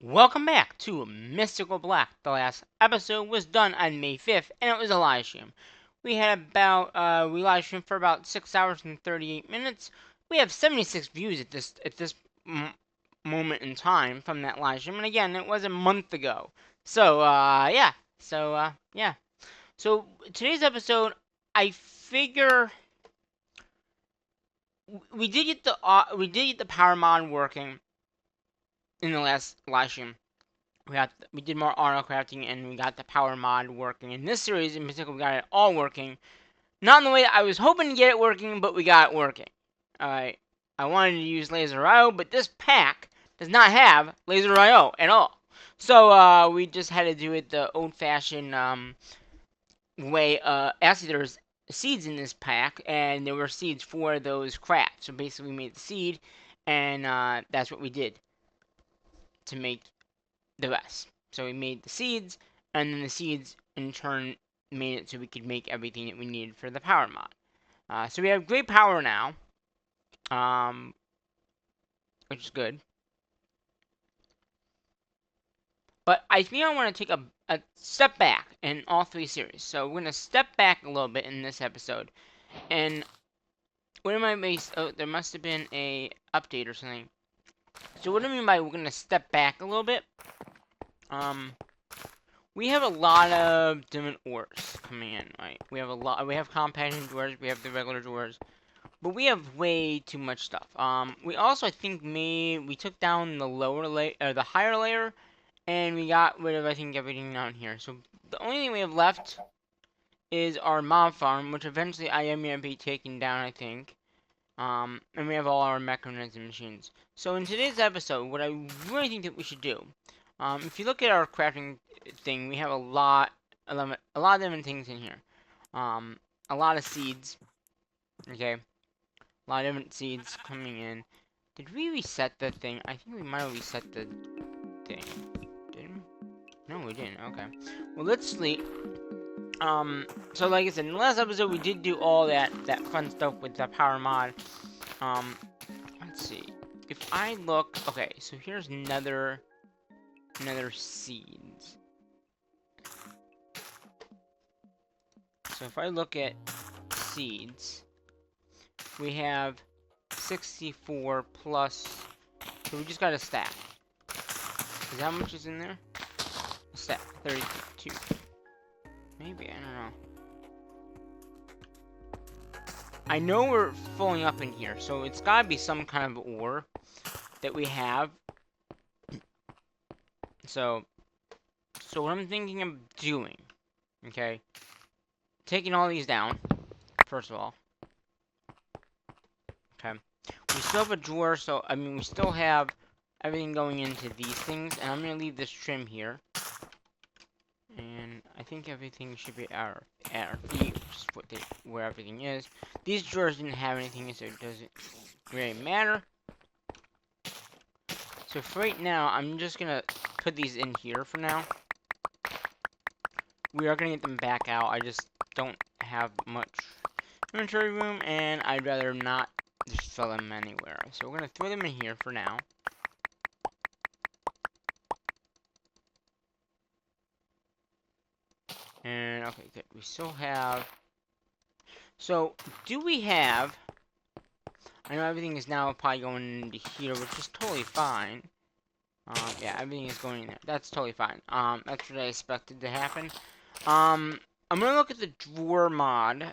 Welcome back to Mystical Black. The last episode was done on May 5th, and it was a live stream. We live streamed for about 6 hours and 38 minutes. We have 76 views at this moment in time from that live stream, and again, it was a month ago. Yeah. So today's episode, I figure we did get the power mod working in the last live stream. We did more auto crafting and we got the power mod working. In this series in particular, we got it all working. Not in the way I was hoping to get it working, but we got it working. Alright. I wanted to use Laser IO, but this pack does not have Laser IO at all. So we just had to do it the old-fashioned way. Actually, there's seeds in this pack, and there were seeds for those crafts. So basically, we made the seed, and that's what we did to make the rest. So we made the seeds, and then the seeds in turn made it so we could make everything that we needed for the power mod. So we have great power now, um, which is good. But I think I want to take a step back in all three series. So we're going to step back a little bit in this episode. And what am I based? Oh, there must have been a update or something. So what do I mean by we're going to step back a little bit? We have a lot of different ores coming in, right? We have companion doors, we have the regular doors, but we have way too much stuff. We also, I think, we took down the lower layer, or the higher layer, and we got rid of, I think, everything down here. So the only thing we have left is our mob farm, which eventually I am going to be taking down, I think. And we have all our mechanism machines. So in today's episode, what I really think that we should do, if you look at our crafting thing, we have a lot of different things in here. A lot of seeds. Okay, a lot of different seeds coming in. Did we reset the thing? I think we might have reset the thing. Didn't we? No, we didn't. Okay. Well, let's sleep. So like I said, in the last episode, we did do all that fun stuff with the power mod. Let's see. If I look, okay, so here's another seeds. So if I look at seeds, we have 64 plus, so we just got a stack. Is that how much is in there? A stack, 32. Maybe, I don't know. I know we're filling up in here, so it's gotta be some kind of ore that we have. So what I'm thinking of doing, okay, taking all these down, first of all. Okay. We still have a drawer, so, I mean, we still have everything going into these things, and I'm gonna leave this trim here. And I think everything should be at our feet, which is where everything is. These drawers didn't have anything, so it doesn't really matter. So for right now, I'm just gonna put these in here for now. We are gonna get them back out. I just don't have much inventory room, and I'd rather not just fill them anywhere. So we're gonna throw them in here for now. And okay, good. We still have. So do we have? I know everything is now probably going into here, which is totally fine. Yeah, everything is going in there. That's totally fine. That's what I expected to happen. I'm gonna look at the drawer mod.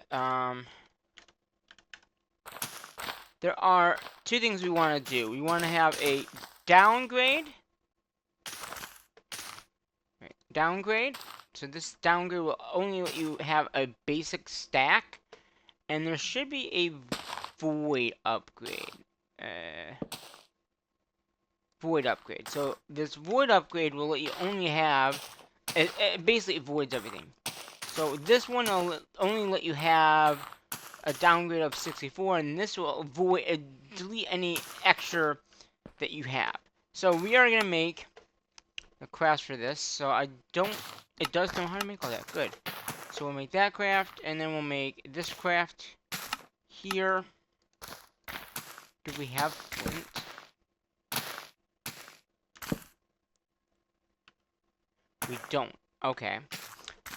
There are two things we want to do. We want to have a downgrade. Right, downgrade. So this downgrade will only let you have a basic stack. And there should be a void upgrade. Void upgrade. So this void upgrade will let you only have... It basically avoids everything. So this one will only let you have a downgrade of 64, and this will avoid delete any extra that you have. So we are gonna make a craft for this. So I don't. It does know how to make all that. Good. So we'll make that craft, and then we'll make this craft here. Do we have flint? We don't. Okay.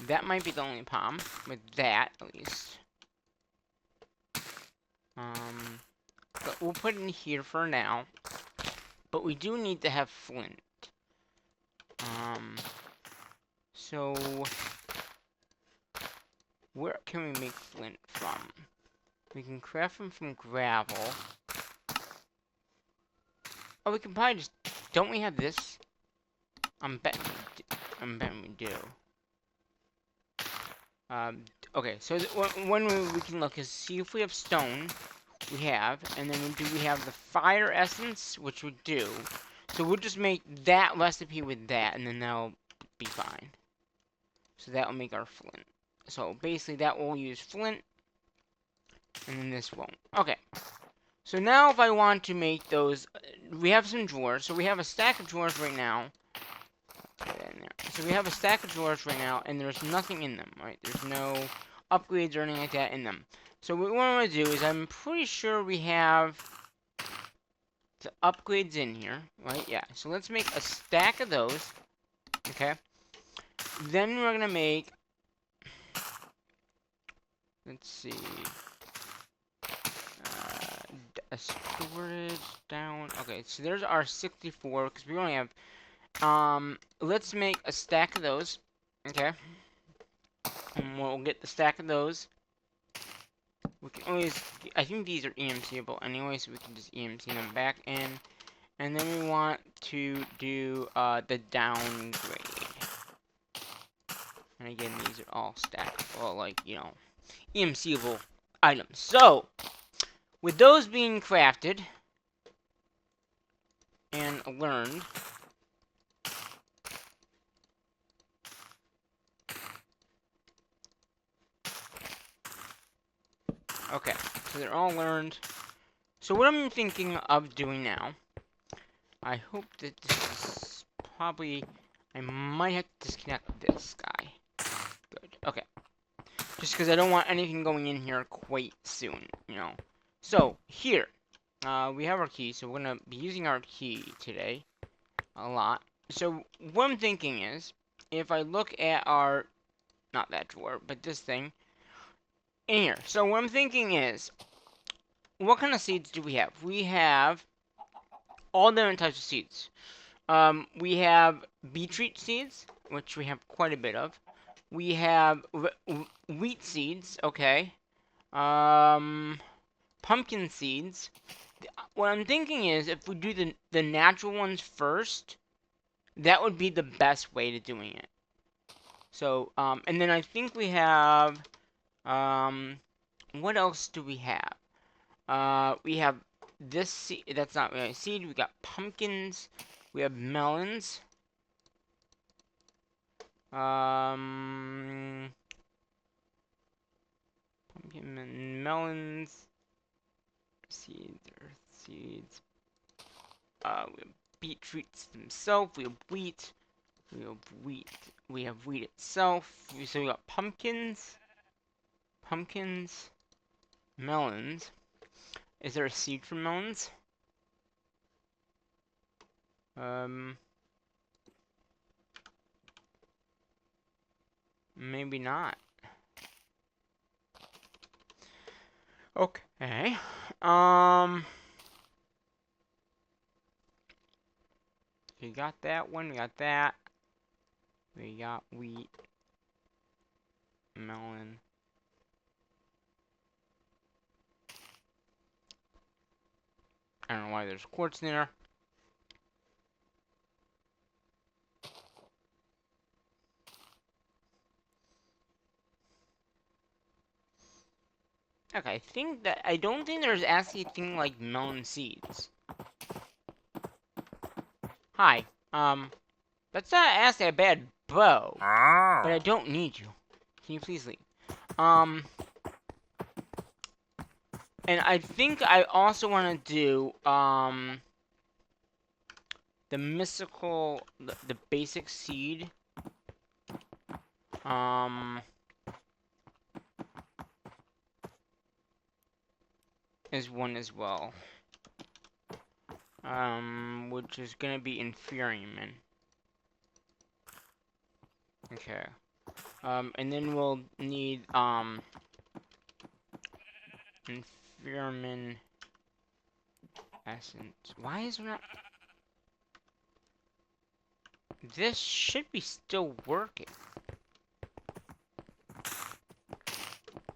That might be the only problem. With that, at least. But we'll put it in here for now. But we do need to have flint. So... where can we make flint from? We can craft them from gravel. Oh, we can probably just... Don't we have this? I'm betting we do. Okay, so one way we can look is see if we have stone. We have, and then do we have the fire essence, which we do. So we'll just make that recipe with that, and then that'll be fine. So that will make our flint. So basically that will use flint, and then this won't. Okay. So now if I want to make those, we have some drawers. So we have a stack of drawers right now. So we have a stack of drawers right now, and there's nothing in them, right? There's no upgrades or anything like that in them. So what we want to do is, I'm pretty sure we have the upgrades in here, right? Yeah. So let's make a stack of those. Okay. Then we're gonna make. Let's see. A storage down. Okay, so there's our 64 because we only have. Let's make a stack of those. Okay. And we'll get the stack of those. We can always. I think these are EMCable anyway, so we can just EMC them back in. And then we want to do the downgrade. And again, these are all stackable, like, you know, EMCable items. So, with those being crafted and learned, okay, so they're all learned. So what I'm thinking of doing now, I hope that this is probably, I might have to disconnect this guy. Good, okay. Just because I don't want anything going in here quite soon, you know. So, here, we have our key, so we're going to be using our key today a lot. So, what I'm thinking is, if I look at our, not that drawer, but this thing, in here. So, what I'm thinking is, what kind of seeds do we have? We have all different types of seeds. We have beetroot seeds, which we have quite a bit of. We have wheat seeds, okay. Pumpkin seeds. What I'm thinking is, if we do the natural ones first, that would be the best way to doing it. So, and then I think we have, what else do we have? We have this seed, that's not really a seed, we got pumpkins, we have melons, pumpkin, melons, seeds, earth seeds, we have beetroots themselves, we have wheat, we have wheat itself, so we got pumpkins, melons. Is there a seed for melons? Maybe not. Okay. We got that one, we got that. We got wheat, melon. I don't know why there's quartz in there. Okay, I don't think there's actually a thing like melon seeds. Hi, that's not actually a bad bow, but I don't need you. Can you please leave? And I think I also want to do, the mystical, the basic seed. Is one as well. Which is gonna be Inferium. Okay. And then we'll need, Inferamin essence. Why is it not... This should be still working.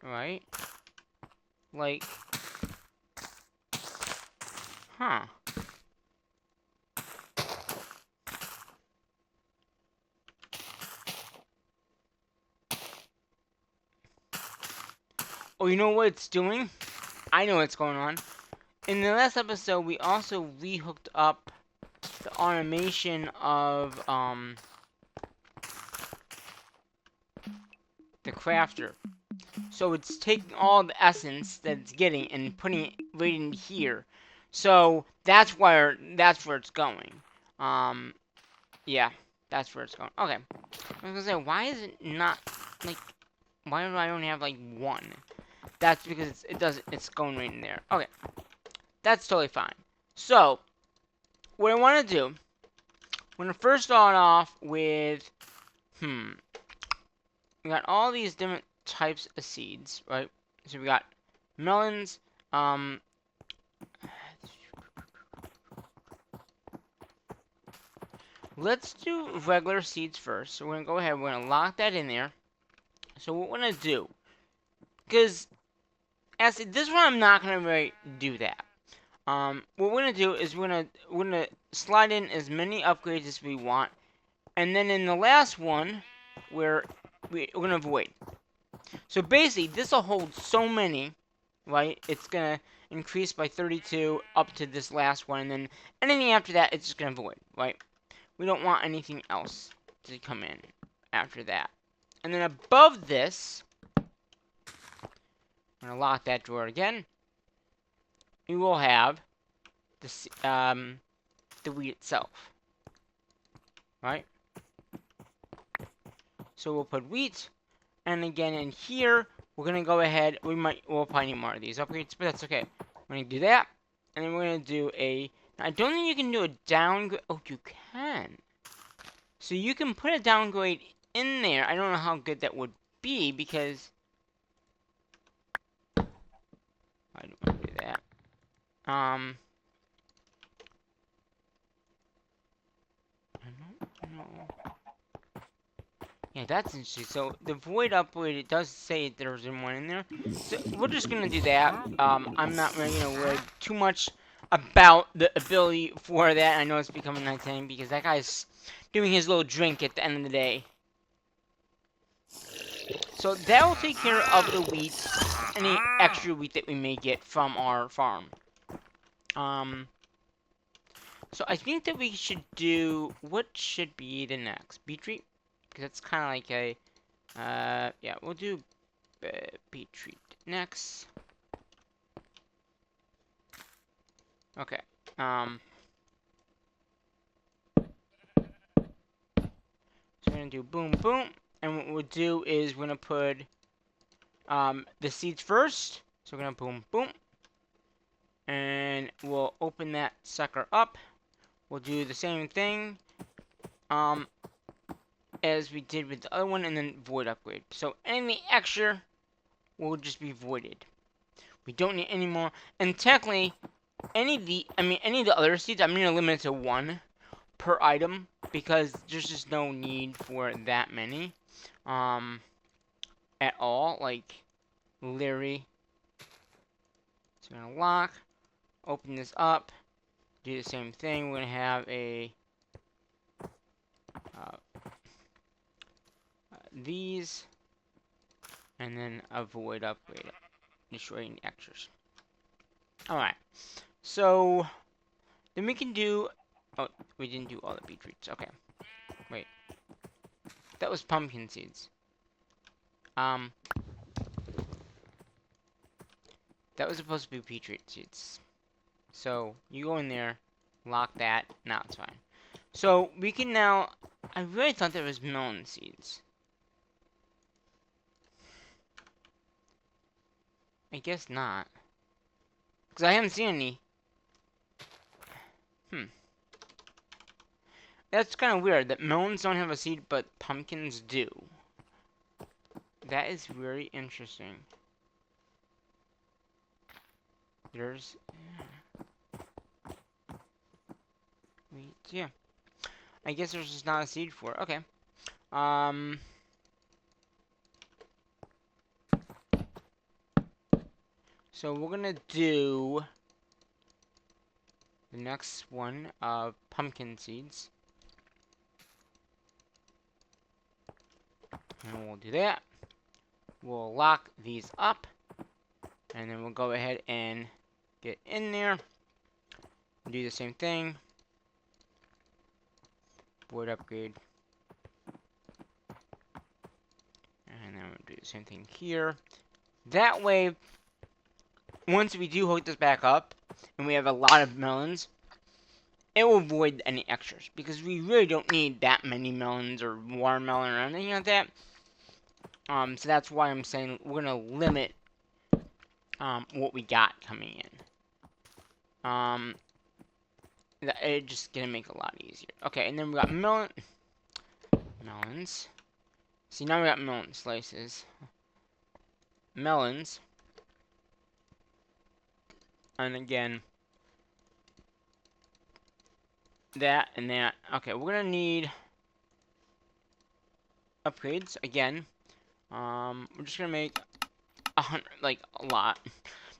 Right? Like... Huh. Oh, you know what it's doing? I know what's going on. In the last episode, we also rehooked up the automation of, the crafter. So it's taking all the essence that it's getting and putting it right in here. So that's where it's going. Yeah, that's where it's going. Okay. I was gonna say, why is it not like? Why do I only have like one? That's because it's going right in there. Okay, that's totally fine. So what I want to do, I'm gonna first start off with, we got all these different types of seeds, right? So we got melons, let's do regular seeds first. So we're gonna go ahead, we're gonna lock that in there. So what we're gonna do, because as this one I'm not gonna really do that. What we're gonna do is we're gonna slide in as many upgrades as we want, and then in the last one, we're gonna avoid. So basically, this will hold so many, right? It's gonna increase by 32 up to this last one, and then anything after that, it's just gonna void, right? We don't want anything else to come in after that. And then above this, I'm gonna lock that drawer again. We will have the wheat itself, right? So we'll put wheat, and again in here, we're gonna go ahead. We'll probably need more of these upgrades, but that's okay. We're gonna do that, and then we're gonna do a. I don't think you can do a downgrade. Oh, you can. So you can put a downgrade in there. I don't know how good that would be because I don't want to do that. I don't know. Yeah, that's interesting. So the void upgrade, it does say there's one in there. So we're just gonna do that. I'm not really gonna worry too much about the ability for that. I know it's becoming nighttime because that guy's doing his little drink at the end of the day. So that will take care of the wheat, any extra wheat that we may get from our farm. So I think that we should do, what should be the next? Beetroot? Because that's kind of like a, yeah, we'll do beetroot next. Okay. So we're gonna do boom, boom, and what we'll do is we're gonna put the seeds first. So we're gonna boom, boom, and we'll open that sucker up. We'll do the same thing, as we did with the other one, and then void upgrade. So anything extra will just be voided. We don't need any more. And technically, any of the other seeds, I'm gonna limit it to one per item because there's just no need for that many, at all. Like, literally. So we're gonna lock, open this up, do the same thing. We're gonna have a these, and then a void upgrade, destroying extras. Alright, so then we can do. Oh, we didn't do all the beetroots. Okay, wait, that was pumpkin seeds. That was supposed to be beetroot seeds. So you go in there, lock that. Now it's fine. So we can now. I really thought there was melon seeds. I guess not. Because I haven't seen any. That's kind of weird that melons don't have a seed, but pumpkins do. That is very interesting. There's... yeah. I guess there's just not a seed for it. Okay. So we're gonna do the next one of pumpkin seeds. And we'll do that. We'll lock these up. And then we'll go ahead and get in there. Do the same thing. Void upgrade. And then we'll do the same thing here. That way, once we do hook this back up, and we have a lot of melons, it will void any extras. Because we really don't need that many melons or watermelon or anything like that. So that's why I'm saying we're going to limit what we got coming in. It's just going to make it a lot easier. Okay, and then we got melons. See, now we got melon slices. Melons. And again, that and that. Okay, we're going to need upgrades again. We're just going to make 100, like, a lot.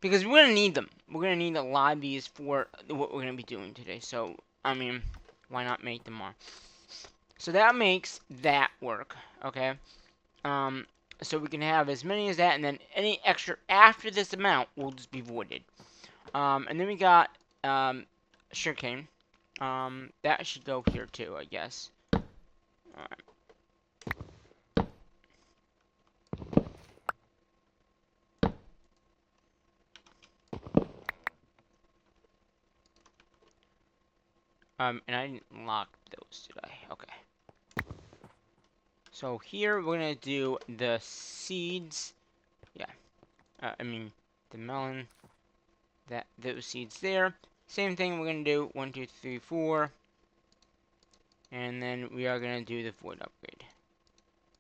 Because we're going to need them. We're going to need a lot of these for what we're going to be doing today. So, I mean, why not make them more? So that makes that work, okay? So we can have as many as that, and then any extra after this amount will just be voided. And then we got, sugarcane. That should go here too, I guess. Alright. And I didn't lock those, did I? Okay. So here we're gonna do the seeds. Yeah. I mean the melon. Those seeds there. Same thing we're gonna do 1, 2, 3, 4. And then we are gonna do the void upgrade.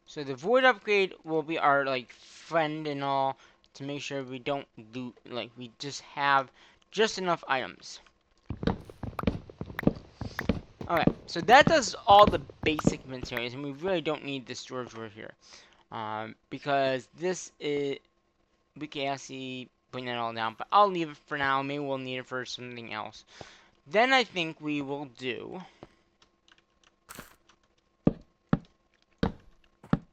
So the void upgrade will be our like friend and all to make sure we don't loot, like we just have just enough items. Alright, so that does all the basic materials, and we really don't need the storage over here. Because this is, we can actually bring that all down, but I'll leave it for now. Maybe we'll need it for something else. Then I think we will do,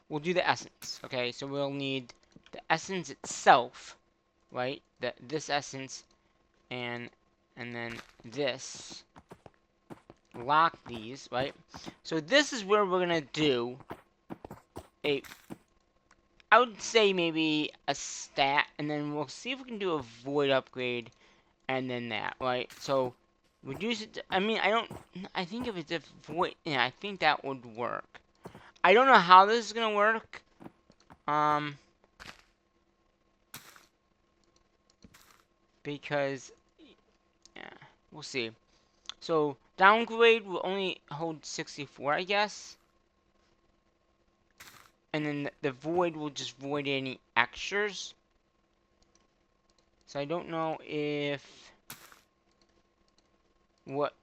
we'll do the essence, okay? So we'll need the essence itself, right? This essence, and then this. Lock these, right? So this is where we're gonna do a, I would say maybe a stat, and then we'll see if we can do a void upgrade, and then that, right? So reduce it to, I mean, I think if it's a void, yeah, I think that would work. I don't know how this is gonna work. Because, yeah, we'll see. So downgrade will only hold 64, I guess. And then the void will just void any extras. So I don't know if what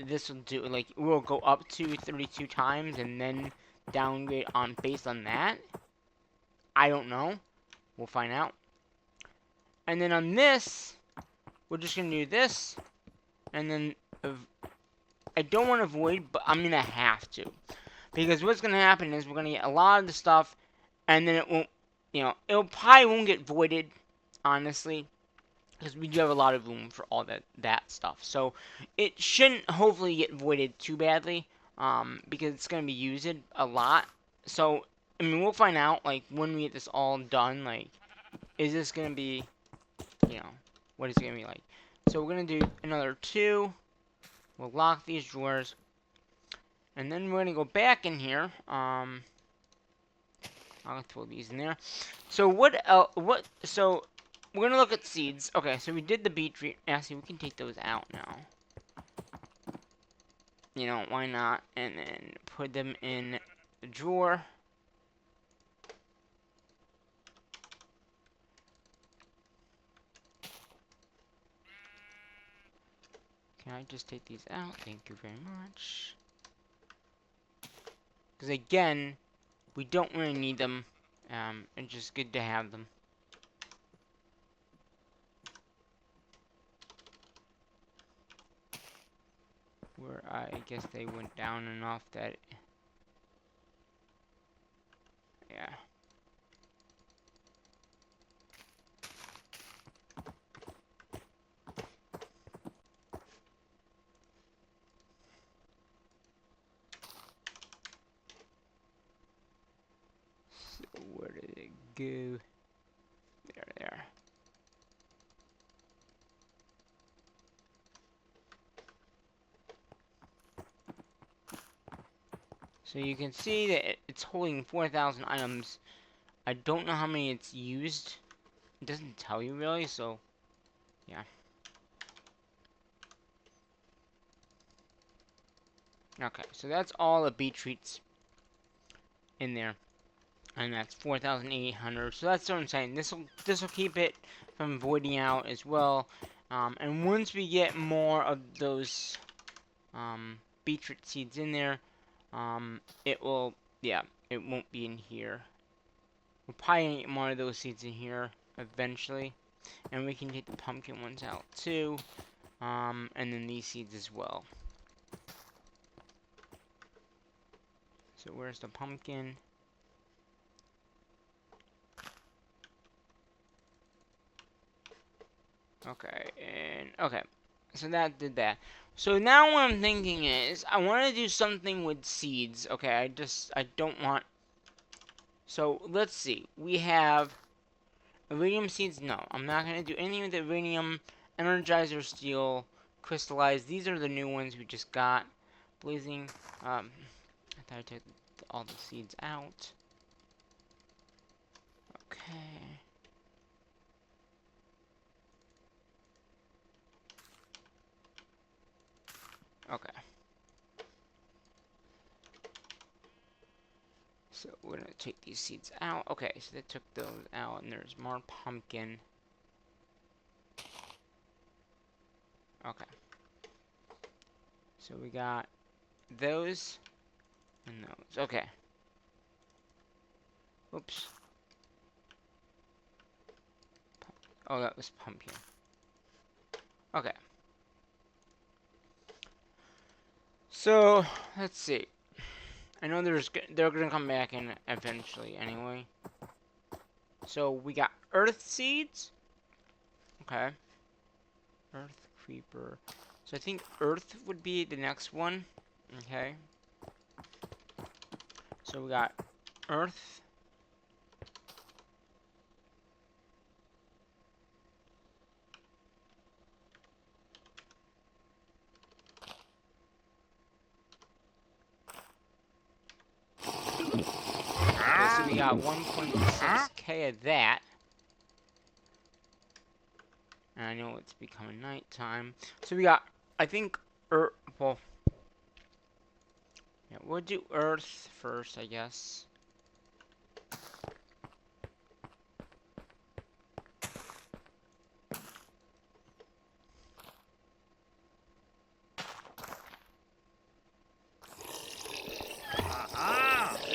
this will do. Like, it will go up to 32 times and then downgrade on based on that. I don't know. We'll find out. And then on this, we're just going to do this. And then I don't want to void, but I'm going to have to. Because what's going to happen is we're going to get a lot of the stuff, and then it won't, you know, it probably won't get voided, honestly. Because we do have a lot of room for all that stuff. So it shouldn't hopefully get voided too badly. Because it's going to be used a lot. So, I mean, we'll find out, like, when we get this all done, like, is this going to be, you know, what is it going to be like? So we're going to do another 2. We'll lock these drawers. And then we're going to go back in here. I'll throw these in there. So so we're going to look at seeds. Okay, so we did the beetroot. Actually, we can take those out now. You know, why not? And then put them in the drawer. Can I just take these out? Thank you very much. Because again, we don't really need them. It's just good to have them. Where I guess they went down enough that... Yeah. So where did it go? There. So you can see that it's holding 4,000 items. I don't know how many it's used. It doesn't tell you really, so yeah. Okay, so that's all the beet treats in there. And that's 4,800. So that's what I'm saying. This'll keep it from voiding out as well. And once we get more of those beetroot seeds in there, it will, yeah, it won't be in here. We'll probably get more of those seeds in here eventually. And we can take the pumpkin ones out too. And then these seeds as well. So where's the pumpkin? Okay, and okay. So that did that. So now what I'm thinking is I want to do something with seeds. Okay, I don't want. So let's see. We have iridium seeds. No, I'm not gonna do anything with iridium, energizer steel, crystallized. These are the new ones we just got. Blazing. I thought I took all the seeds out. Okay. Okay. So we're gonna take these seeds out. Okay, so they took those out, and there's more pumpkin. Okay. So we got those and those. Okay. Oops. Oh, that was pumpkin. Okay. So let's see. I know they're gonna come back in eventually anyway. So we got earth seeds. Okay. Earth creeper. So I think earth would be the next one. Okay. So we got earth. Okay, so we got 1.6k of that. And I know it's becoming nighttime. So we got, I think, well, yeah, we'll do earth first, I guess.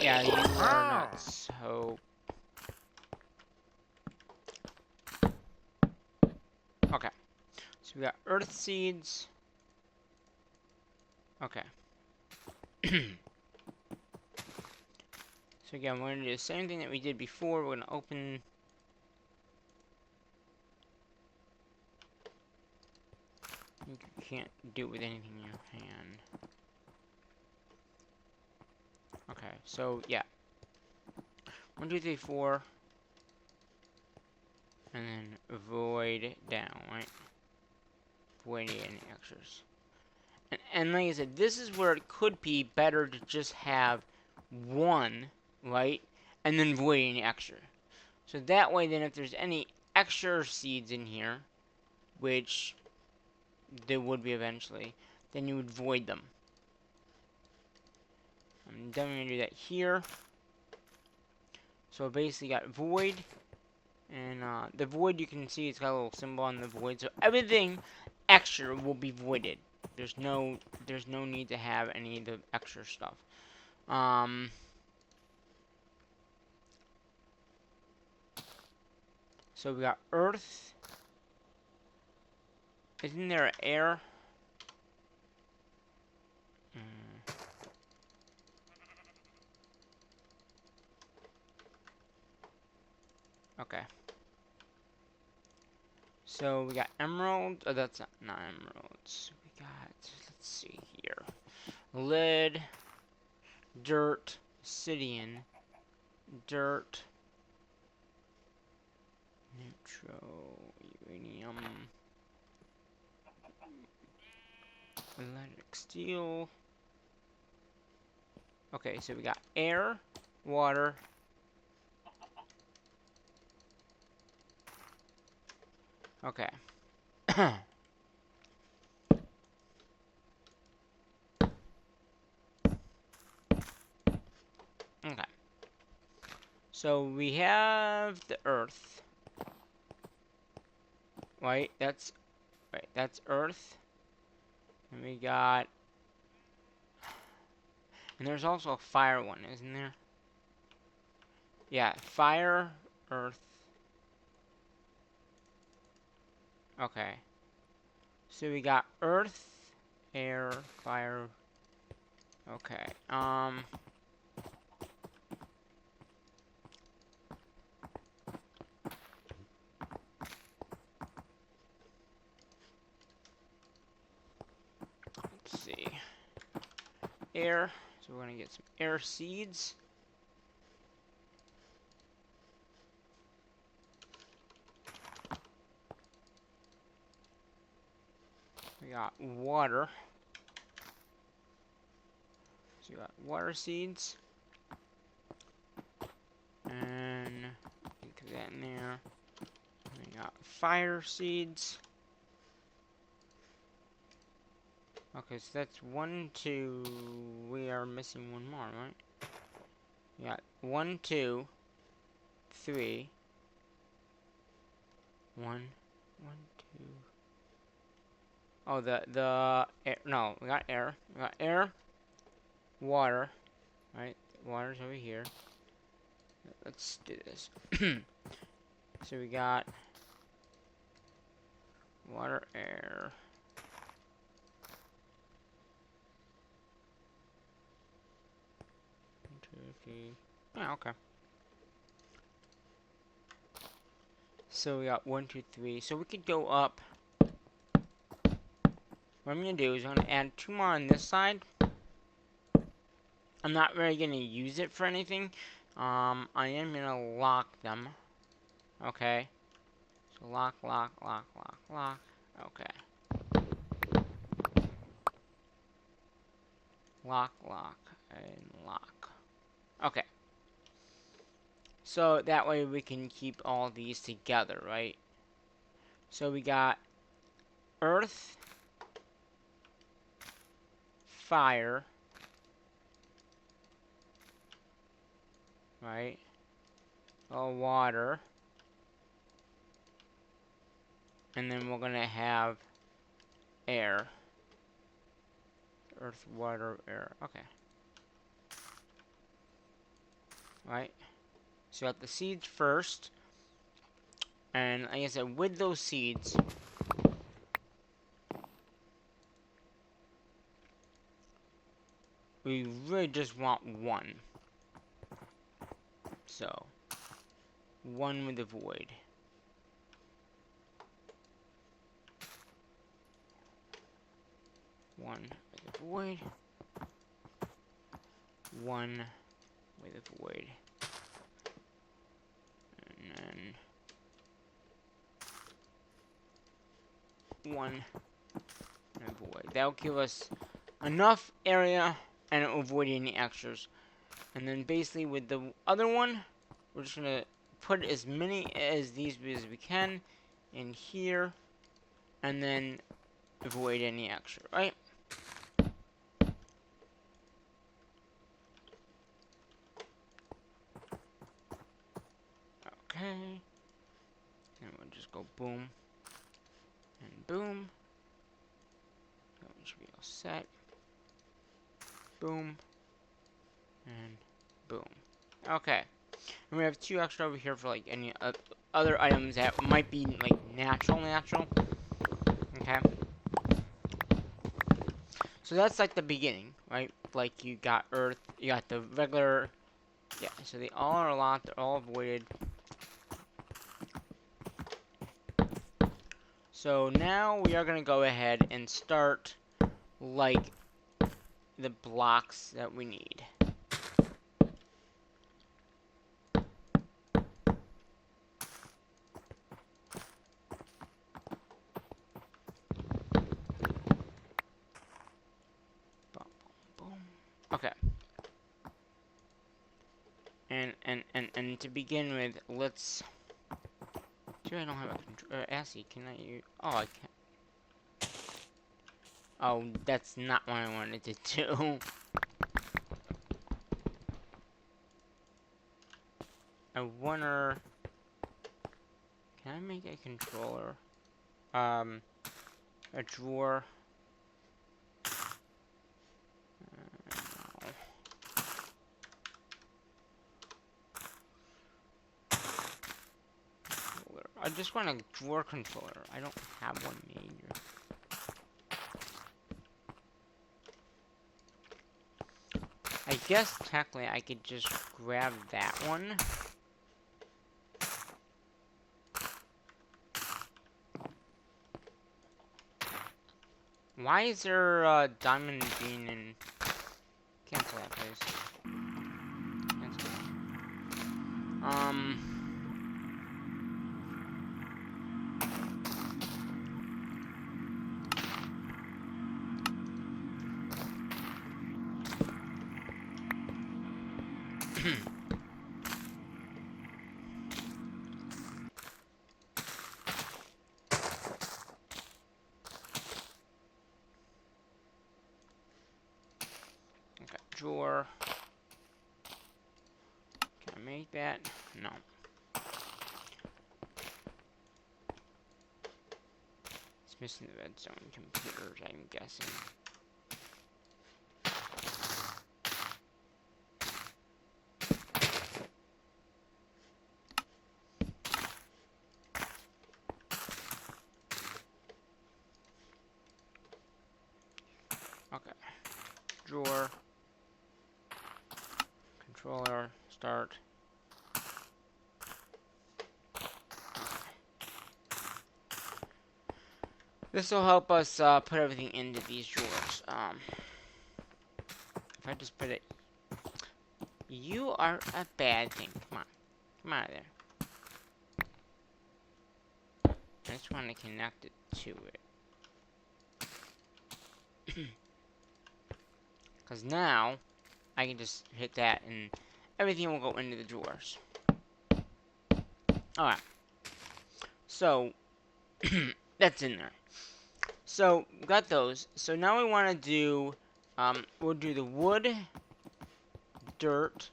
Yeah, you are not so... Okay. So we got earth seeds. Okay. So again, we're going to do the same thing that we did before. We're going to open... You can't do it with anything in your hand. Okay, so yeah. 1, 2, 3, 4. And then void down, right? Void any extras. And like I said, this is where it could be better to just have one, right? And then void any extra. So that way, then if there's any extra seeds in here, which there would be eventually, then you would void them. I'm definitely gonna do that here. So basically got void, and the void, you can see it's got a little symbol on the void. So everything extra will be voided. There's no need to have any of the extra stuff. So we got earth. Isn't there air? Okay. So we got emerald. Oh, that's not emeralds. We got, let's see here. Lead, dirt, obsidian, dirt, nitro, uranium, electric steel. Okay, so we got air, water. Okay. Okay. So we have the earth. Right, that's earth. And we got, and there's also a fire one, isn't there? Yeah, fire, earth. Okay. So we got earth, air, fire. Okay. Let's see. Air. So we're gonna get some air seeds. We got water. So we got water seeds. And put that in there. We got fire seeds. Okay, so that's 1, 2. We are missing one more, right? We got 1, 2, 3. 1, 1, 2. Oh, the air, no, we got air. We got air, water, right? Water's over here. Let's do this. So we got water, air. One, two, three. Yeah, okay. So we got 1, 2, 3. So we could go up. What I'm gonna do is I'm gonna add 2 more on this side. I'm not really gonna use it for anything. I am gonna lock them. Okay. So lock, lock, lock, lock, lock. Okay. Lock, lock, and lock. Okay. So that way we can keep all these together, right? So we got earth, fire, right? Water. And then we're gonna have air. Earth, water, air. Okay. Right? So we got the seeds first. And like I said, with those seeds, we really just want 1. So, 1 with the void. 1 with the void. 1 with the void. And then 1 and a void. That'll give us enough area and avoid any extras. And then basically with the other one, we're just gonna put as many as these as we can in here, and then avoid any extra, right? go boom and boom. That one should be all set. Boom and boom. Okay. And we have 2 extra over here for like any other items that might be like natural. Okay. So that's like the beginning, right? Like you got earth, you got the regular, yeah. So they all are locked, they're all avoided. So now we are gonna go ahead and start like the blocks that we need. Boom, boom, boom. Okay. And to begin with, let's. Do I don't have a control? Assy, can I use? Oh, I can't. Oh, that's not what I wanted to do. I wonder. Can I make a controller? A drawer. No. I just want a drawer controller. I don't have one made. I guess technically I could just grab that one. Why is there a diamond bean in... Cancel that, please. Cancel that. Okay, drawer. Can I make that? No. It's missing the red zone computers, I'm guessing. Okay. Drawer. Controller. Start. This will help us put everything into these drawers. If I just put it... You are a bad thing. Come on. Come out of there. I just want to connect it to it. Because now, I can just hit that and everything will go into the drawers. Alright. So, that's in there. So, got those. So now we want to do, we'll do the wood, dirt.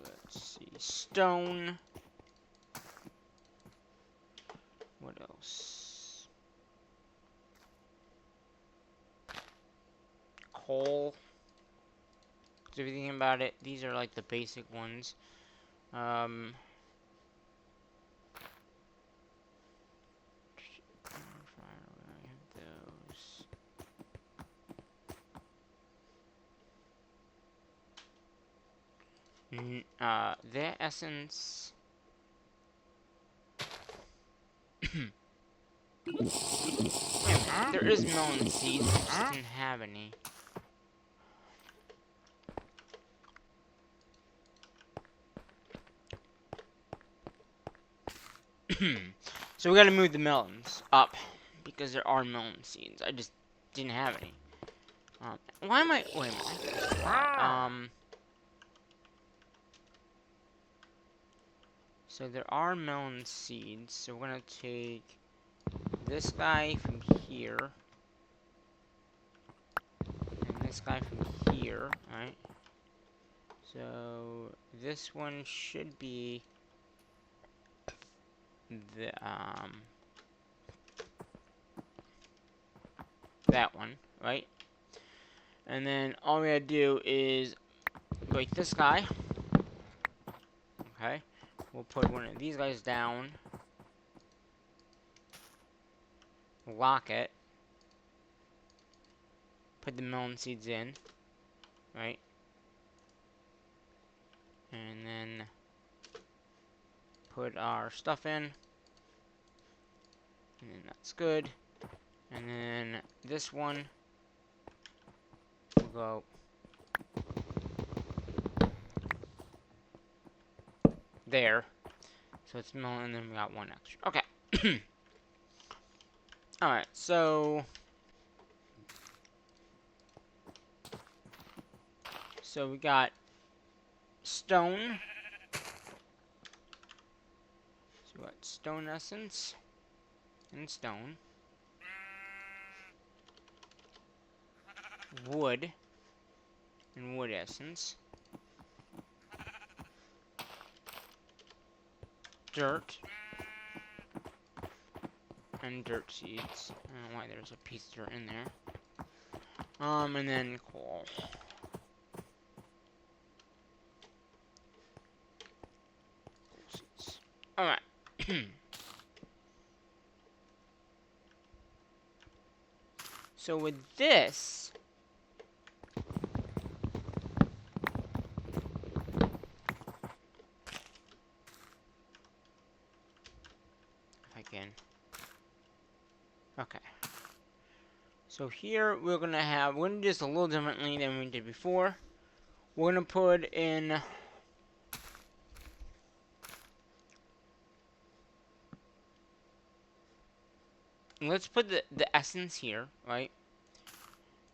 Let's see, stone. What else? Coal. So if you think about it, these are like the basic ones. Their essence. There is melon seeds, I just didn't have any. So we gotta move the melons up because there are melon seeds. I just didn't have any. Why am I? Wait a minute. So there are melon seeds. So we're gonna take this guy from here and this guy from here. All right. So this one should be the that one, right? And then all we gotta do is break this guy. Okay. We'll put one of these guys down. Lock it. Put the melon seeds in. Right? And then put our stuff in. And then that's good. And then this one will go there. So it's melon, and then we got one extra. Okay. Alright, so we got stone. So we got stone essence and stone. Wood and wood essence. Dirt and dirt seeds. I don't know why there's a piece of dirt in there. And then coal. Alright. So with this, if I can. Okay. So here we're gonna do this a little differently than we did before. We're gonna put in let's put the essence here, right?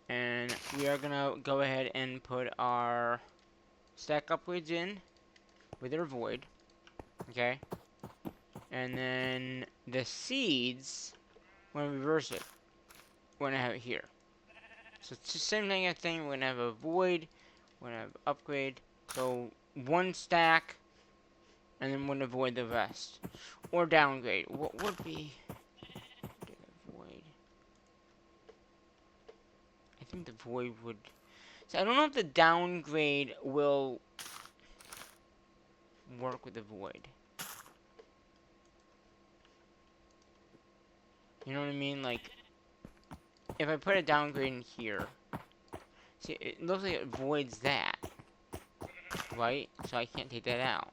And we are gonna go ahead and put our stack upgrades in with our void. Okay? And then the seeds, we're gonna reverse it. We're gonna have it here. So it's the same thing I think. We're gonna have a void, we're gonna have upgrade. So one stack, and then we're gonna void the rest. Or downgrade. What would be void? I think the void would. So I don't know if the downgrade will work with the void. You know what I mean? Like, if I put a downgrade in here, see, it looks like it voids that, right? So I can't take that out.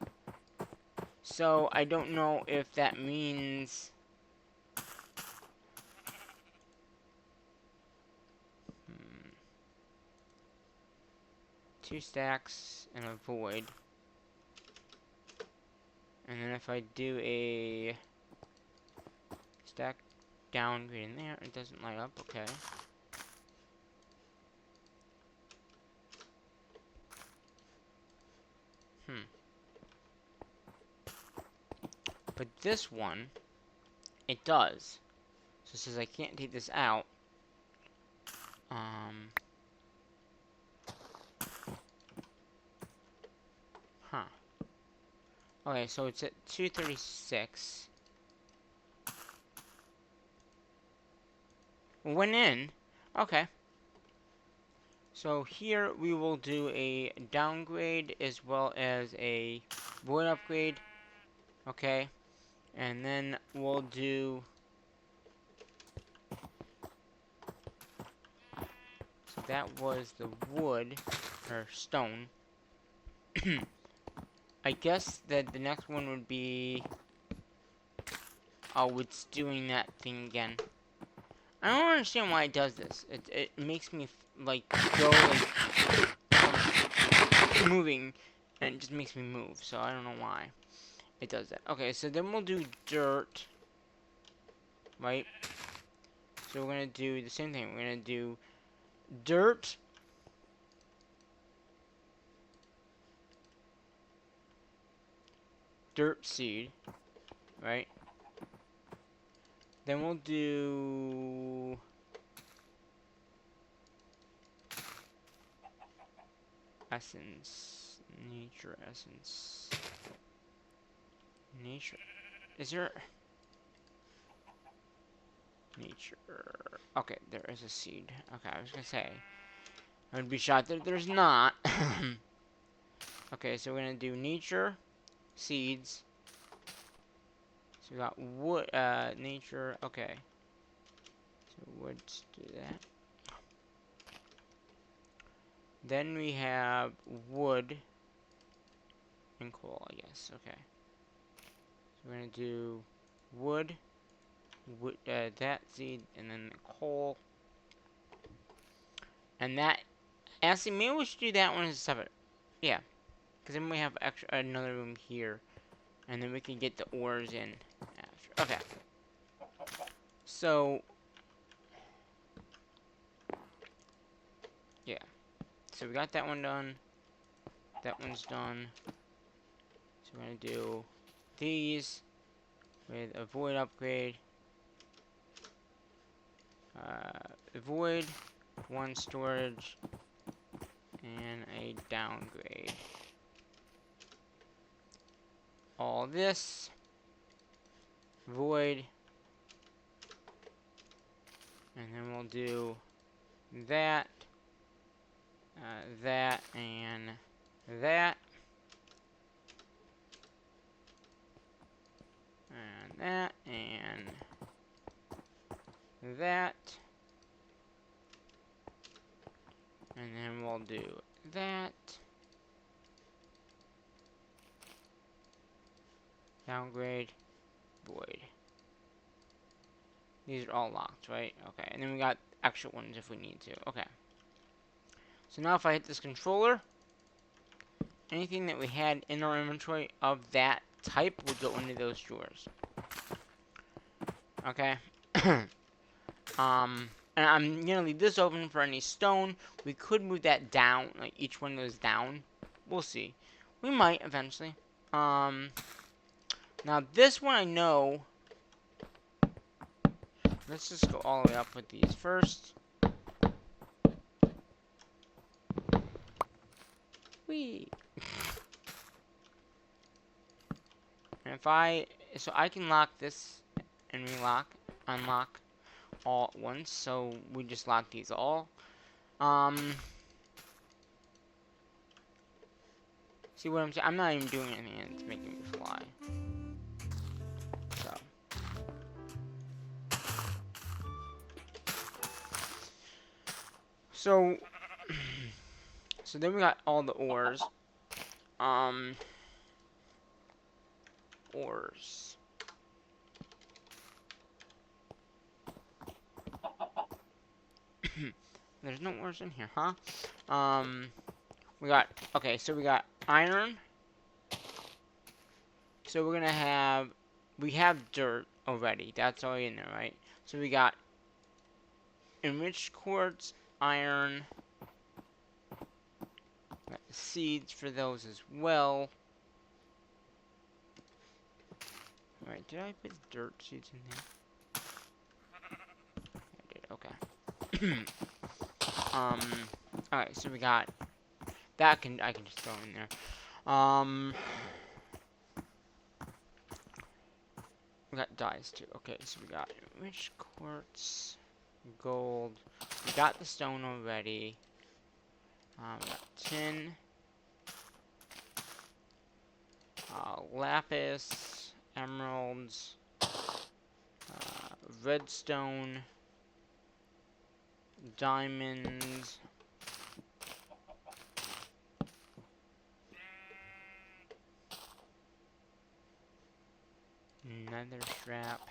So I don't know if that means. Two stacks and a void. And then if I do a stack downgrade in there, it doesn't light up, okay. But this one, it does. So it says I can't take this out. Huh. Okay, so it's at 236. Went in. Okay. So here we will do a downgrade as well as a void upgrade. Okay. And then we'll do. So that was the wood or stone. I guess that the next one would be. Oh, it's doing that thing again. I don't understand why it does this. It makes me like go like moving, and it just makes me move. So I don't know why it does that. Okay, so then we'll do dirt, right? So we're gonna do the same thing. We're gonna do dirt, dirt seed, right? Then we'll do essence. Nature essence. Nature. Is there... Nature. Okay, there is a seed. Okay, I was gonna say. I would be shocked that there's not. Okay, so we're gonna do nature, seeds. So we got wood, nature. Okay. So let's do that. Then we have wood and coal, I guess. Okay. So we're gonna do wood, that seed, and then the coal. And that, actually, maybe we should do that one as a separate. Yeah, because then we have extra another room here, and then we can get the ores in after. Okay. So, yeah. So we got that one done. That one's done. So we're gonna do these with a void upgrade. Void, one storage, and a downgrade. All this, void, and then we'll do that, that, and that, and that, and that, and then we'll do that, downgrade, void. These are all locked, right? Okay, and then we got extra ones if we need to. Okay. So now if I hit this controller, anything that we had in our inventory of that type would go into those drawers. Okay. And I'm gonna leave this open for any stone. We could move that down, like each one goes down. We'll see. We might eventually. Now this one I know. Let's just go all the way up with these first. Whee. And if so I can lock this and unlock all at once. So we just lock these all. See what I'm saying? I'm not even doing anything and it's making me fly. So, so then we got all the ores. Ores. There's no ores in here, huh? We got, okay, so we got iron. So we're gonna have, we have dirt already. That's already in there, right? So we got enriched quartz, iron. Got seeds for those as well. Alright, did I put dirt seeds in there? I did, okay. Alright, so we got that I can just throw in there. We got dyes too. Okay, so we got enriched quartz, gold. We got the stone already. We got tin, lapis, emeralds, redstone, diamonds, nether strap.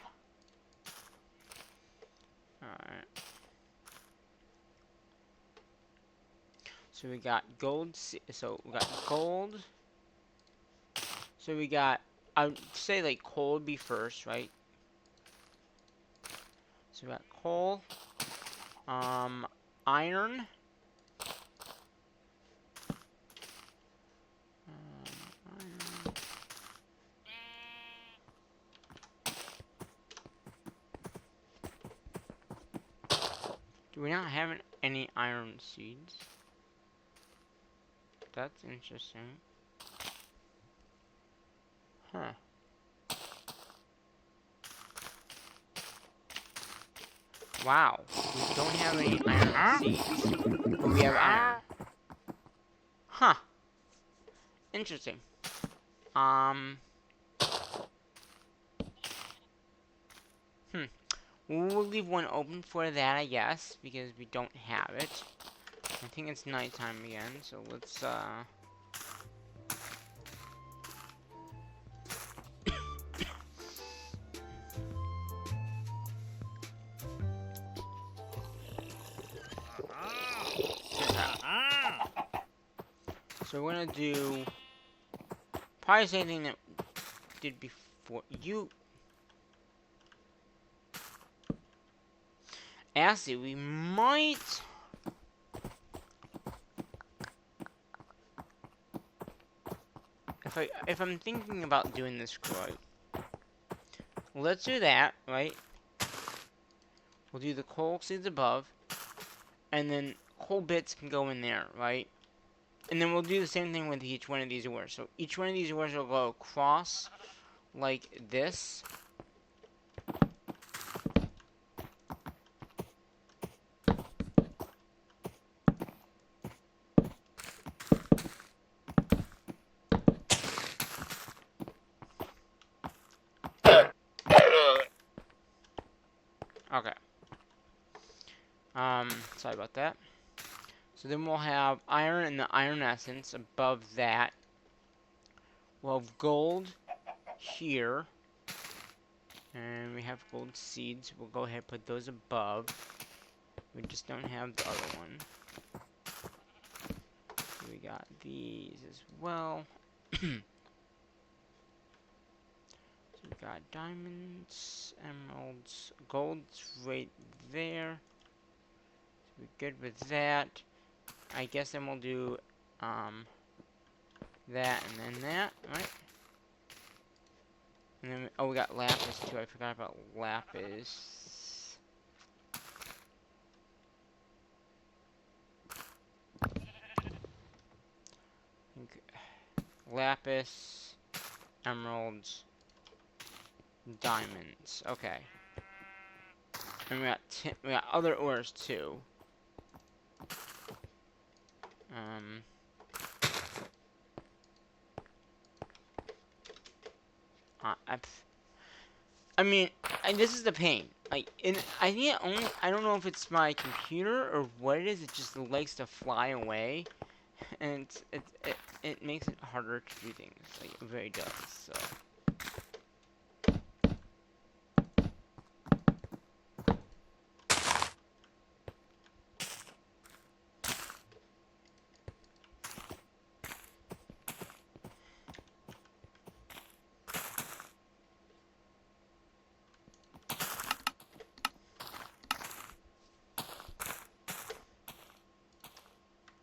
Alright. So we got gold. So we got gold. So we got, I would say like coal would be first, right? So we got coal, iron, iron. Do we not have any iron seeds? That's interesting. Huh. Wow. We don't have any iron seeds, but we have iron. Huh. Interesting. Um. Hmm. We'll leave one open for that, I guess, because we don't have it. I think it's nighttime again, so let's, So we're gonna do probably the same thing that we did before. Actually, we might. If I'm thinking about doing this right, let's do that, right? We'll do the coal seeds above, and then coal bits can go in there, right? And then we'll do the same thing with each one of these ores. So each one of these ores will go across like this. Okay. Sorry about that. So then we'll have iron and the iron essence above that. We'll have gold here. And we have gold seeds. We'll go ahead and put those above. We just don't have the other one. We got these as well. So we got diamonds, emeralds, gold's right there. So we're good with that. I guess then we'll do that and then that, right? And then oh, we got lapis too. I forgot about lapis. Lapis, emeralds, diamonds. Okay. And we got other ores too. I mean, this is the pain. Like, I think I don't know if it's my computer or what it is. It just likes to fly away, and it makes it harder to do things. Like, it really does. So.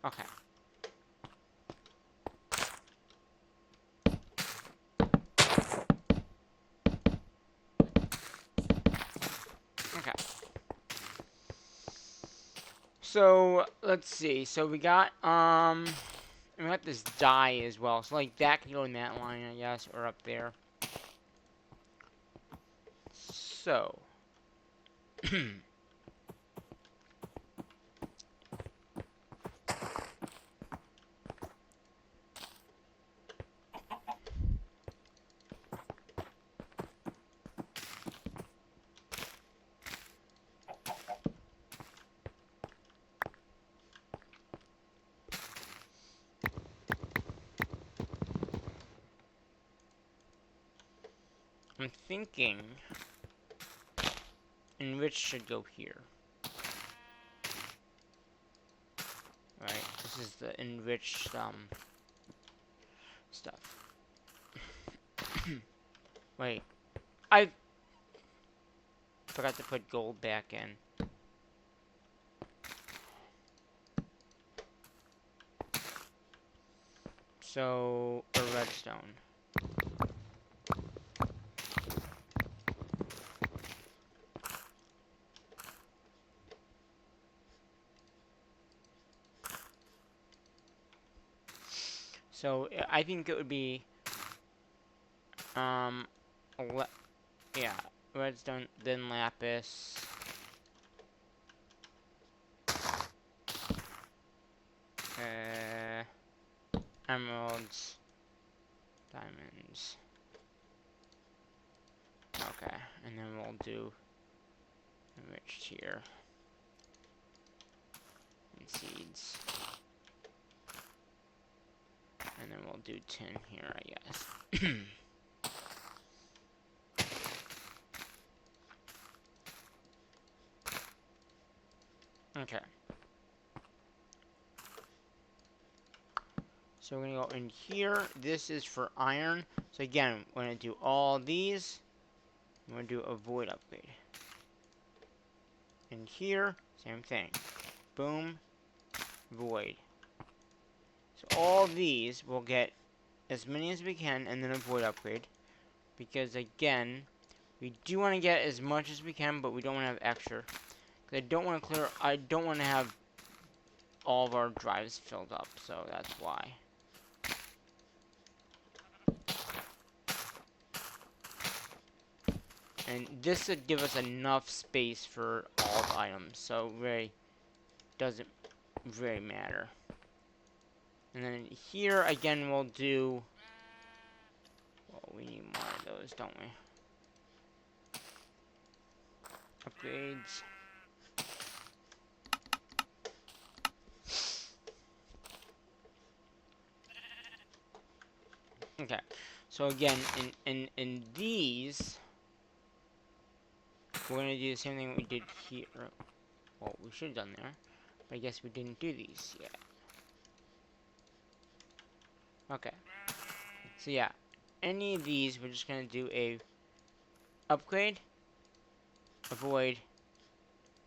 Okay. Okay. So let's see. So we got this dye as well. So like that can go in that line, I guess, or up there. So. I'm thinking enrich should go here. Right, this is the enriched stuff. Wait, I forgot to put gold back in. So a redstone. So I think it would be Yeah, redstone, then lapis. Emeralds, diamonds. Okay, and then we'll do enriched here. And seeds. And then we'll do tin here, I guess. Okay. So we're gonna go in here. This is for iron. So again, we're gonna do all these. I'm gonna do a void upgrade. In here, same thing. Boom, void. So all these will get as many as we can, and then a void upgrade. Because again, we do want to get as much as we can, but we don't want to have extra. I don't want to clear. I don't want to have all of our drives filled up. So that's why. And this would give us enough space for all the items, so really doesn't really matter. And then here again we'll do. Well, we need more of those, don't we? Upgrades. Okay. So again, in these, we're gonna do the same thing we did here. Well, we should have done there, but I guess we didn't do these yet. Okay. So yeah, any of these, we're just gonna do a upgrade, avoid,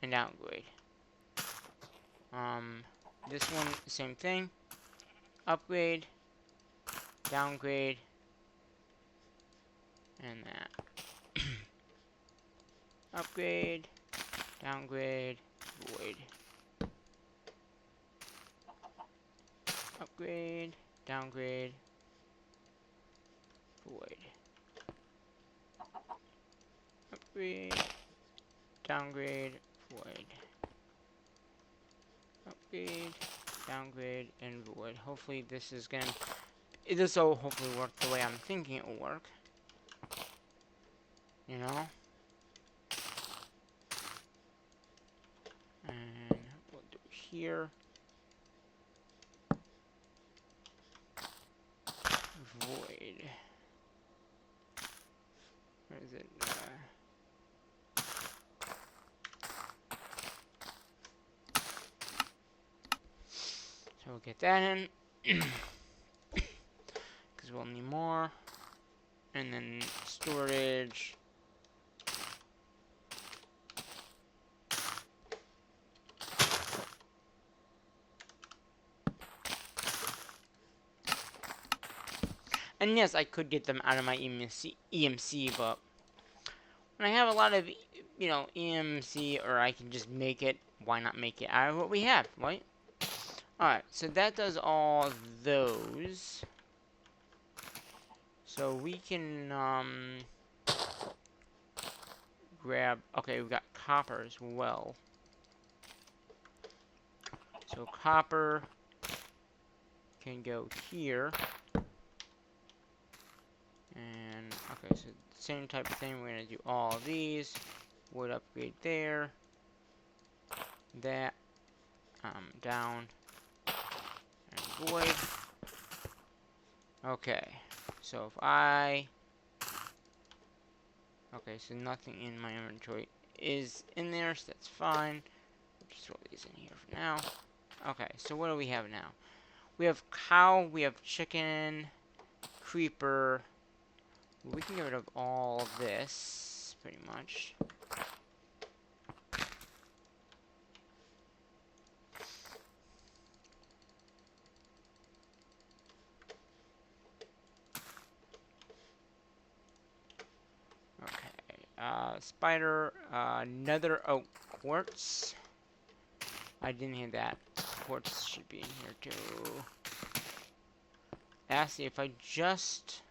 and downgrade. This one, same thing. Upgrade, downgrade, and that. Upgrade, downgrade, void. Upgrade, downgrade, void. Upgrade, downgrade, void. Upgrade, downgrade, and void. Hopefully this is gonna... This will hopefully work the way I'm thinking it will work. You know? And we'll do here. Void. Where is it? So we'll get that in. Because we'll need more. And then storage. And yes, I could get them out of my EMC, but when I have a lot of, you know, EMC, or I can just make it, why not make it out of what we have, right? Alright, so that does all those. So we can, grab, okay, we've got copper as well. So copper can go here. And, okay, so same type of thing, we're going to do all of these. Wood upgrade there. That, down. And void. Okay, so if I... Okay, so nothing in my inventory is in there, so that's fine. We'll just throw these in here for now. Okay, so what do we have now? We have cow, we have chicken, creeper. We can get rid of all this, pretty much. Okay, spider, nether oak quartz. I didn't hear that. Quartz should be in here too. Actually, if I just...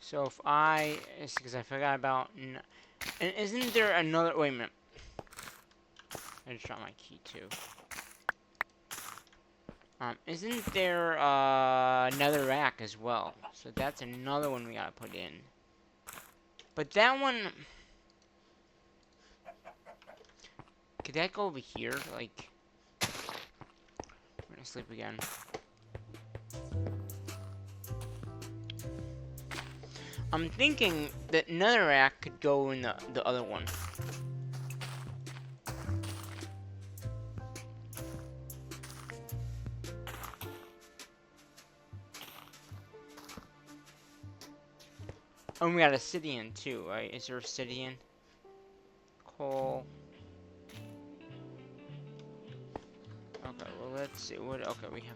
So if it's because I forgot about, and isn't there another, wait a minute. I just dropped my key too. Isn't there, another rack as well? So that's another one we gotta put in. But that one, could that go over here? Like, I'm gonna sleep again. I'm thinking that another rack could go in the other one. Oh, we got obsidian too, right? Is there obsidian? Coal. Okay, well let's see what. Okay, we have.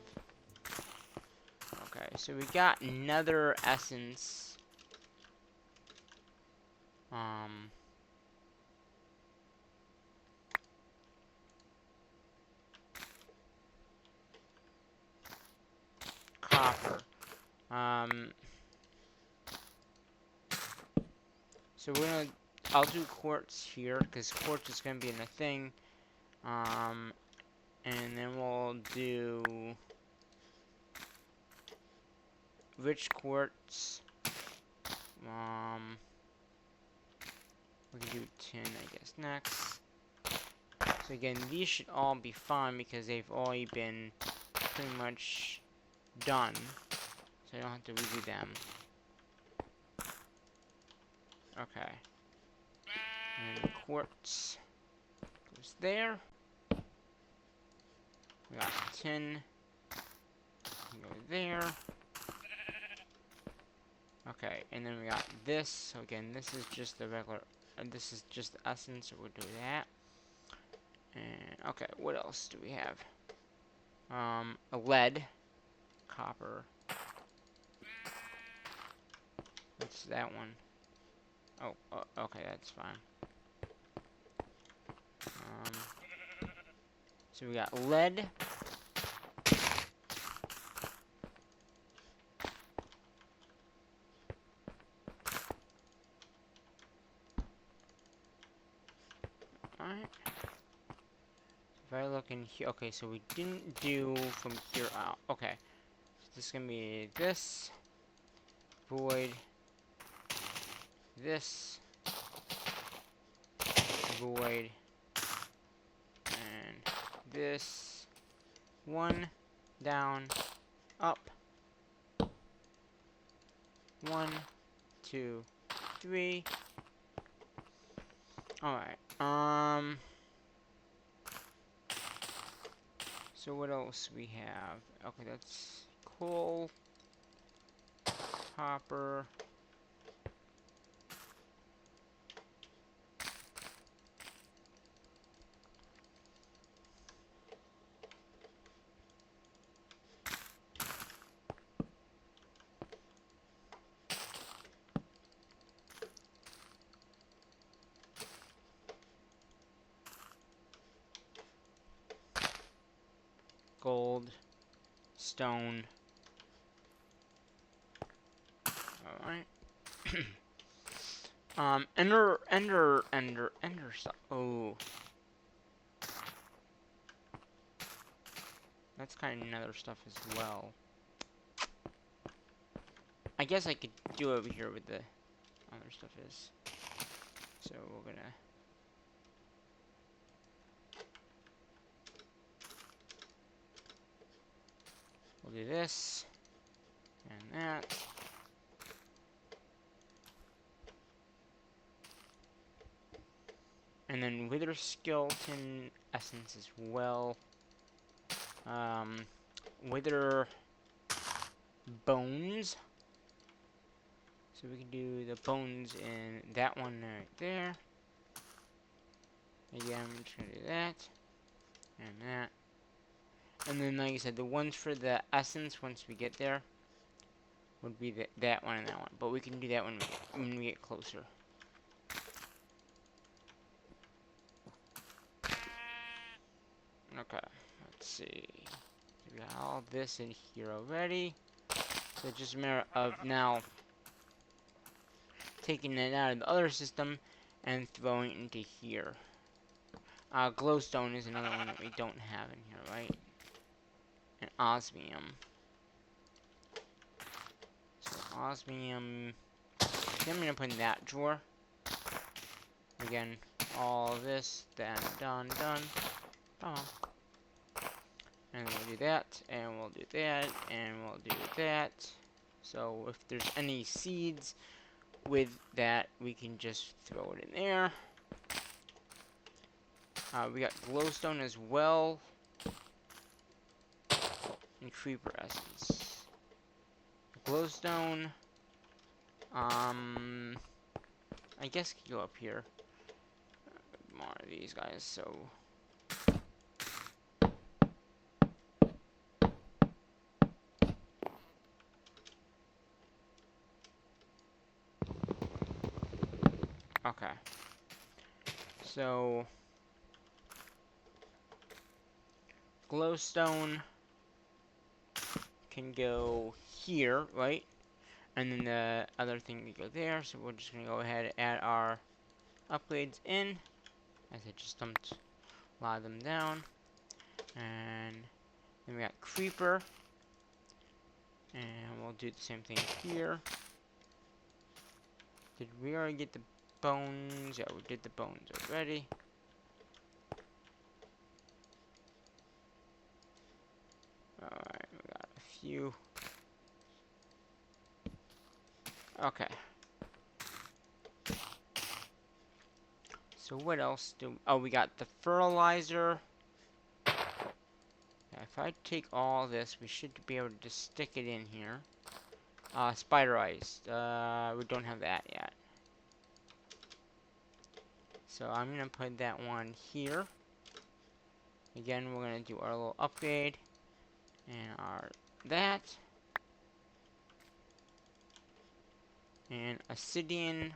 Okay, so we got another essence. Copper. So we're gonna. I'll do quartz here because quartz is gonna be in the thing. And then we'll do rich quartz. We can do tin, I guess, next. So again, these should all be fine because they've already been pretty much done. So I don't have to redo them. Okay. And quartz goes there. We got tin. Go there. Okay, and then we got this. So again, this is just the regular. This is just the essence, so we'll do that. And okay, what else do we have? A lead, copper. What's that one? Oh, okay, that's fine. So we got lead. Alright. If I look in here, okay, so we didn't do from here out. Okay. So this is gonna be this. Void. This. Void. And this. One. Down. Up. 1, 2, 3. Alright. So what else we have? Okay, that's coal, copper. Gold, stone. Alright. Ender stuff. Oh. That's kind of nether stuff as well. I guess I could do over here with the other stuff is. So we're gonna. We'll do this. And that. And then wither skeleton essence as well. Wither bones. So we can do the bones in that one right there. Again, I'm just gonna do that. And that. And then, like I said, the ones for the essence, once we get there, would be that one and that one. But we can do that when we get closer. Okay, let's see. We got all this in here already. So it's just a matter of now taking it out of the other system and throwing it into here. Glowstone is another one that we don't have in here, right? And osmium. So osmium. Then I'm gonna put in that drawer. Again, all this, then done. Bam. And we'll do that, and we'll do that, and we'll do that. So if there's any seeds with that, we can just throw it in there. We got glowstone as well. And creeper essence. Glowstone. I guess could go up here. More of these guys, so. Okay. So. Glowstone can go here, right? And then the other thing can go there, so we're just gonna go ahead and add our upgrades in. As I just dumped a lot of them down. And then we got creeper. And we'll do the same thing here. Did we already get the bones? Yeah, we did the bones already. Alright, we got a few. Okay. So what else do... Oh, we got the fertilizer. Yeah, if I take all this, we should be able to just stick it in here. Spider eyes. We don't have that yet. So I'm gonna put that one here. Again, we're gonna do our little upgrade. And our... that. And Obsidian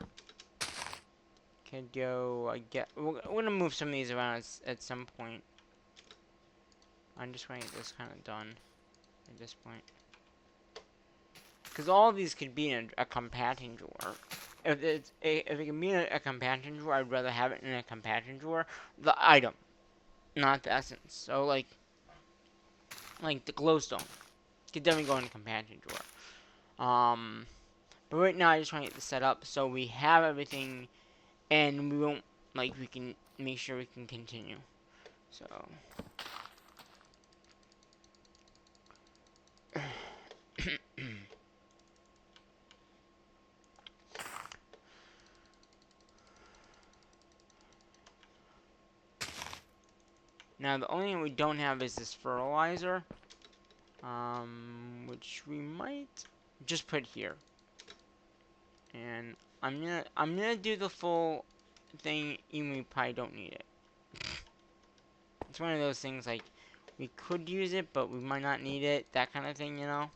can go, I get, we're gonna move some of these around at some point. I'm just gonna get this kind of done at this point. Because all of these could be in a companion drawer. If it can be in a companion drawer, I'd rather have it in a companion drawer. The item, not the essence. So like the glowstone could definitely go in a companion drawer. But right now I just want to get this set up so we have everything, and we won't we can make sure we can continue. So. Now the only thing we don't have is this fertilizer, which we might just put here. And I'm gonna do the full thing, even we probably don't need it. It's one of those things like we could use it, but we might not need it. That kind of thing, you know.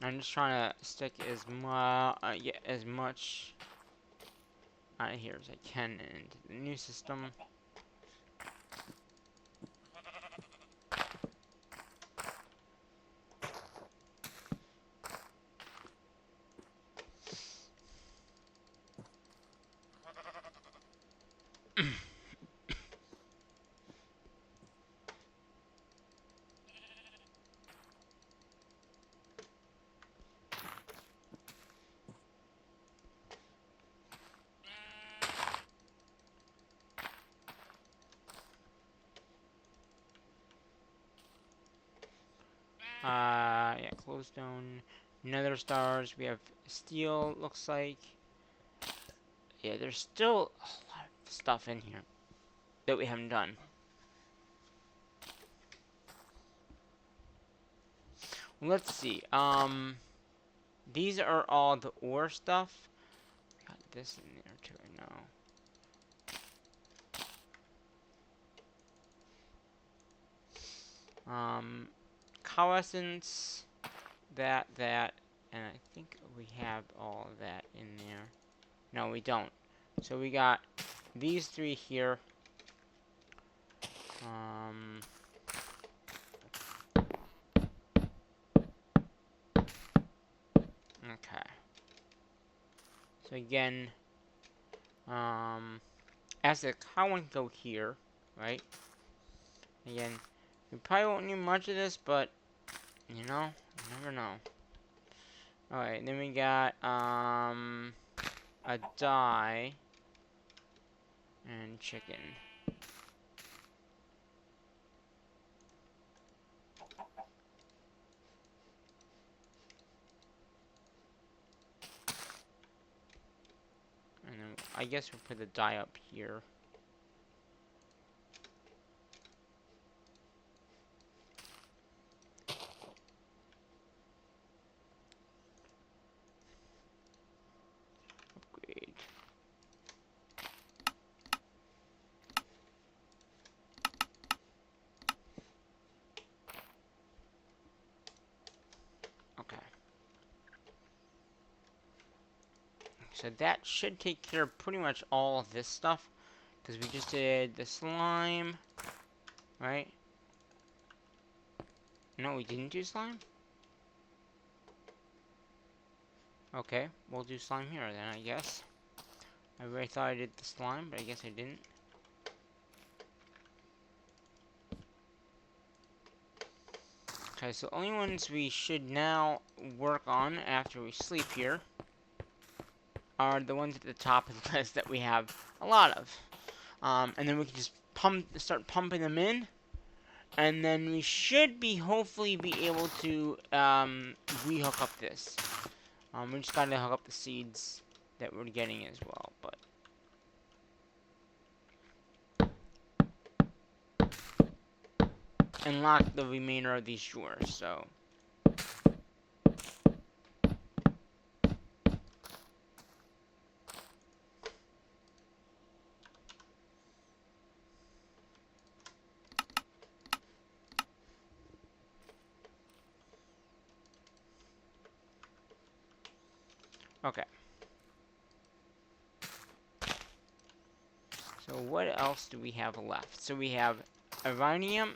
I'm just trying to stick as much out of here as I can into the new system. Yeah, glowstone, nether stars. We have steel. Looks like. Yeah, there's still a lot of stuff in here that we haven't done. Let's see. These are all the ore stuff. Got this in there too. I know. Coalescence, that, and I think we have all of that in there. No, we don't. So we got these three here. Okay. So again, as the cow one go here, right? Again, we probably won't need much of this, but you know, you never know. Alright, then we got a dye and chicken. And then I guess we'll put the dye up here. Upgrade. Okay. So that should take care of pretty much all of this stuff. Because we just did the slime. Right? No, we didn't do slime? Okay, we'll do slime here then, I guess. I really thought I did the slime, but I guess I didn't. Okay, so only ones we should now work on after we sleep here are the ones at the top of the list that we have a lot of. And then we can just start pumping them in. And then we should hopefully be able to rehook up this. We just gotta hook up the seeds that we're getting as well, but unlock the remainder of these drawers, so okay. So what else do we have left? So we have Iranium,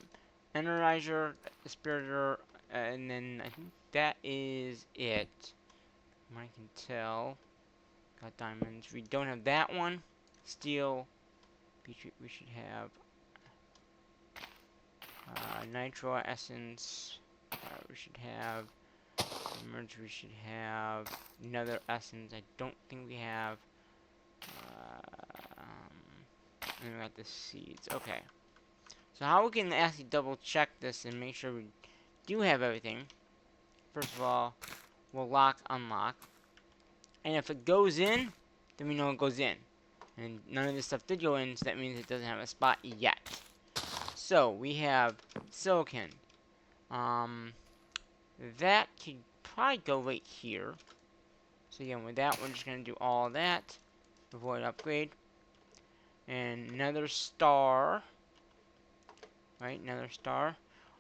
Energizer, Spiritor, and then I think that is it. From what I can tell. Got diamonds. We don't have that one. Steel. We should have Nitro Essence. We should have Merge. We should have another Essence. I don't think we have. And we got the seeds. Okay. So how we can actually double check this and make sure we do have everything. First of all, we'll unlock. And if it goes in, then we know it goes in. And none of this stuff did go in, so that means it doesn't have a spot yet. So we have silicon. That could probably go right here. So again, with that, we're just gonna do all that. Avoid upgrade. And another star. Right, another star.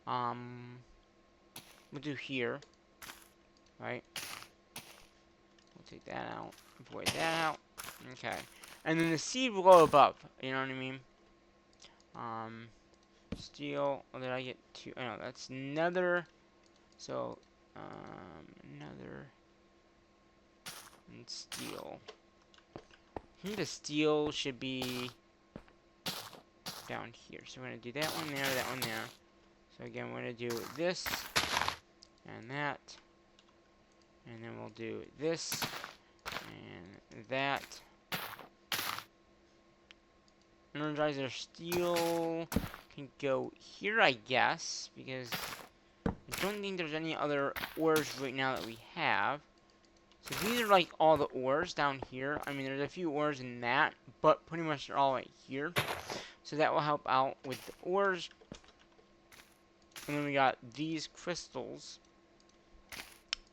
We'll do here. Right. We'll take that out. Avoid that out. Okay. And then the seed will go above. You know what I mean? Steel. Oh, did I get two? Oh, no, that's nether. So, nether. And steel. I think the steel should be down here. So we're going to do that one there, that one there. So again, we're going to do this and that. And then we'll do this and that. Energizer steel can go here, I guess, because I don't think there's any other ores right now that we have. So these are like all the ores down here. I mean, there's a few ores in that, but pretty much they're all right here. So that will help out with the ores. And then we got these crystals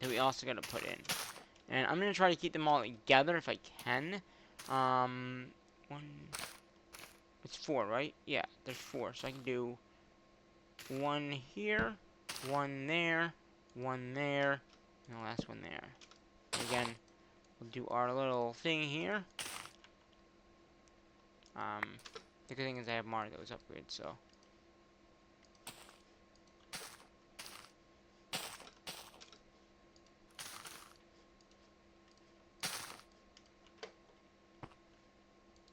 that we also got to put in. And I'm going to try to keep them all together if I can. It's 4, right? Yeah, there's 4. So I can do 1 here, 1 there, 1 there, and the last one there. do our little thing here. The good thing is I have more of those upgrades, so.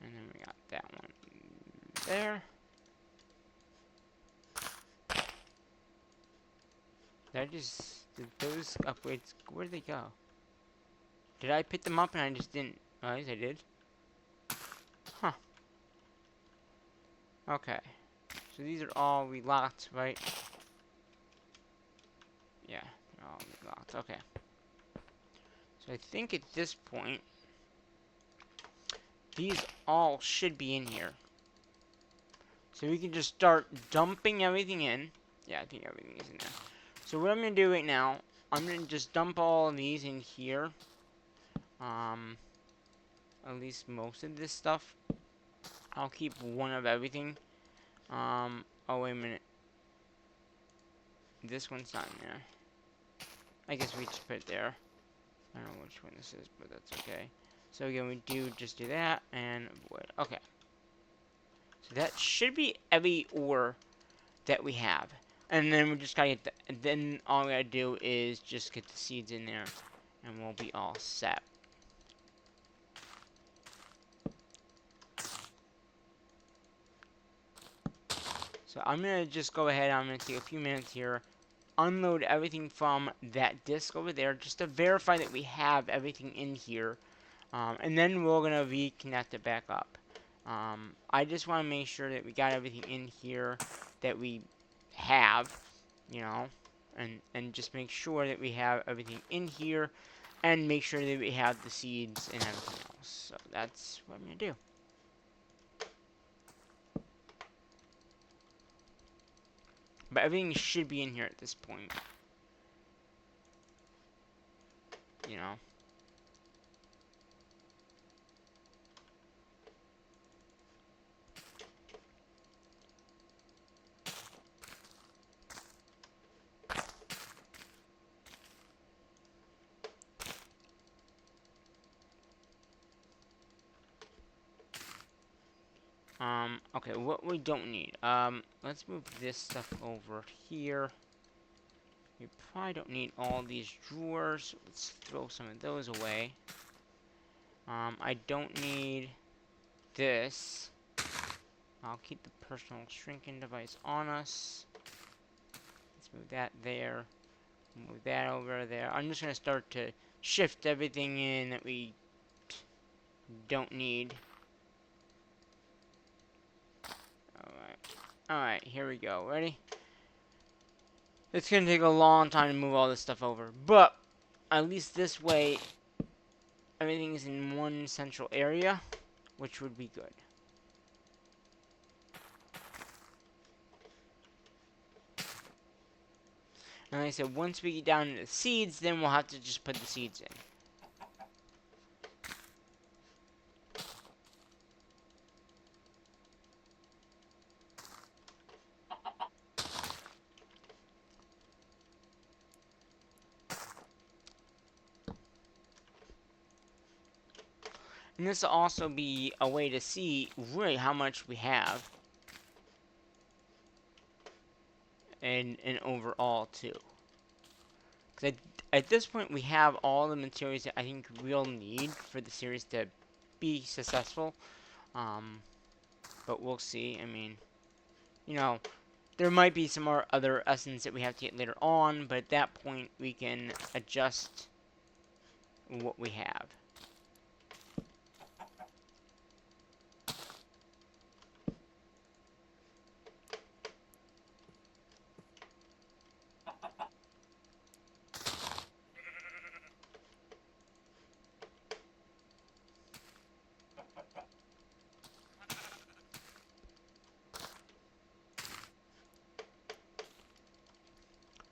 And then we got that one there. Did those upgrades, where did they go? Did I pick them up and I just didn't? Oh, yes, I did. Huh. Okay. So these are all relocked, right? Yeah, they're all relocked. Okay. So I think at this point, these all should be in here. So we can just start dumping everything in. Yeah, I think everything is in there. So what I'm going to do right now, I'm going to just dump all of these in here. At least most of this stuff. I'll keep one of everything. Oh, wait a minute. This one's not in there. I guess we just put it there. I don't know which one this is, but that's okay. So again, we just do that, and avoid. Okay. So that should be every ore that we have. And then we just gotta get then all we gotta do is just get the seeds in there, and we'll be all set. So I'm gonna just go ahead, I'm gonna take a few minutes here, unload everything from that disc over there, just to verify that we have everything in here. And then we're gonna reconnect it back up. I just want to make sure that we got everything in here that we have, you know, and just make sure that we have everything in here, and make sure that we have the seeds and everything else. So that's what I'm gonna do. But everything should be in here at this point, you know. Okay, what we don't need. Let's move this stuff over here. We probably don't need all these drawers. Let's throw some of those away. I don't need this. I'll keep the personal shrinking device on us. Let's move that there. Move that over there. I'm just going to start to shift everything in that we don't need. Alright, here we go. Ready? It's going to take a long time to move all this stuff over. But, at least this way, everything is in one central area, which would be good. And like I said, once we get down to the seeds, then we'll have to just put the seeds in. And this will also be a way to see really how much we have. And overall, too. Because at this point, we have all the materials that I think we'll need for the series to be successful. But we'll see. I mean, you know, there might be some more other essence that we have to get later on, but at that point, we can adjust what we have.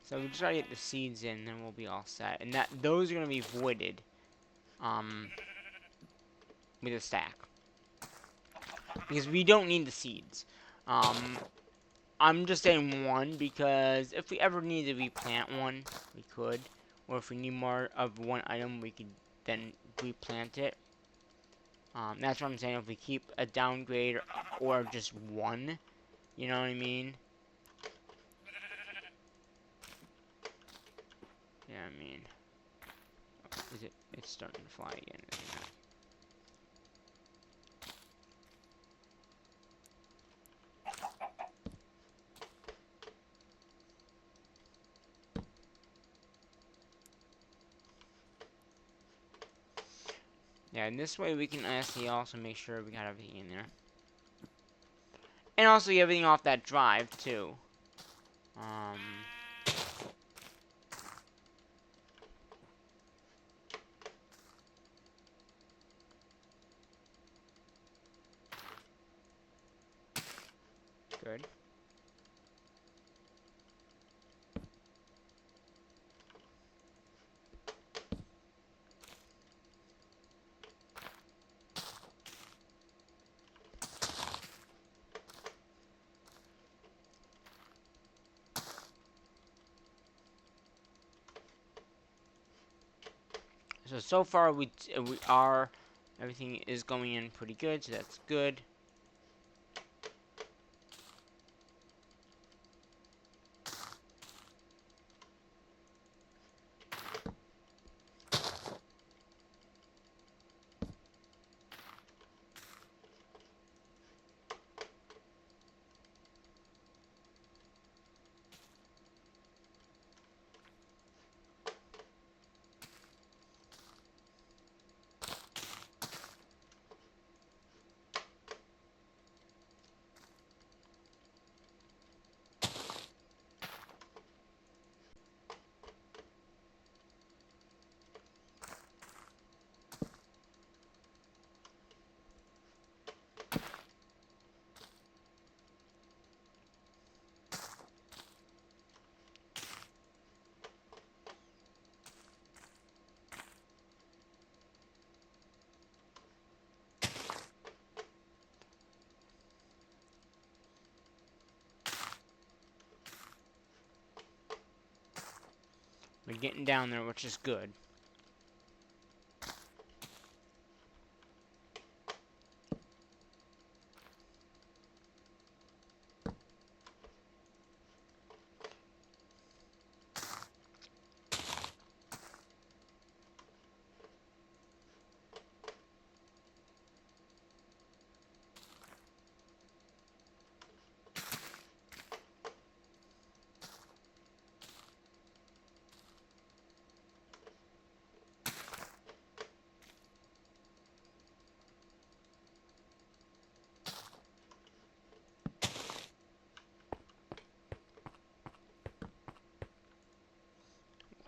So we just gotta get the seeds in, then we'll be all set. And those are gonna be voided, with a stack, because we don't need the seeds. I'm just saying one because if we ever need to replant one, we could, or if we need more of one item, we could then replant it. That's what I'm saying. If we keep a downgrade or just one, you know what I mean? Yeah, I mean, is it? It's starting to fly again, isn't it? Yeah, and this way we can actually also make sure we got everything in there. And also get everything off that drive, too. Good. So far we are, everything is going in pretty good, so that's good. We're getting down there, which is good.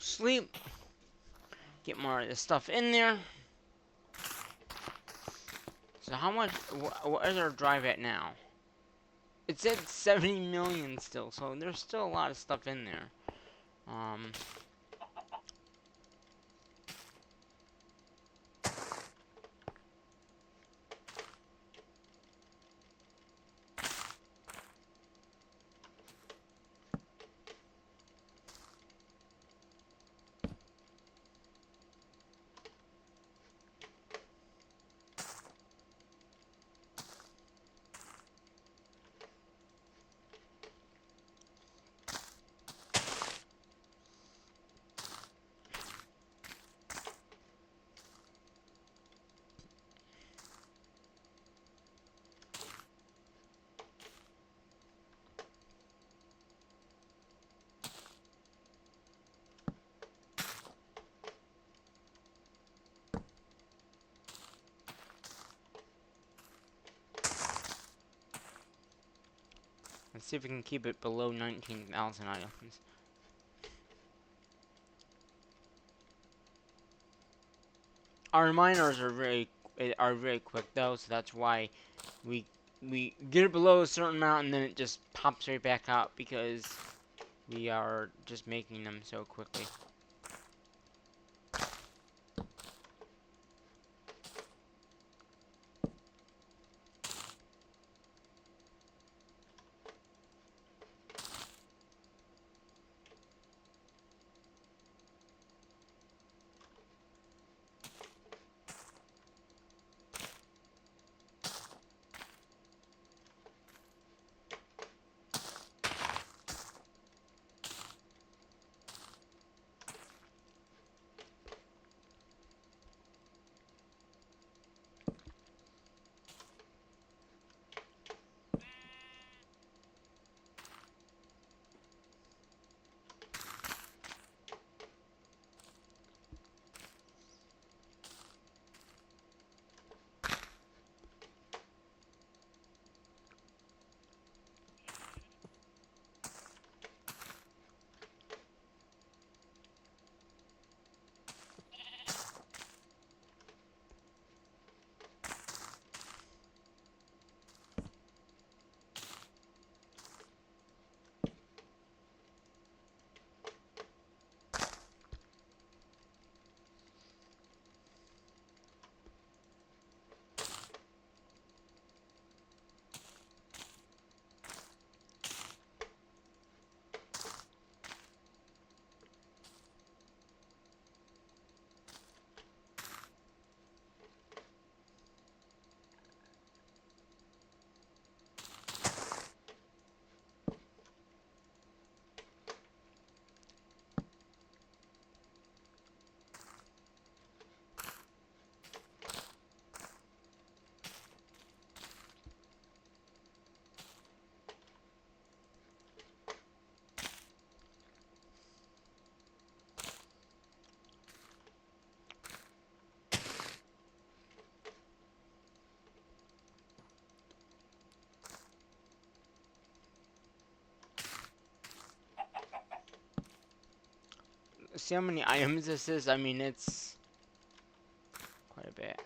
Sleep. Get more of this stuff in there. So how much, what is our drive at now? It's at 70 million still, so there's still a lot of stuff in there. Let's see if we can keep it below 19,000 items. Our miners are very quick though, so that's why we get it below a certain amount and then it just pops right back out because we are just making them so quickly. see how many items this is? I mean, it's quite a bit.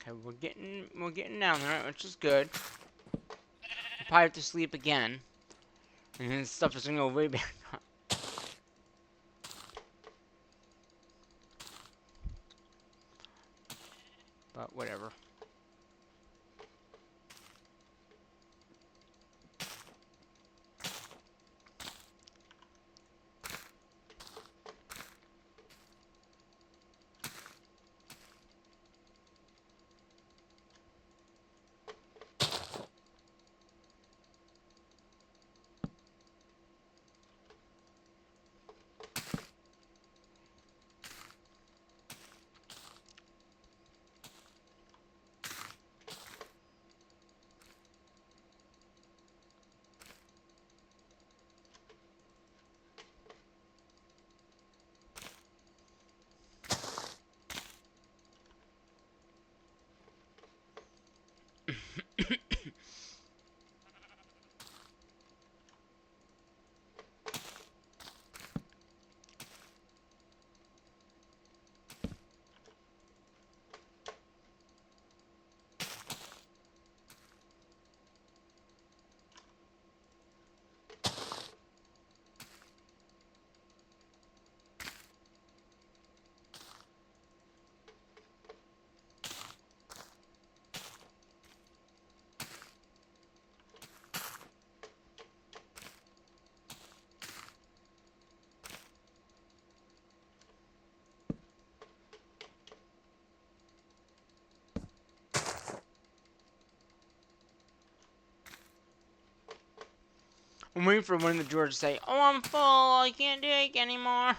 Okay, we're getting down there, which is good. We'll probably have to sleep again, and then stuff is gonna go way back up. But whatever. I'm waiting for one of the drawers to say, "Oh, I'm full. I can't take anymore."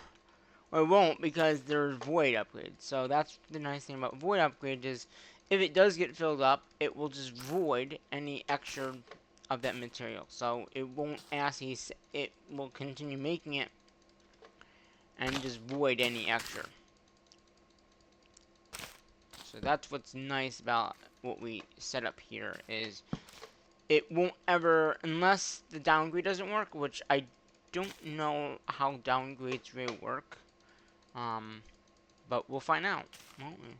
Well, it won't because there's void upgrades. So that's the nice thing about void upgrades is if it does get filled up, it will just void any extra of that material. So it won't ask you, it will continue making it and just void any extra. So that's what's nice about what we set up here is it won't ever, unless the downgrade doesn't work, which I don't know how downgrades really work. But we'll find out, won't we?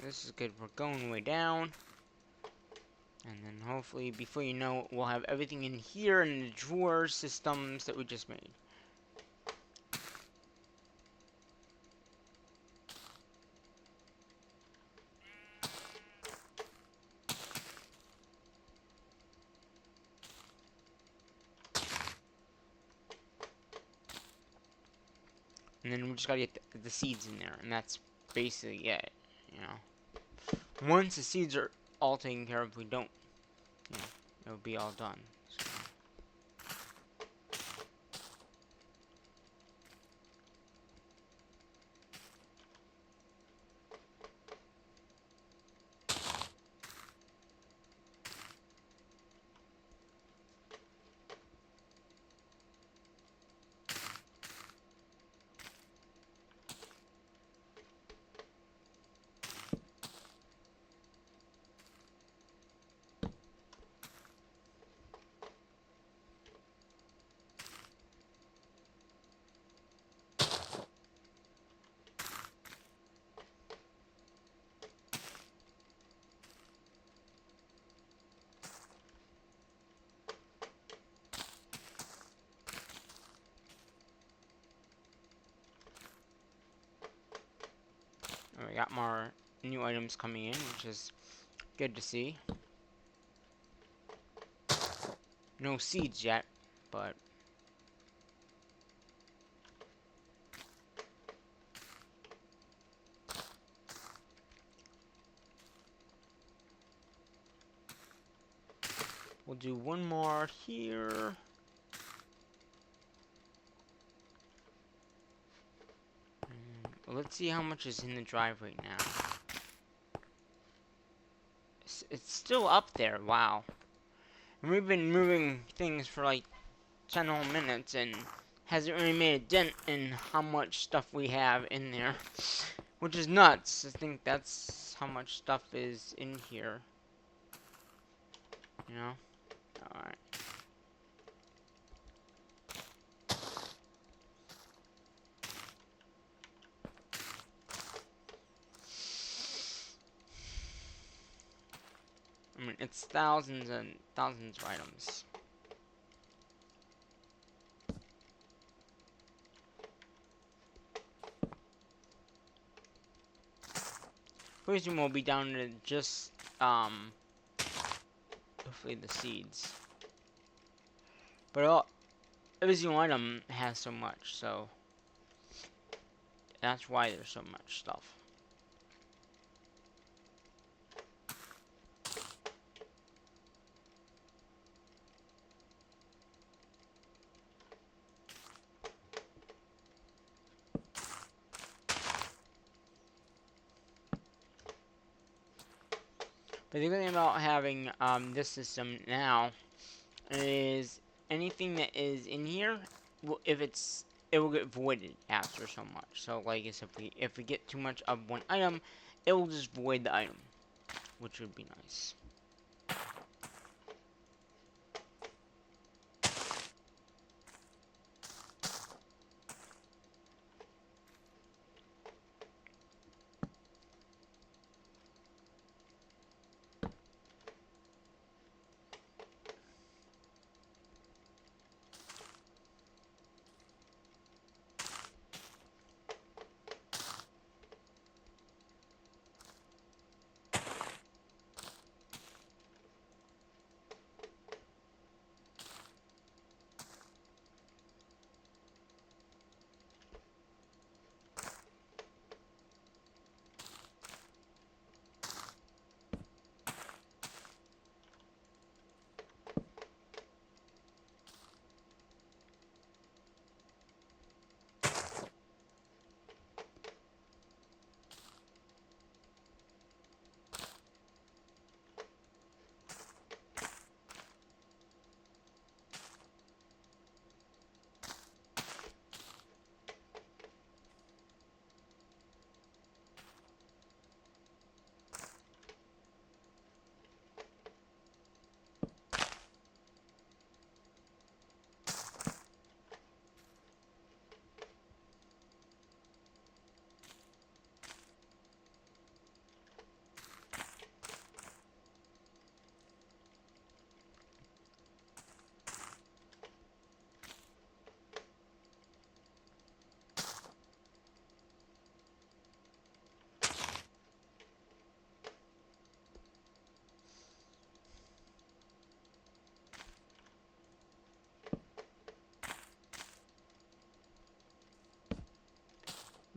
this is good. We're going way down. And then hopefully, before you know it, we'll have everything in here in the drawer systems that we just made. And then we just gotta get the seeds in there, and that's basically it, you know. Once the seeds are all taken care of, we don't, you know, it'll be all done. So. We got more new items coming in, which is good to see. No seeds yet, but we'll do one more here. Let's see how much is in the drive right now. It's still up there, wow. And we've been moving things for like 10 whole minutes and hasn't really made a dent in how much stuff we have in there. Which is nuts. I think that's how much stuff is in here. You know? Alright. I mean, it's thousands and thousands of items. Pretty soon we'll be down to just, hopefully the seeds. But every single item has so much, so that's why there's so much stuff. But the good thing about having this system now is anything that is in here, it will get voided after so much. So like I said, if we get too much of one item, it will just void the item, which would be nice.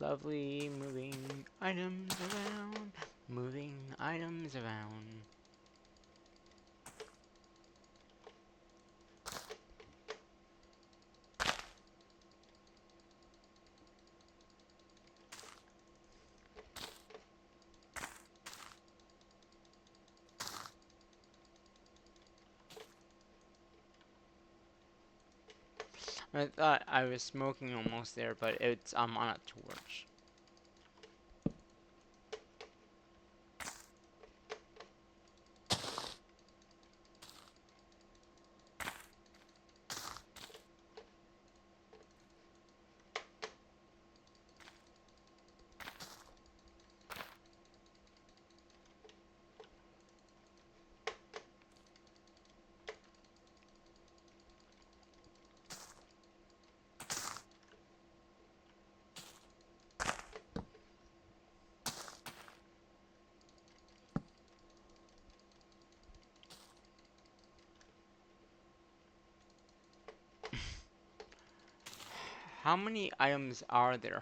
Lovely moving items around. Moving items around. I thought I was smoking almost there, but it's on a torch. How many items are there?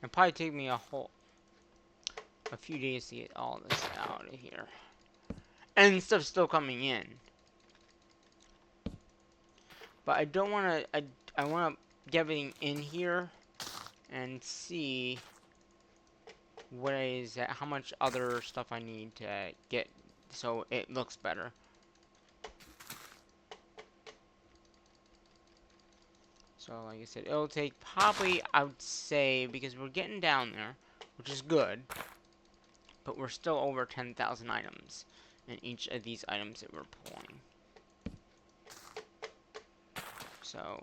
It'll probably take me a few days to get all this out of here. And stuff's still coming in. But I don't want to, I want to get everything in here and see what is, how much other stuff I need to get so it looks better. So like I said, it'll take probably, I would say, because we're getting down there, which is good, but we're still over 10,000 items in each of these items that we're pulling. So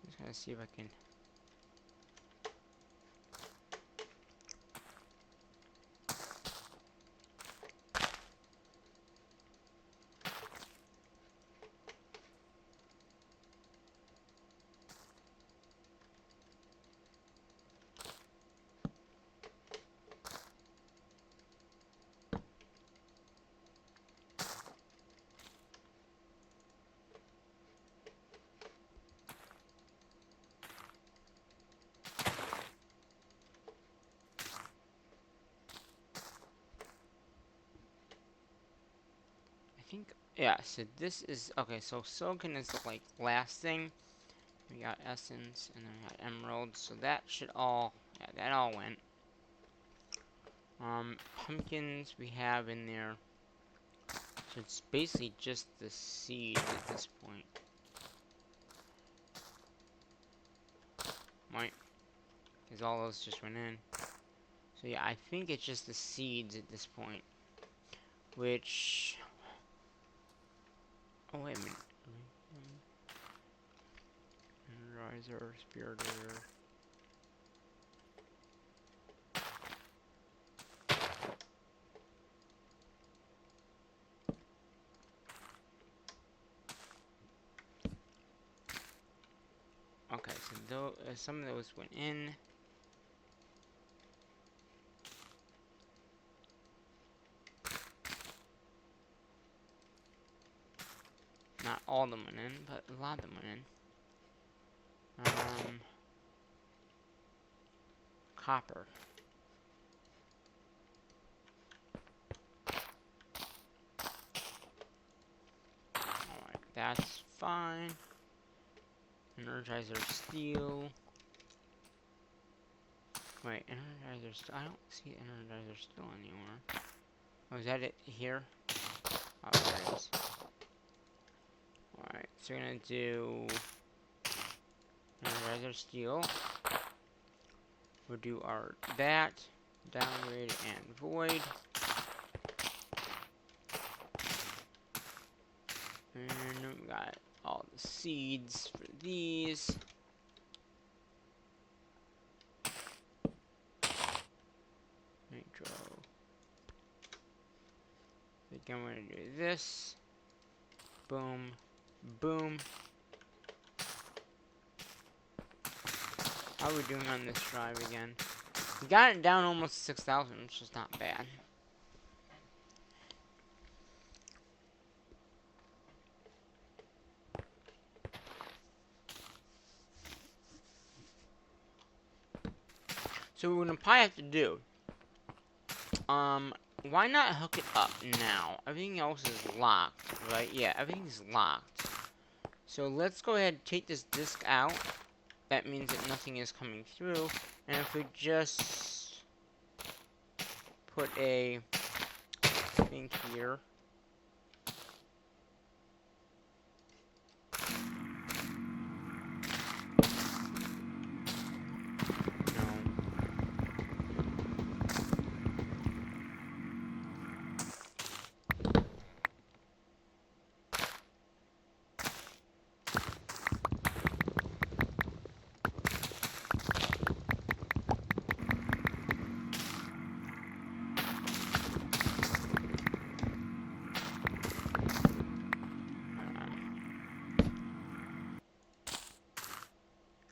just gonna see if I can. think, yeah, so this is, okay, so silicon is the, like, last thing. We got essence, and then we got emeralds, so that should all, yeah, that all went. Pumpkins we have in there. So it's basically just the seed at this point. Right? Because all those just went in. So yeah, I think it's just the seeds at this point. Which... Oh, wait a minute. Riser, Spiritor. Okay, so some of those went in. Not all of them went in, but a lot of them went in. Copper. Alright, that's fine. Energizer steel. Wait, Energizer steel. I don't see Energizer steel anymore. Oh, is that it here? Oh, there it is. Alright, so we're gonna do Energizer steel. We'll do our that, downgrade, and void. And we got all the seeds for these. Nitro. Again, we're gonna do this. Boom. Boom. How are we doing on this drive again? We got it down almost 6,000, which is not bad. So what we're gonna probably have to do, why not hook it up now? Everything else is locked, right? Yeah, everything's locked. So let's go ahead and take this disc out. That means that nothing is coming through. And if we just put a thing here.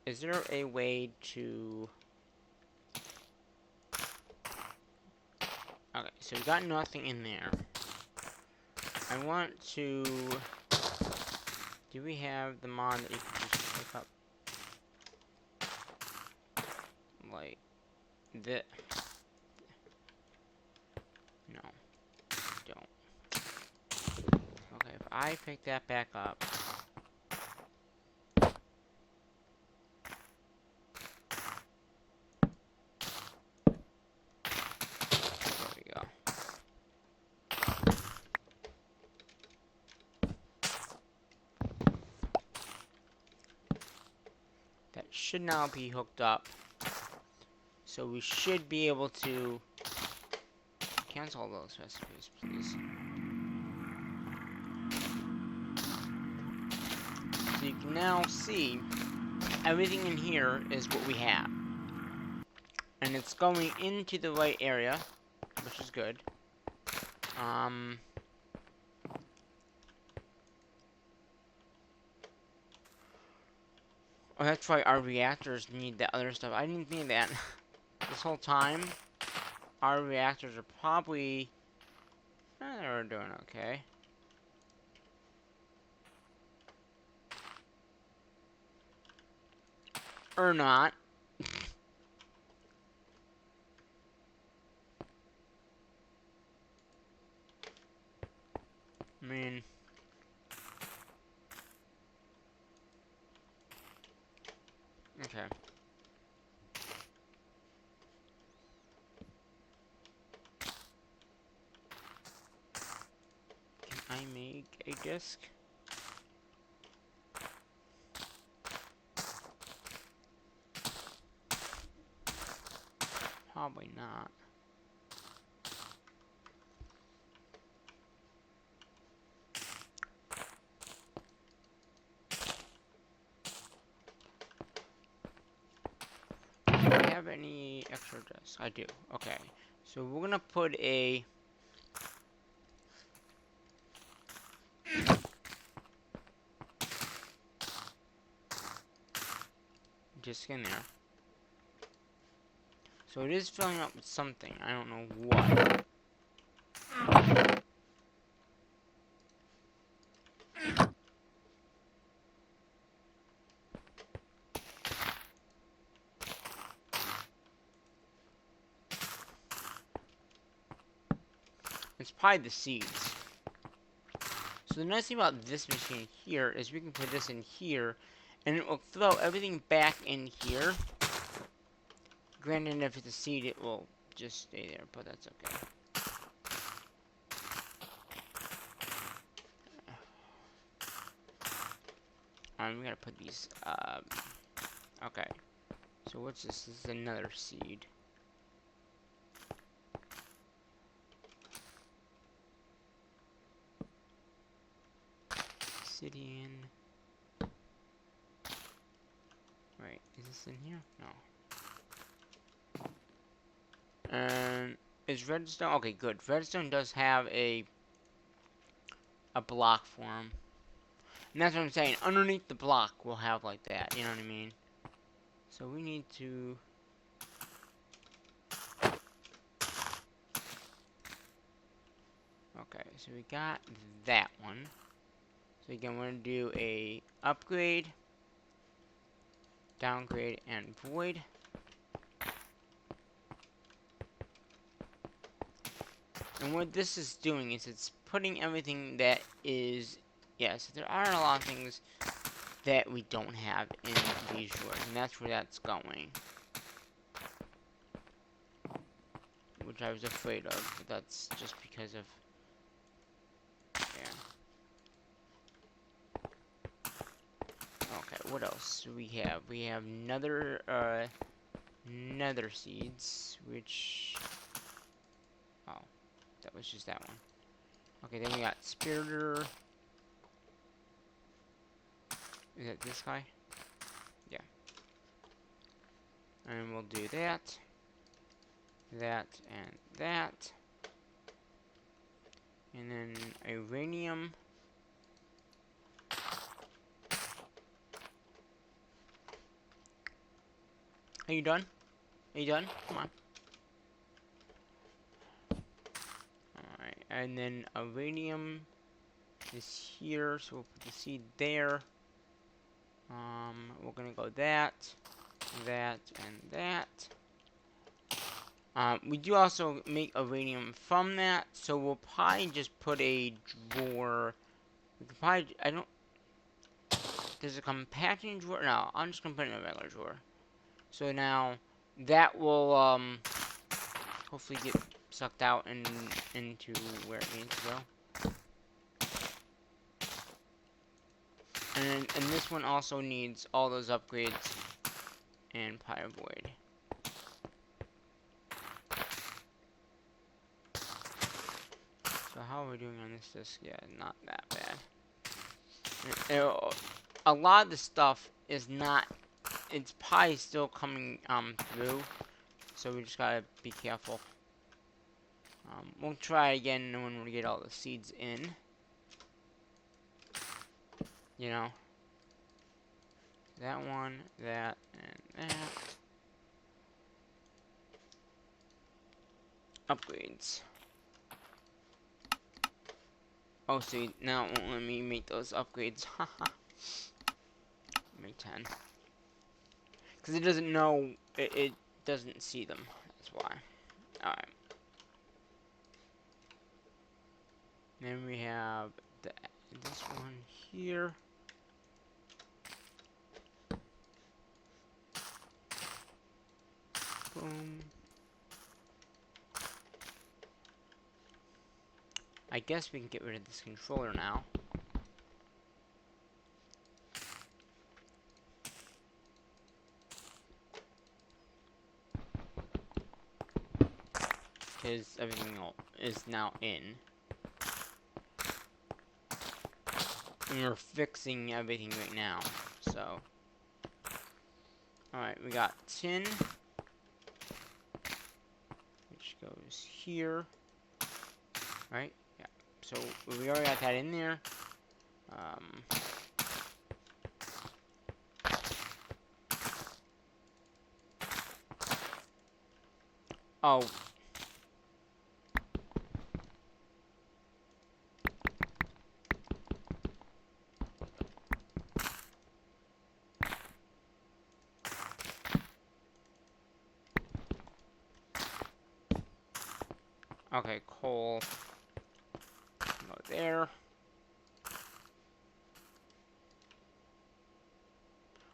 Is there a way to... Okay, so we got nothing in there. I want to... Do we have the mod that you can just pick up? Like... the... No. Don't. Okay, if I pick that back up... There we go. That should now be hooked up. So we should be able to... Cancel all those recipes, please. So you can now see everything in here is what we have. And it's going into the right area, which is good. Oh, that's right, our reactors need that other stuff. I didn't think of that. This whole time, our reactors are probably... they're doing okay. Or not. I mean, okay. Can I make a disc? Probably not. Do I have any extra discs? I do. Okay. So we're gonna put a disc in there. So it is filling up with something. I don't know what. It's probably the seeds. So the nice thing about this machine here is we can put this in here, and it will throw everything back in here. Granted, if it's a seed, it will just stay there, but that's okay. We gotta put these, okay. So what's this? This is another seed. Obsidian. Wait, is this in here? No. And is redstone? Okay, good. Redstone does have a block form. And that's what I'm saying. Underneath the block, we'll have like that. You know what I mean? So we need to... Okay, so we got that one. So again, we're going to do a upgrade, downgrade, and void. And what this is doing is it's putting everything that is... Yes, there are a lot of things that we don't have in these drawers, and that's where that's going. Which I was afraid of, but that's just because of... Yeah. Okay, what else do we have? We have nether seeds, which... Oh, that was just that one. Okay, then we got Spiritor. Is that this guy? Yeah. And we'll do that, that, and that. And then uranium. Are you done? Are you done? Come on. Alright, and then uranium is here, so we'll put the seed there. We're gonna go that, that, and that. We do also make uranium from that, so we'll probably just put a drawer. We could probably, I don't, there's a compacting drawer. No, I'm just gonna put it in a regular drawer. So now, that will, hopefully get sucked out and into where it needs to go. And this one also needs all those upgrades and probably void. So how are we doing on this disc? Yeah, not that bad. A lot of the stuff is not, it's probably still coming through, so we just gotta be careful. We'll try again when we get all the seeds in. You know, that one, that, and that. Upgrades. Oh, see, now it won't let me make those upgrades. Haha. Make 10. Because it doesn't know, it doesn't see them. That's why. Alright. Then we have here. Boom. I guess we can get rid of this controller now. Because everything is now in. And we're fixing everything right now. So. Alright, we got tin. Which goes here. Right? Yeah. So we already got that in there. Oh. Okay, coal. Go there.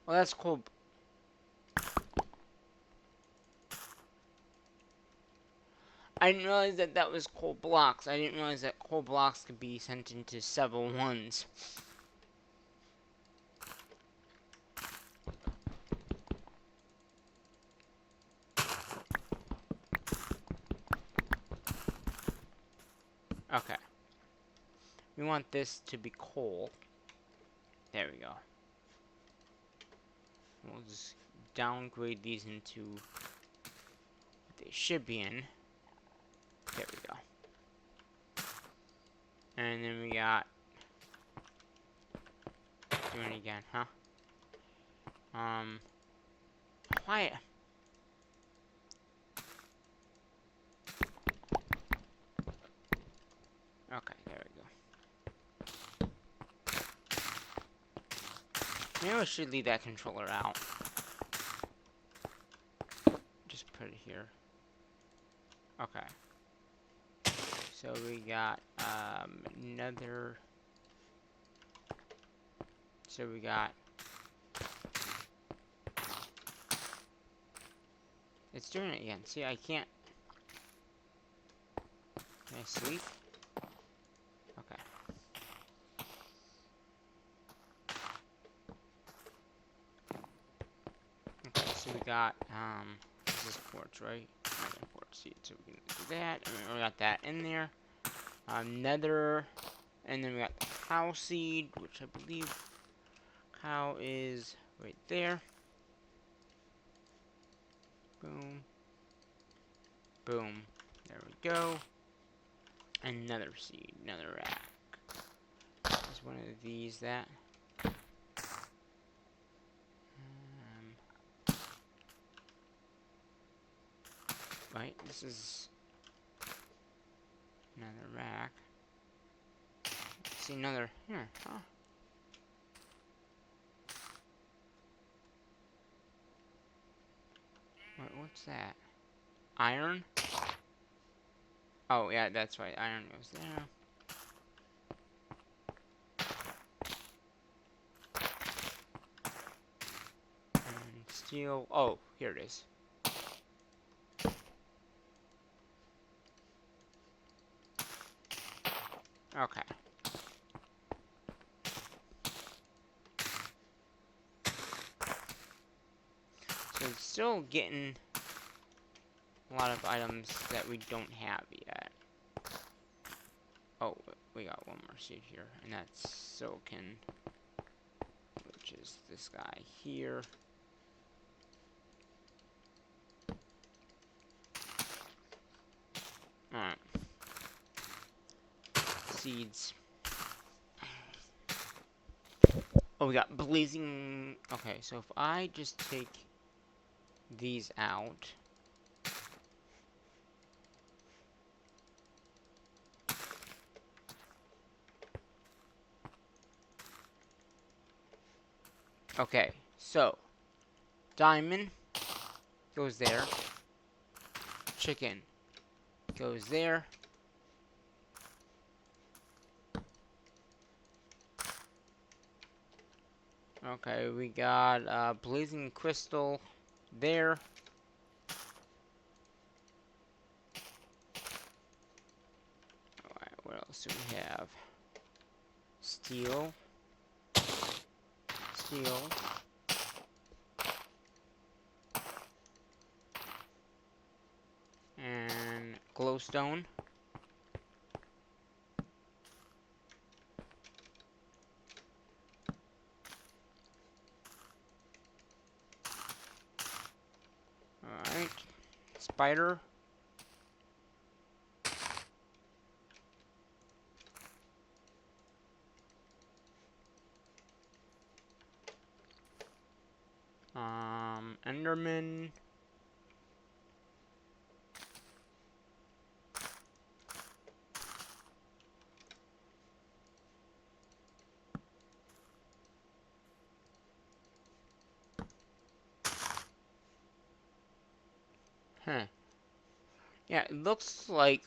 Well, that's cool. I didn't realize that that was coal blocks. I didn't realize that coal blocks could be sent into several ones. Okay. We want this to be coal. There we go. We'll just downgrade these into what they should be in. There we go. And then we got... Doing it again, huh? Why? Okay, there we go. Maybe I should leave that controller out. Just put it here. Okay. So we got, another... So we got... It's doing it again. See, I can't... Can I sleep? Okay. Okay, so we got, this is quartz, right? Quartz seed, so we can do that. And we got that in there. Nether, and then we got the cow seed, which I believe cow is right there. Boom. Boom. There we go. Another seed, another rack. Is one of these that? Right, this is another rack. See another here, huh? What's that? Iron? Oh yeah, that's right. Iron goes there. And steel. Oh, here it is. Okay. So it's still getting a lot of items that we don't have yet. Oh, we got one more seed here, and that's silicon, which is this guy here. Alright. Seeds. Oh, we got blazing... Okay, so if I just take these out... Okay, so... Diamond goes there. Chicken goes there. Okay, we got blazing crystal there. Alright, what else do we have? Steel. Steel. And glowstone. Alright. Spider. Enderman. Huh. Yeah, it looks like...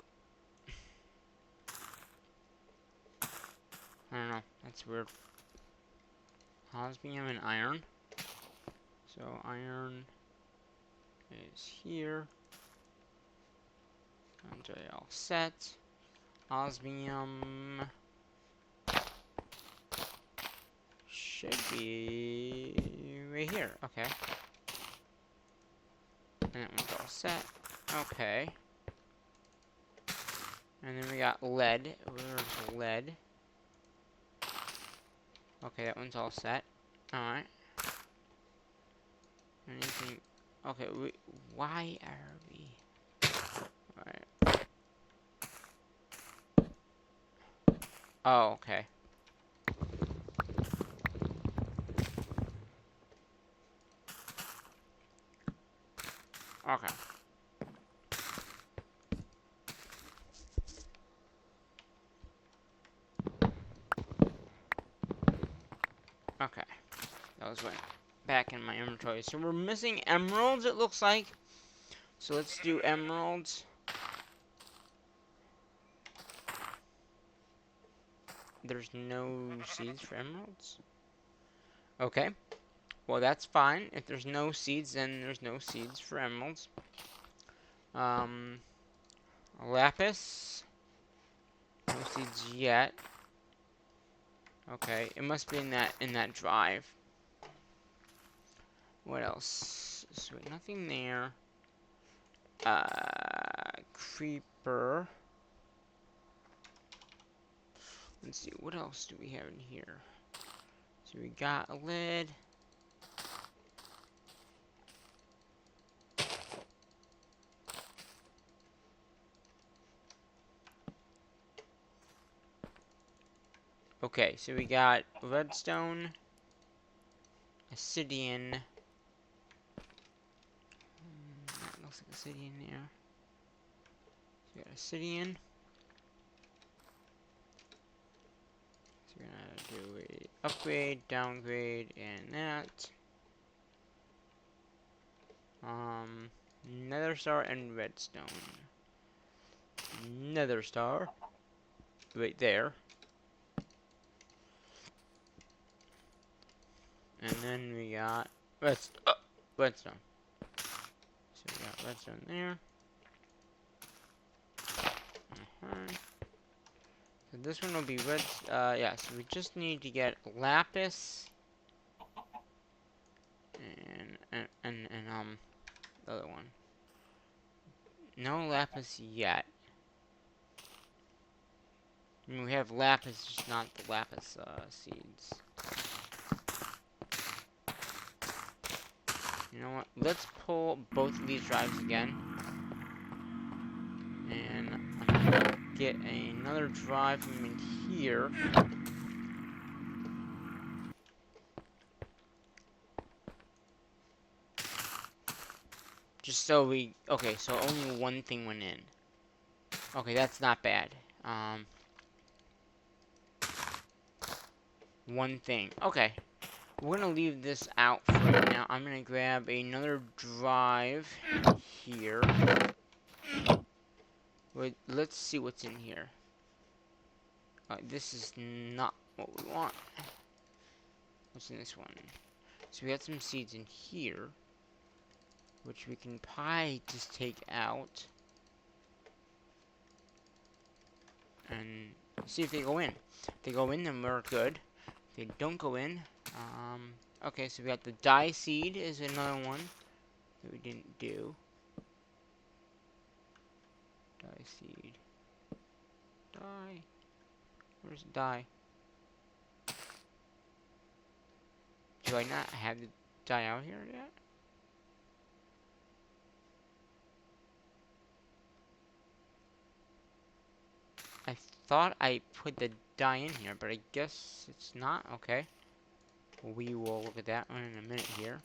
I don't know. That's weird. Osmium and iron. So iron is here. And all set. Osmium should be right here. Okay. And that one's all set. Okay. And then we got lead. Where's lead? Okay, that one's all set. Alright. Anything... Okay, why are we... Alright. Oh, okay. Okay. Okay. Those went back in my inventory. So we're missing emeralds, it looks like. So let's do emeralds. There's no seeds for emeralds? Okay. Well, that's fine. If there's no seeds, then there's no seeds for emeralds. Lapis. No seeds yet. Okay, it must be in that drive. What else? Sweet, nothing there. Creeper. Let's see, what else do we have in here? So we got a lid. Okay, so we got redstone, obsidian. That looks like obsidian there. So we got obsidian. So we're gonna do a upgrade, downgrade, and that. Nether star and redstone. Nether star. Right there. And then we got redstone. So we got redstone there. So this one will be red. Yeah. So we just need to get lapis and the other one. No lapis yet. I mean, we have lapis, just not the lapis seeds. You know what? Let's pull both of these drives again. And I'm gonna get another drive from in here. Just so we... Okay, so only one thing went in. Okay, that's not bad. One thing. Okay. We're gonna leave this out for right now. I'm gonna grab another drive here. Wait, let's see what's in here. This is not what we want. What's in this one? So we got some seeds in here, which we can probably just take out and see if they go in. If they go in, then we're good. If they don't go in, okay, so we got the dye seed is another one that we didn't do. Dye seed. Dye. Where's dye? Do I not have the dye out here yet? I thought I put the dye in here, but I guess it's not. Okay. We will look at that one in a minute here.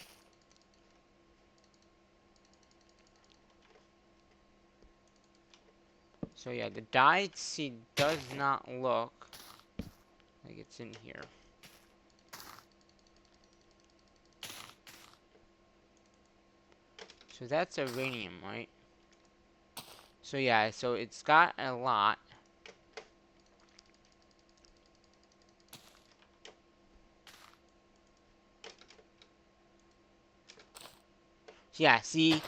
So yeah, the dyed seed does not look like it's in here. So that's uranium, right? So yeah, so it's got a lot. So yeah, see,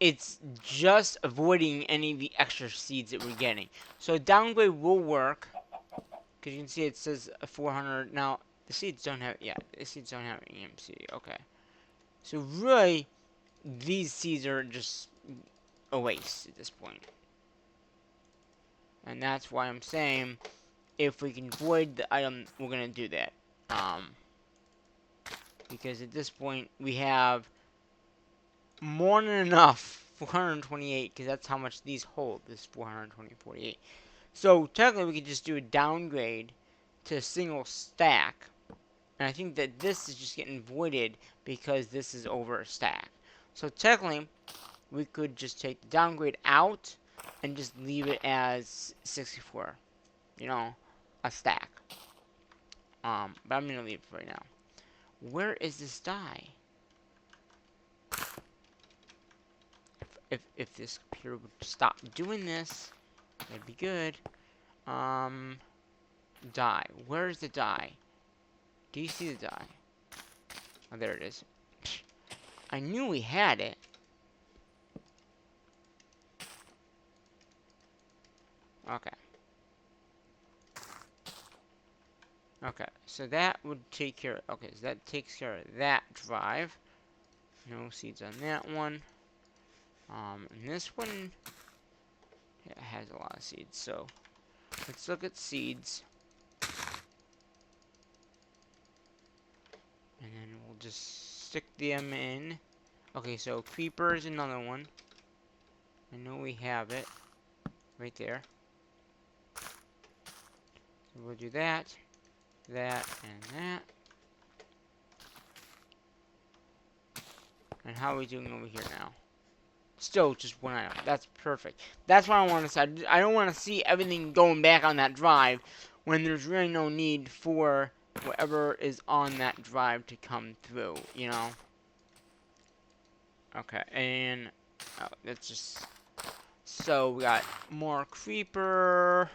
it's just avoiding any of the extra seeds that we're getting. So downgrade will work, because you can see it says 400. Now, the seeds don't have, yeah, the seeds don't have EMC, okay. So really, these seeds are just a waste at this point. And that's why I'm saying, if we can void the item, we're going to do that. Because at this point, we have more than enough. 428, because that's how much these hold, this 448. So, technically, we could just do a downgrade to a single stack. And I think that this is just getting voided because this is over a stack. So, technically, we could just take the downgrade out and just leave it as 64. You know, a stack. But I'm going to leave it for right now. Where is this die? If this computer would stop doing this, that'd be good. Die. Where's the die? Do you see the die? Oh, there it is. I knew we had it. Okay. Okay, so that would take care of, okay, so that takes care of that drive. No seeds on that one. And this one, yeah, has a lot of seeds, so let's look at seeds. And then we'll just stick them in. Okay, so creeper is another one. I know we have it right there. So we'll do that, that, and that. And how are we doing over here now? Still just one item. That's perfect. That's what I want to see. I don't want to see everything going back on that drive when there's really no need for whatever is on that drive to come through, you know? Okay, and oh, that's just... So, we got more creeper.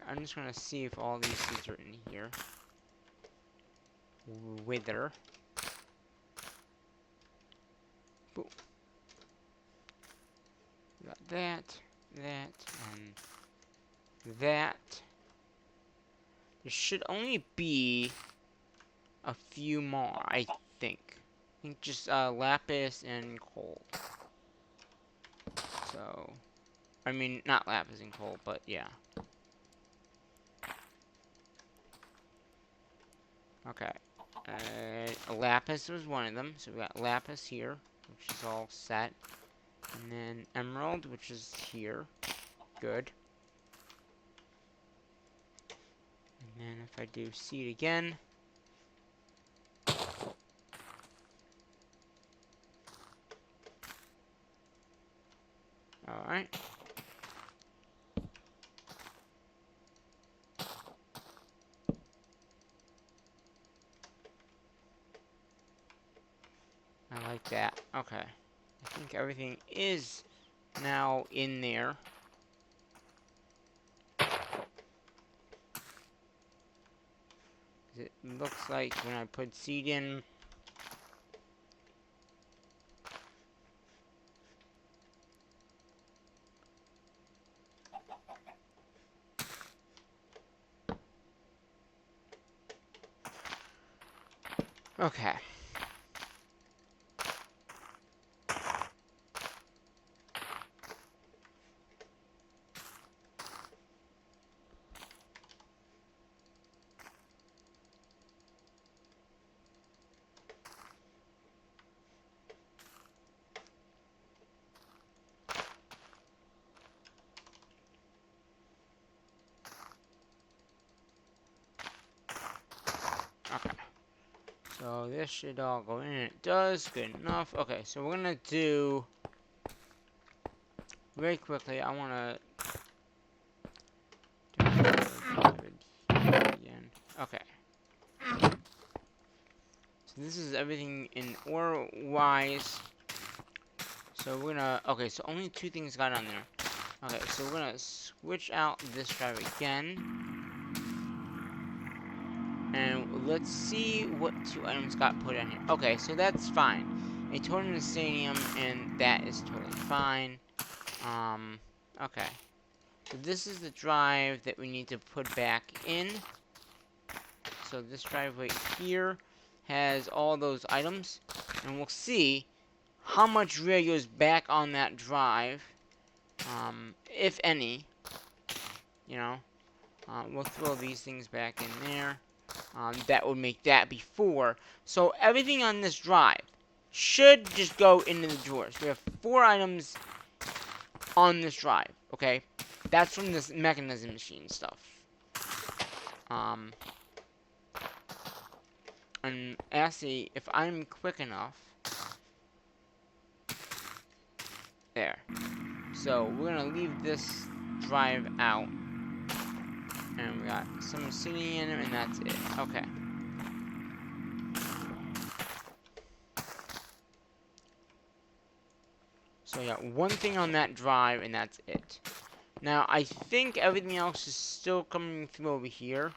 I'm just going to see if all these seeds are in here. Wither. Boom. Got that, that, and that. There should only be a few more, I think. I think just lapis and coal. So, I mean, not lapis and coal, but yeah. Okay. Lapis was one of them, so we got lapis here, which is all set. And then emerald, which is here. Good. And then if I do seed again. Alright. I like that. Okay. I think everything is now in there. it looks like when I put seed in. Okay. Okay. So this should all go in. It does. Good enough. Okay, so we're gonna do very quickly. I wanna do again. Okay. So this is everything in order wise. So we're gonna. Okay, so only 2 things got on there. Okay, so we're gonna switch out this drive again. And let's see what 2 items got put in here. Okay, so that's fine. A totem stadium, and that is totally fine. Okay. So this is the drive that we need to put back in. So this drive right here has all those items. And we'll see how much RAM goes back on that drive. If any. You know. We'll throw these things back in there. That would make that be 4. So everything on this drive should just go into the drawers. We have 4 items on this drive, okay? That's from this mechanism machine stuff. And actually, if I'm quick enough, there. So we're gonna leave this drive out. And we got some sitting in it, and that's it. Okay. So yeah, 1 thing on that drive, and that's it. Now, I think everything else is still coming through over here.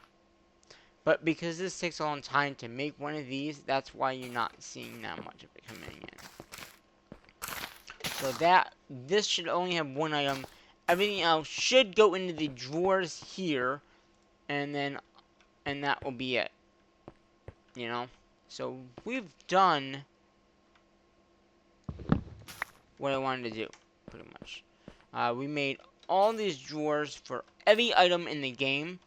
But because this takes a long time to make one of these, that's why you're not seeing that much of it coming in. So this should only have 1 item. Everything else should go into the drawers here. And that will be it. You know? So we've done what I wanted to do, pretty much. We made all these drawers for every item in the game,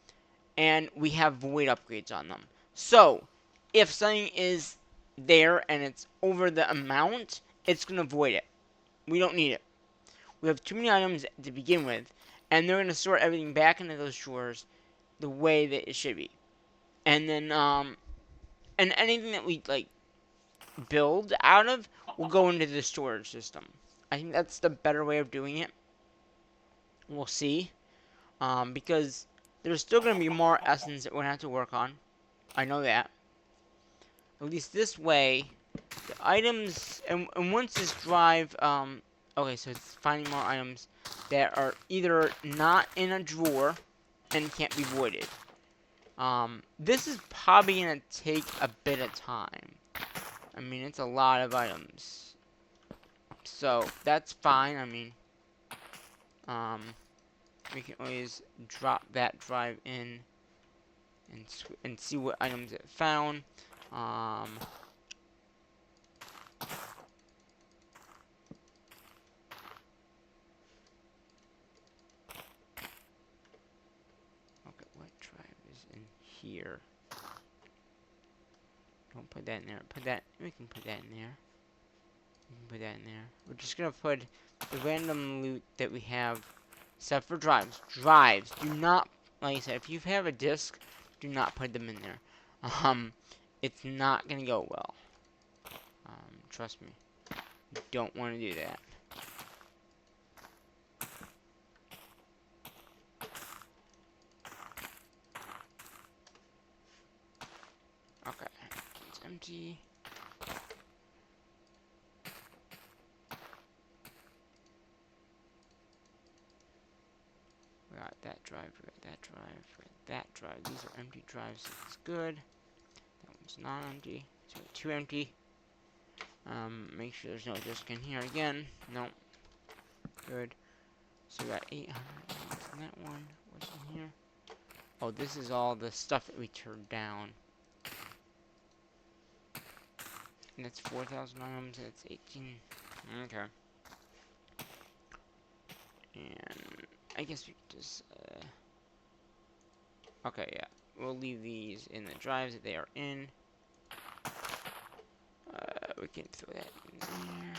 and we have void upgrades on them. So, if something is there and it's over the amount, it's going to void it. We don't need it. We have too many items to begin with, and they're going to sort everything back into those drawers the way that it should be. And then, and anything that we, like, build out of will go into the storage system. I think that's the better way of doing it. We'll see. Because there's still going to be more essence that we're going to have to work on. I know that. At least this way, the items, and once this drive, okay, so it's finding more items that are either not in a drawer and can't be voided. This is probably going to take a bit of time. I mean, it's a lot of items. So, that's fine, I mean, we can always drop that drive in and see what items it found. Okay, what drive is in here? Don't put that in there. We can put that in there. We can put that in there. We're just gonna put the random loot that we have, except for drives. Drives, do not, like I said, if you have a disc, do not put them in there. It's not gonna go well. Trust me. You don't want to do that. Okay, it's empty. We got that drive, we got that drive, we got that drive. These are empty drives, so it's good. It's not empty. So two empty. Make sure there's no disc in here again. Nope. Good. So we got 800 in that one. What's in here? Oh, this is all the stuff that we turned down. And that's 4,000 items. That's 18. Okay. And I guess we could just. Okay, yeah. We'll leave these in the drives that they are in. We can throw that in there.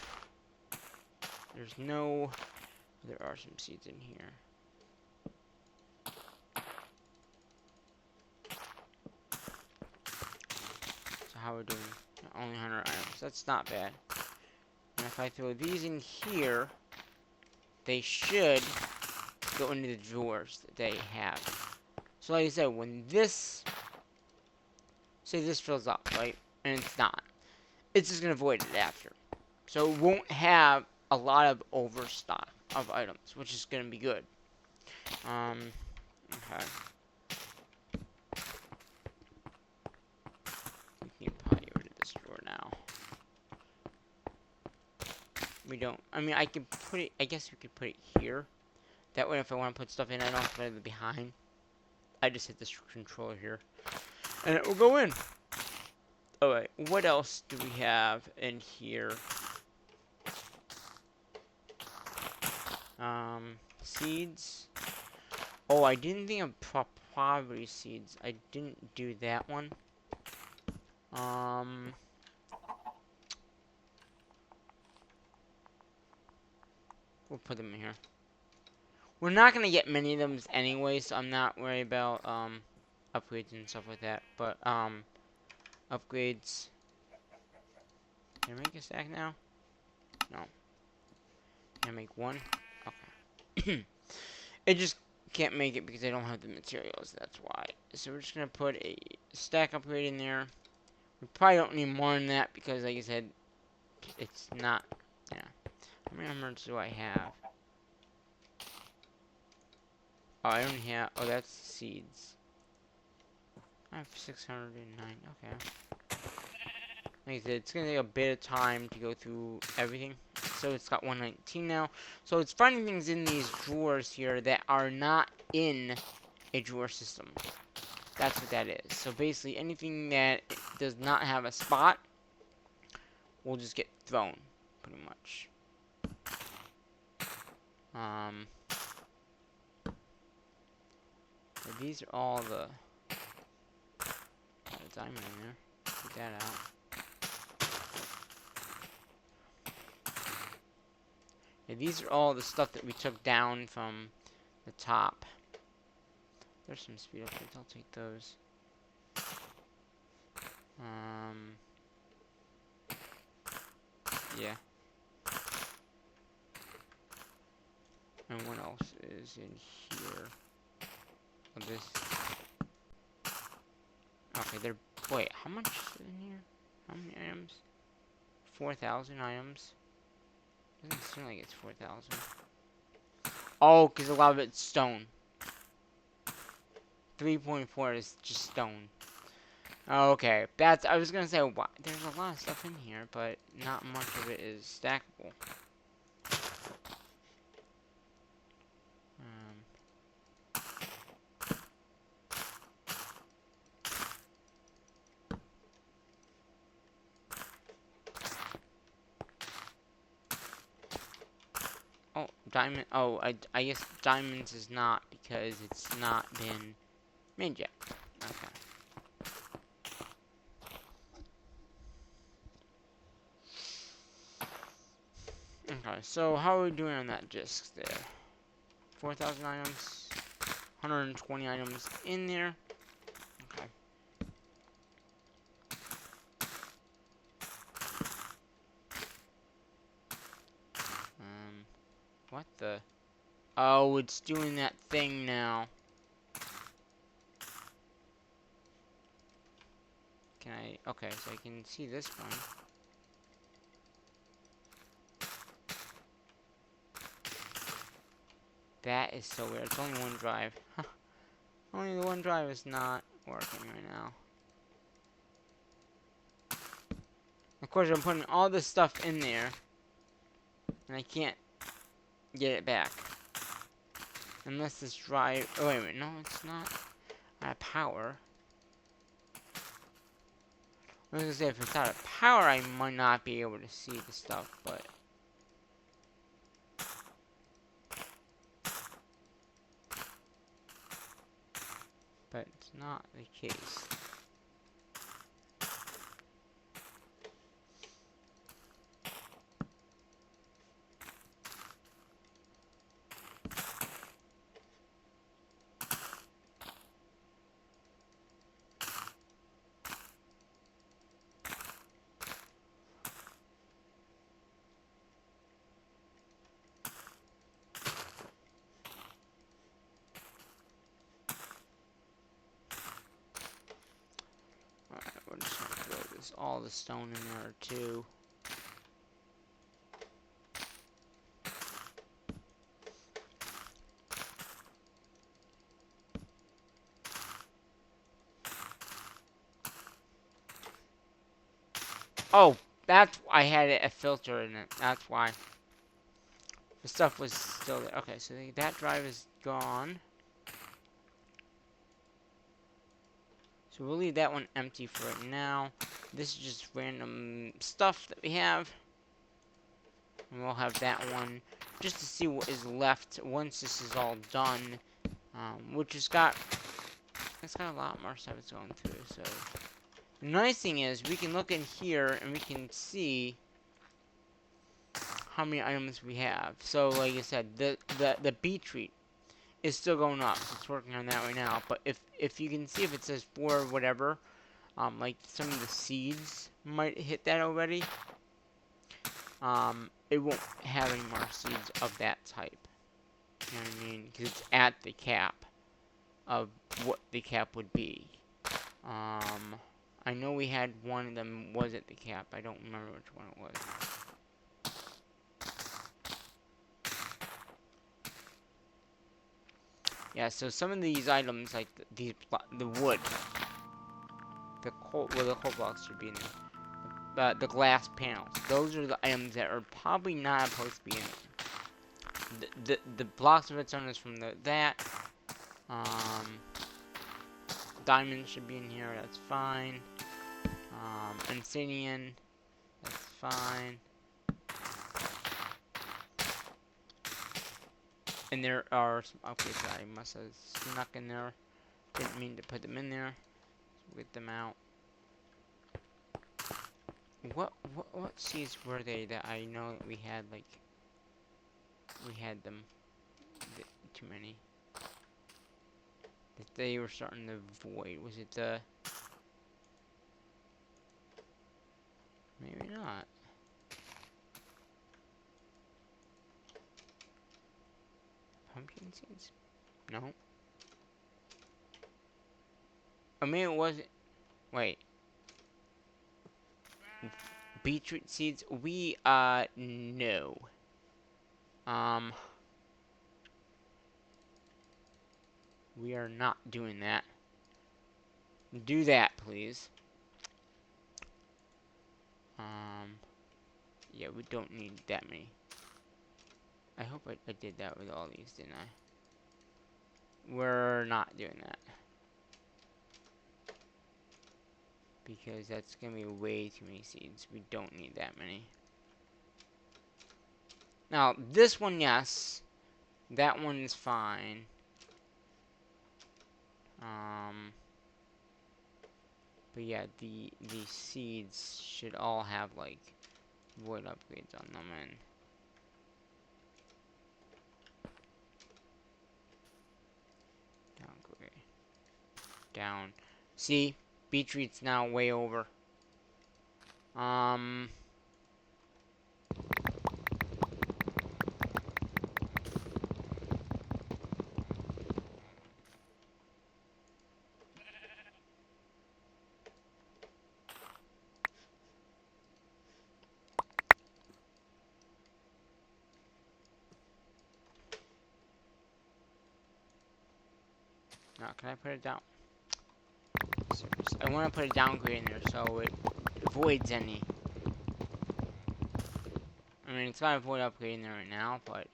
There's no. There are some seeds in here. So how we're doing? Only 100 items. That's not bad. And if I throw these in here, they should go into the drawers that they have. So like I said, when this, say this fills up, right? And it's not. It's just gonna void it after. So it won't have a lot of overstock of items, which is gonna be good. Okay. We can probably get rid of this drawer now. We don't, I mean, I can put it, I guess we could put it here. That way if I want to put stuff in, I don't have to put it behind. I just hit this controller here. And it will go in. Alright, what else do we have in here? Seeds. Oh, I didn't think of poverty seeds. I didn't do that one. We'll put them in here. We're not gonna get many of them anyway, so I'm not worried about, upgrades and stuff like that. But, upgrades. Can I make a stack now? No. Can I make one? Okay. It just can't make it because I don't have the materials, that's why. So we're just gonna put a stack upgrade in there. We probably don't need more than that because, like I said, it's not, yeah. How many emeralds do I have? Oh, I don't have, oh, that's seeds. I have 609, okay. Like I said, it's gonna take a bit of time to go through everything. So it's got 119 now. So it's finding things in these drawers here that are not in a drawer system. That's what that is. So basically anything that does not have a spot will just get thrown, pretty much. So these are all the diamond in there. Get that out. Yeah, these are all the stuff that we took down from the top. There's some speed upgrades. I'll take those. Yeah. And what else is in here? Oh, this. Okay, they're. Wait, how much is in here? How many items? 4,000 items. Doesn't seem like it's 4,000. Oh, because a lot of it's stone. 3.4 is just stone. Okay, that's. I was gonna say, what? There's a lot of stuff in here, but not much of it is stackable. Oh, diamond. Oh, I guess diamonds is not because it's not been made yet. Okay. Okay, so how are we doing on that disc there? 4,000 items, 120 items in there. Okay. What the? Oh, it's doing that thing now. Can I? Okay, so I can see this one. That is so weird. It's only one drive. Only the one drive is not working right now. course, I'm putting all this stuff in there, and I can't get it back. Unless this drive... Oh, wait a minute. No, it's not. Out of power. I was gonna say, if it's out of power, I might not be able to see the stuff, but... But it's not the case. Alright, we're just gonna throw this, all the stone in there, too. Oh, that's... I had a filter in it. That's why. The stuff was still there. Okay, so that drive is gone. So we'll leave that one empty for right now. This is just random stuff that we have. And we'll have that one just to see what is left once this is all done. Which has got... It's got a lot more stuff it's going through, so... The nice thing is, we can look in here and we can see how many items we have. So, like I said, the beet treat is still going up. So it's working on that right now. But if you can see if it says 4 whatever, like some of the seeds might hit that already. It won't have any more seeds of that type. You know what I mean? Because it's at the cap of what the cap would be. I know we had one of them was at the cap. I don't remember which one it was. Yeah, so some of these items, like the wood, the coal blocks should be in there. The glass panels. Those are the items that are probably not supposed to be in there. The blocks of redstone is from that. Diamonds should be in here. That's fine. Obsidian. That's fine. And there are some upgrades that I must have snuck in there. Didn't mean to put them in there. So get them out. What seeds were they that I know that we had, like... We had them. Too many. That they were starting to void. Was it the... Maybe not. Pumpkin seeds? No. I mean, it wasn't... Wait. Beetroot seeds? We, no. We are not doing that. Do that, please. Yeah, we don't need that many. I hope I did that with all these, didn't I? We're not doing that. Because that's gonna be way too many seeds. We don't need that many. Now, this one, yes. That one is fine. But yeah, the seeds should all have, like, void upgrades on them, and... Downgrade. Down. See? Beetroot's now way over. Now, can I put it down? I want to put a downgrade in there so it avoids any. mean, it's got a void upgrade in there right now, but...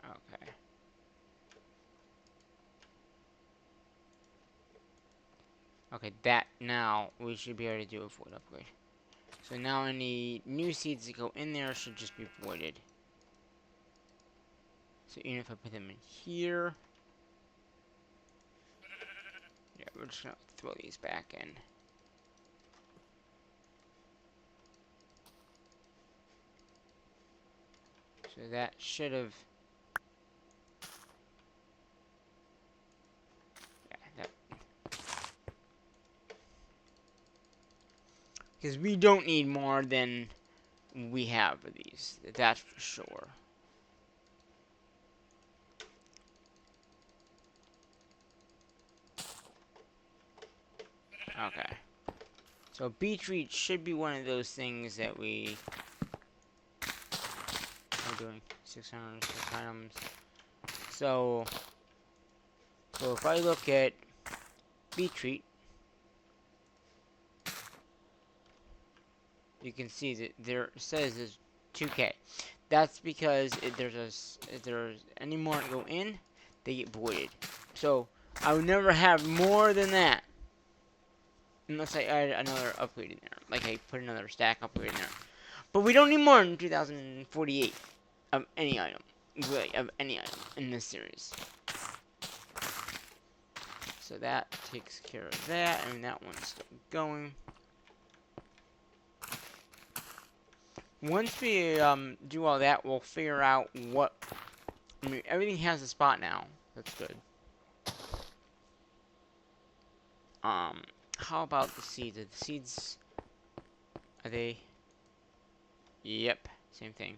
Okay. Okay, that now we should be able to do a void upgrade. So now any new seeds that go in there should just be voided. So even if I put them in here, yeah, we're just gonna throw these back in. So that should have, yeah, that, because we don't need more than we have of these. That's for sure. Okay. So Beetroot should be one of those things that we are doing. 606 items. So if I look at Beetroot, you can see that there says there's 2K. That's because if there's any more that go in, they get voided. So I would never have more than that unless I add another upgrade in there, like I put another stack upgrade in there. But we don't need more than 2048 of any item, really, of any item in this series. So that takes care of that, and that one's still going. Once we do all that, we'll figure out what. I mean, everything has a spot now. That's good. How about the seeds? Are the seeds, are they? Yep, same thing.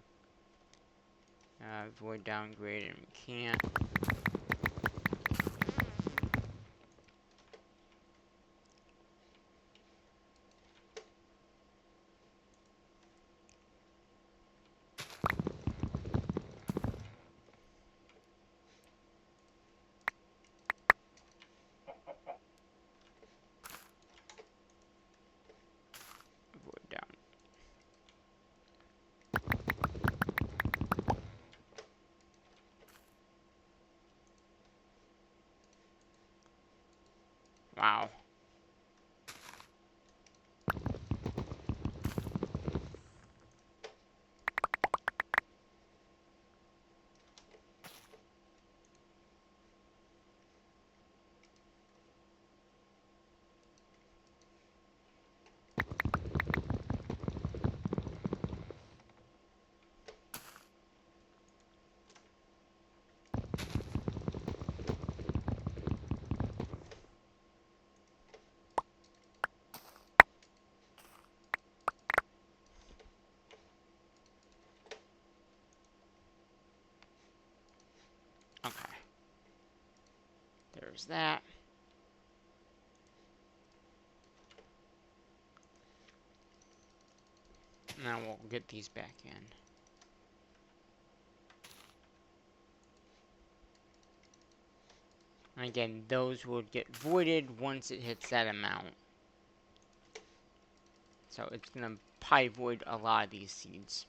Void downgrade, and we can't. Void down. Wow. Okay. There's that. Now we'll get these back in. And again, those would get voided once it hits that amount. So it's gonna probably void a lot of these seeds.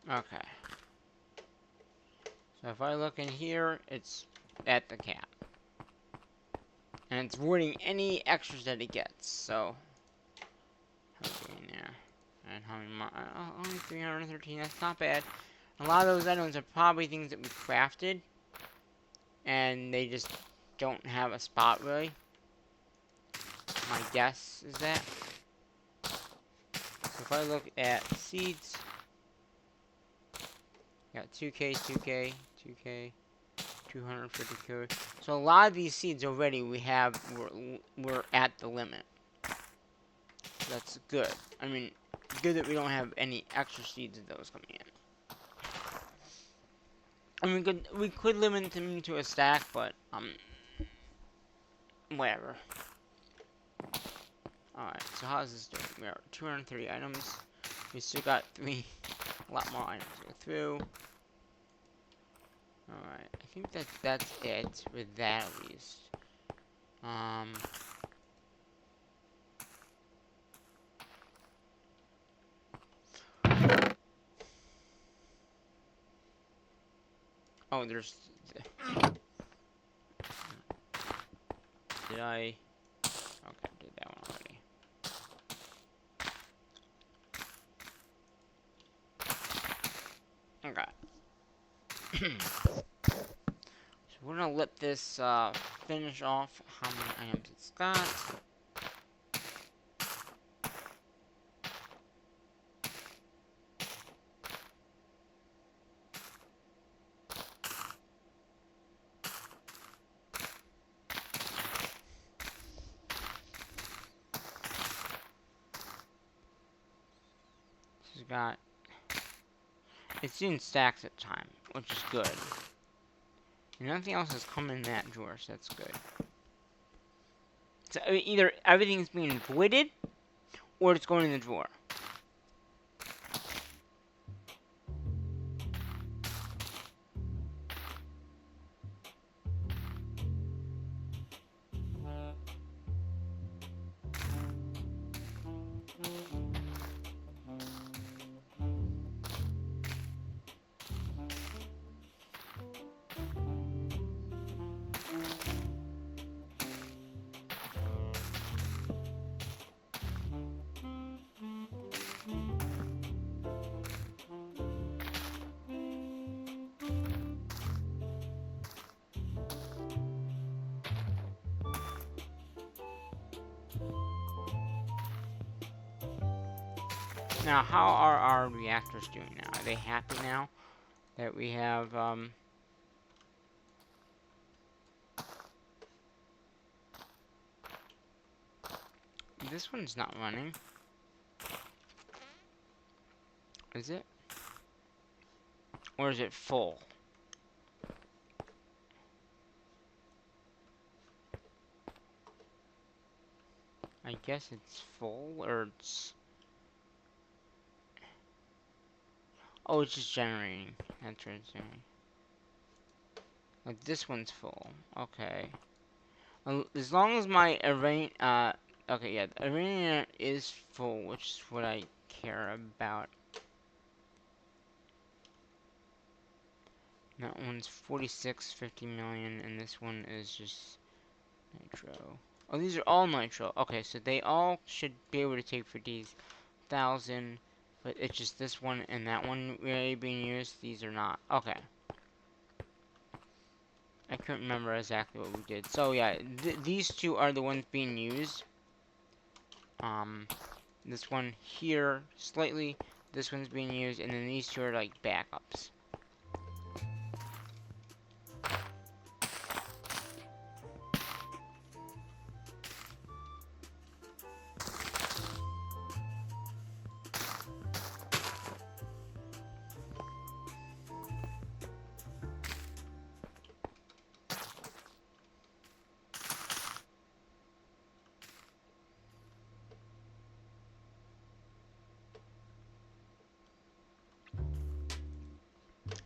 Okay. So if I look in here, it's at the cap. And it's voiding any extras that it gets, so... How are we doing there? And how many more? Only 313, that's not bad. A lot of those items are probably things that we crafted. And they just don't have a spot, really. My guess is that. So if I look at seeds... Got 2K, 2K, 2K, 250K. So a lot of these seeds already we're at the limit. That's good. I mean, good that we don't have any extra seeds of those coming in. I mean, we could limit them to a stack, but, whatever. Alright, so how's this doing? We are 230 items. We still got a lot more items to go through. Alright, I think that's it with that at least. Oh, there's... Did I... Okay, I did that one already. Okay. So we're gonna let this finish off how many items it's got. It's got... It's in stacks at time, which is good. And nothing else has come in that drawer, so that's good. So either everything's being voided, or it's going in the drawer. Now, how are our reactors doing now? Are they happy now that we have, This one's not running. Is it? Or is it full? I guess it's full, or it's... Oh, it's just generating. That's what it's doing. Like, this one's full. Okay. As long as my array... okay, yeah, the arena is full, which is what I care about. That one's 50 million, and this one is just nitro. Oh, these are all nitro. Okay, so they all should be able to take 50,000, but it's just this one and that one really being used. These are not. Okay. I couldn't remember exactly what we did. So yeah, these two are the ones being used. This one here slightly. This one's being used, and then these two are like backups.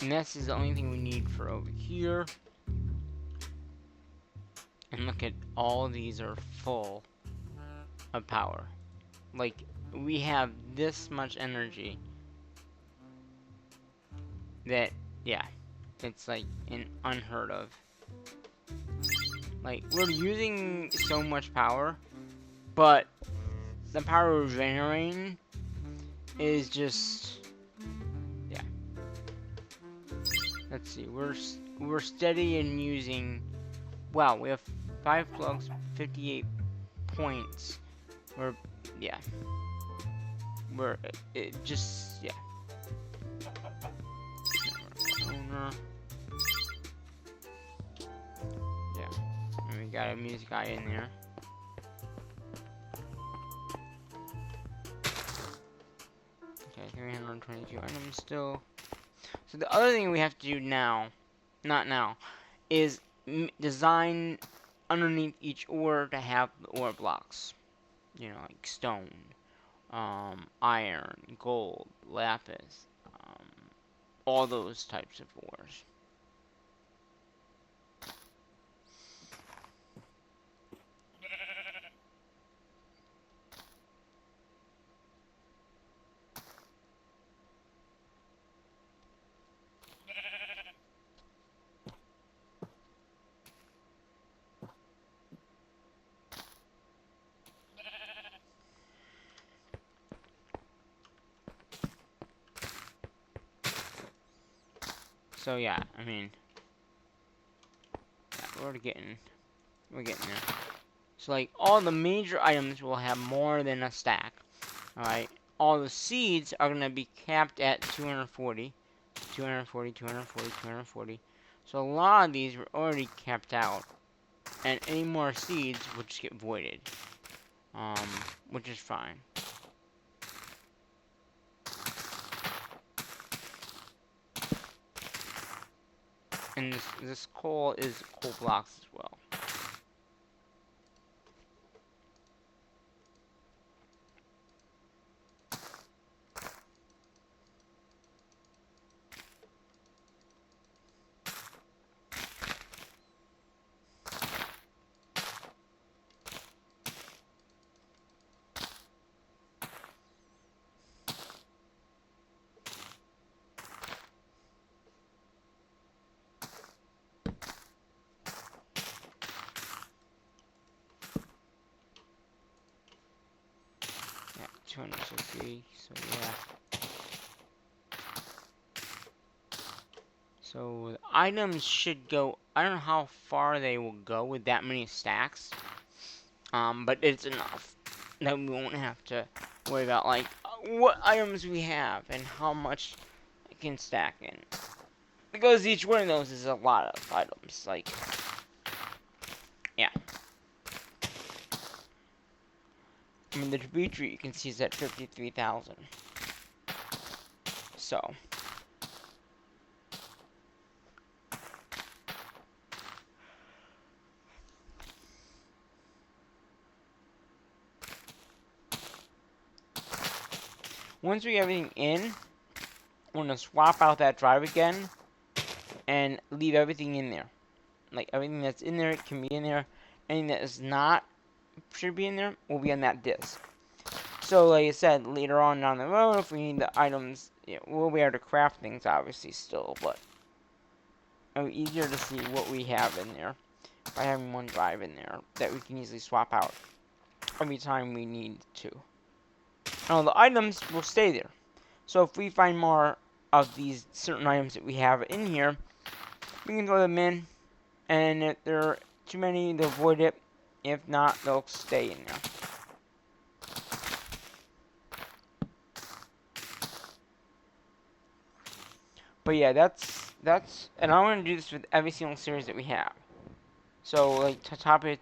And this is the only thing we need for over here. And look at all these are full of power. Like, we have this much energy that, yeah, it's like unheard of. Like, we're using so much power, but the power we're generating is just, yeah. Let's see, we're steady in using, wow, we have 5 plugs, 58 points. We're, yeah. We're, it just, yeah. Owner. Yeah. And we got a music guy in there. 322 items still. So the other thing we have to do now, not now, is design underneath each ore to have the ore blocks. You know, like stone, iron, gold, lapis, all those types of ores. So yeah, I mean, yeah, we're getting there. So like all the major items will have more than a stack. All right, all the seeds are gonna be capped at 240, 240, 240, 240. So a lot of these were already capped out, and any more seeds will just get voided, which is fine. And this coal is coal blocks as well. Yeah, 260, so yeah. So the items should go, I don't know how far they will go with that many stacks. But it's enough that we won't have to worry about like what items we have and how much it can stack in. Because each one of those is a lot of items, like, yeah. I mean, the tree you can see is at 53,000. So. Once we get everything in, we're going to swap out that drive again and leave everything in there. Like, everything that's in there can be in there. Anything that is not should be in there will be on that disk. So, like I said, later on down the road, if we need the items, you know, we'll be able to craft things, obviously, still, but it'll be easier to see what we have in there by having one drive in there that we can easily swap out every time we need to. Now, the items will stay there. So, if we find more of these certain items that we have in here, we can throw them in, and if there are too many, they'll void it. If not, they'll stay in there. But yeah, that's, and I want to do this with every single series that we have. So like Tatapa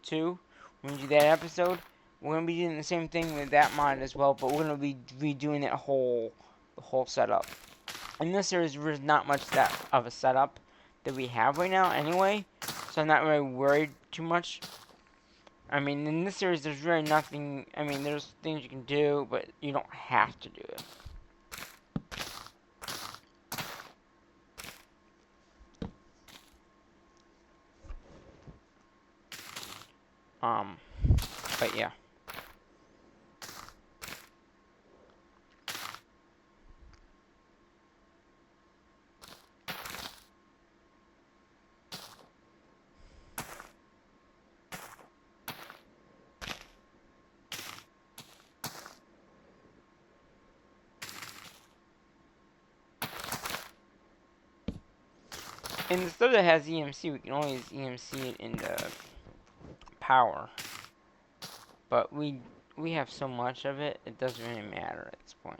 2, when we do that episode, we're gonna be doing the same thing with that mod as well, but we're gonna be redoing the whole setup. In this series, there's not much that of a setup that we have right now, anyway, so I'm not really worried too much. I mean, in this series, there's really nothing. I mean, there's things you can do, but you don't have to do it. But yeah. In the stuff that has EMC, we can always EMC it into power. But we have so much of it, it doesn't really matter at this point.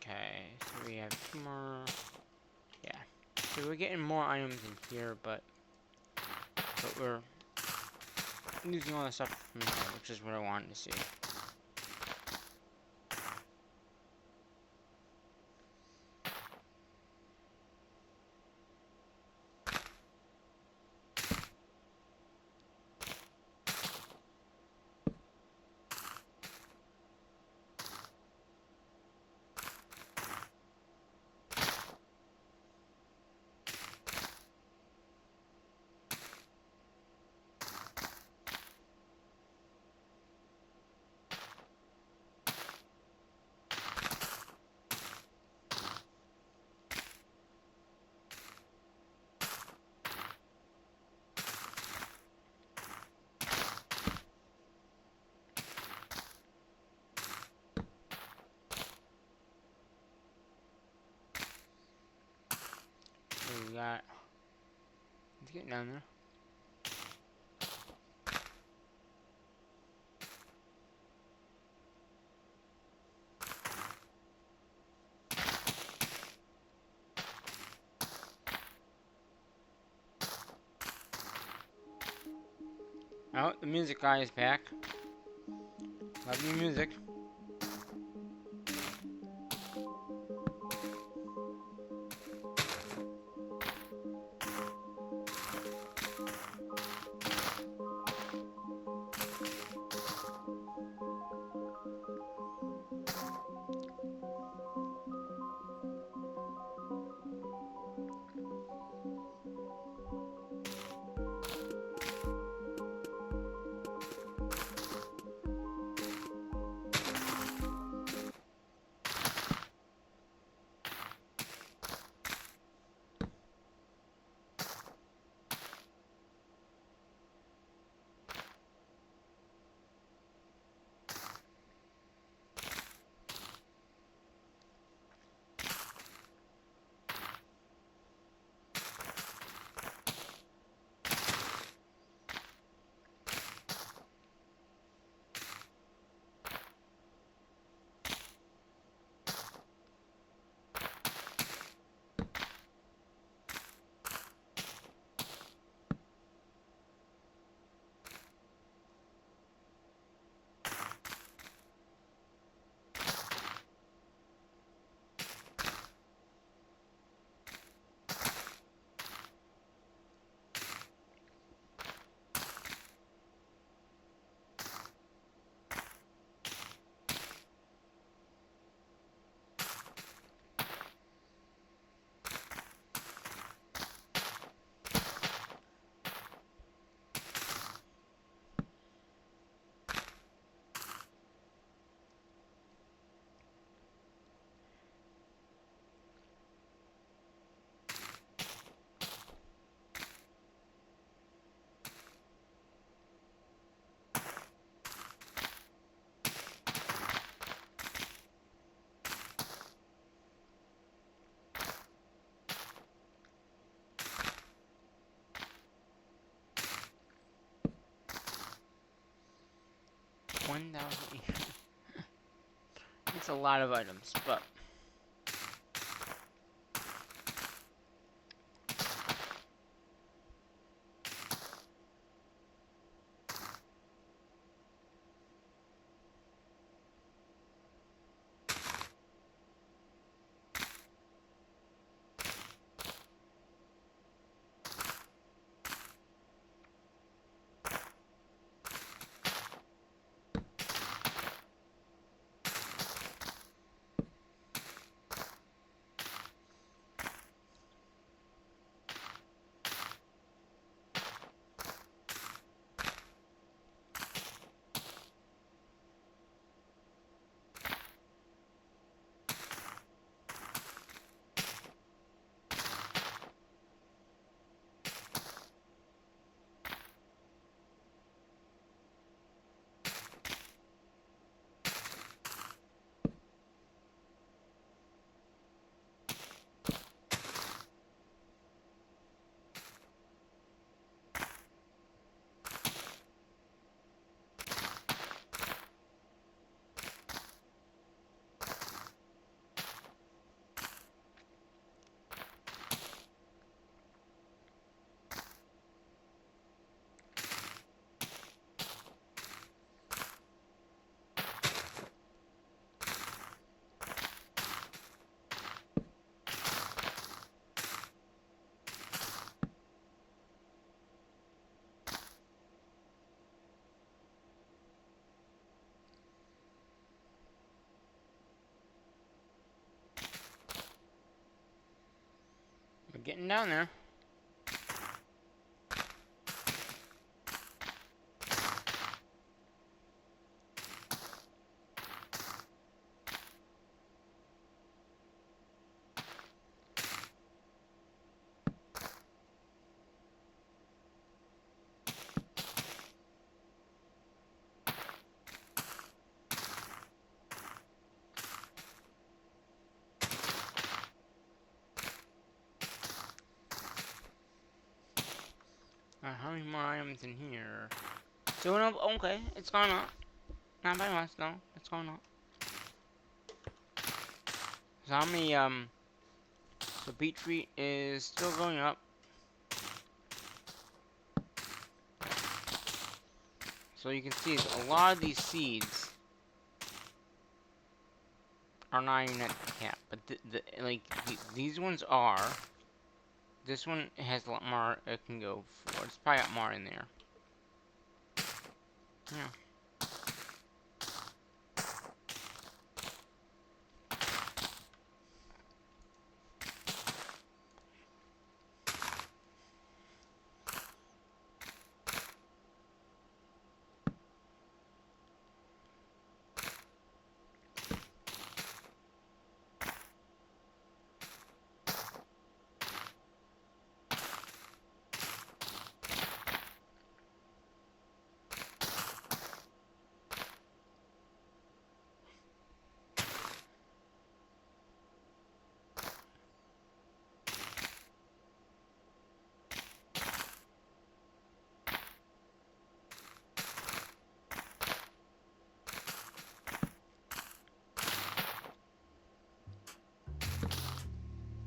Okay, so we have 2 more. Yeah. So we're getting more items in here, but we're losing all the stuff from here, which is what I wanted to see. So we got. Let's get down there. Oh, the music guy is back. Love new music. $1,000. It's a lot of items, but getting down there. How many more items in here? Doing up. Okay, it's gone up. Not by much, though. It's going up. So how many, so beet fruit is still going up. So you can see a lot of these seeds are not even at the cap. But, these ones are. This one has a lot more it can go for. It's probably got more in there. Yeah.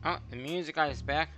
Oh, the music guy is back.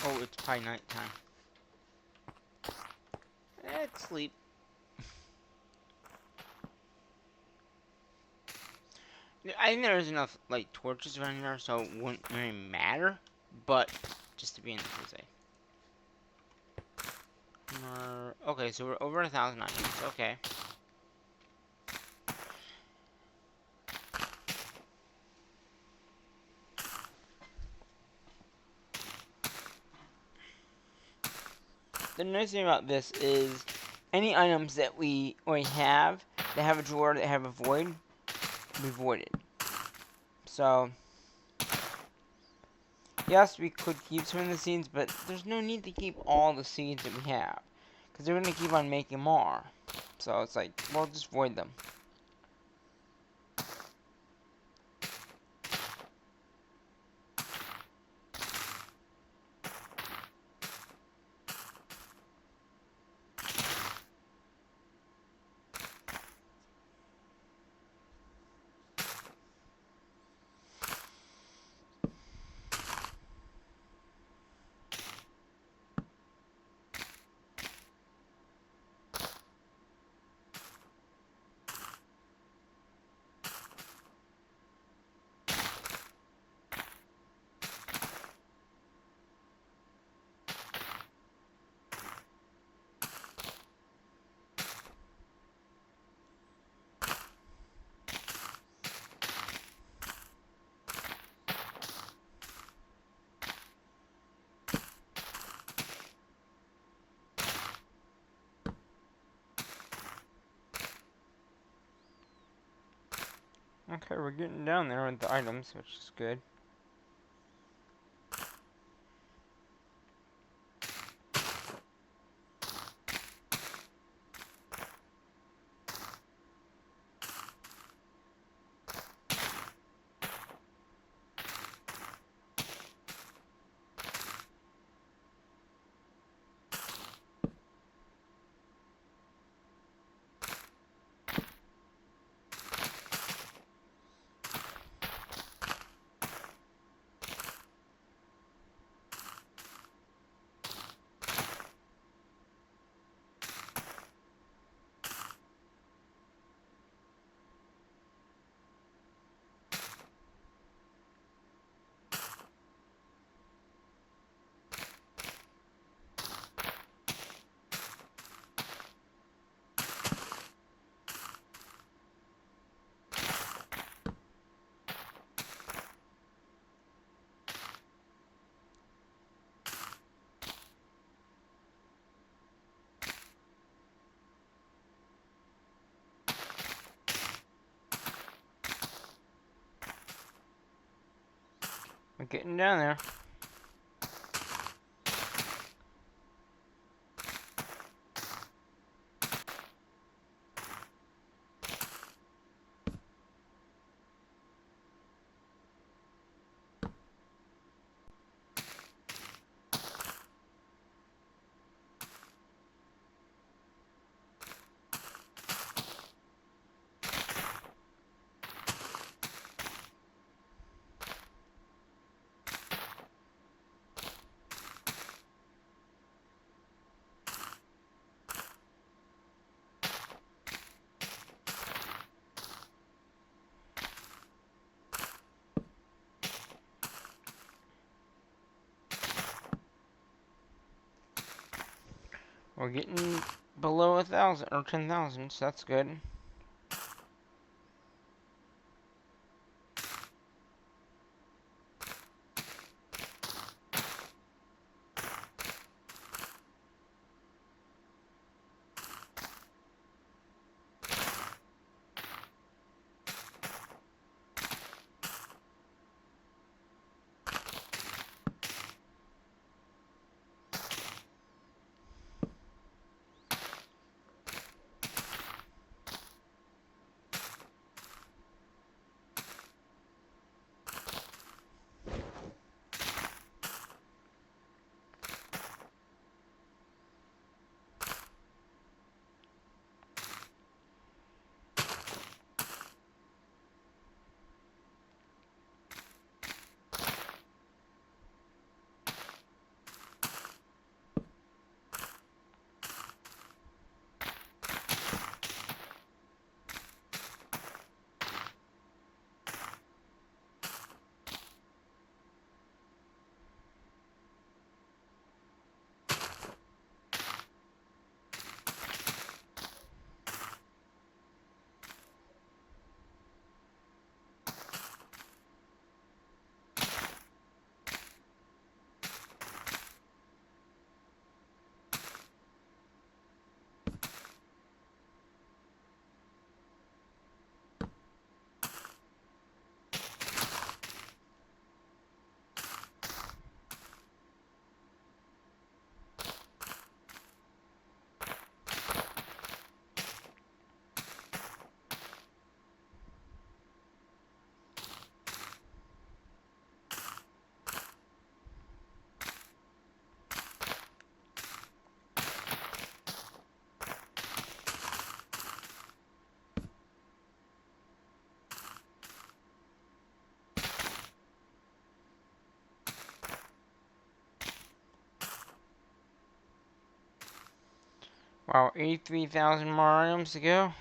Oh, it's probably nighttime. Let's sleep. I think there's enough, like, torches around here, so it wouldn't really matter. But, just to be in the safe. Okay, so we're over 1,000 items. Okay. the nice thing about this is any items that we already have that have a drawer that have a void, we voided. So yes, we could keep some of the seeds, but there's no need to keep all the seeds that we have, because they're gonna keep on making more. So it's like, we'll just void them. Okay, we're getting down there with the items, which is good. We're getting down there. We're getting below 1,000 or 10,000, so that's good. Wow, 83,000 more items to go.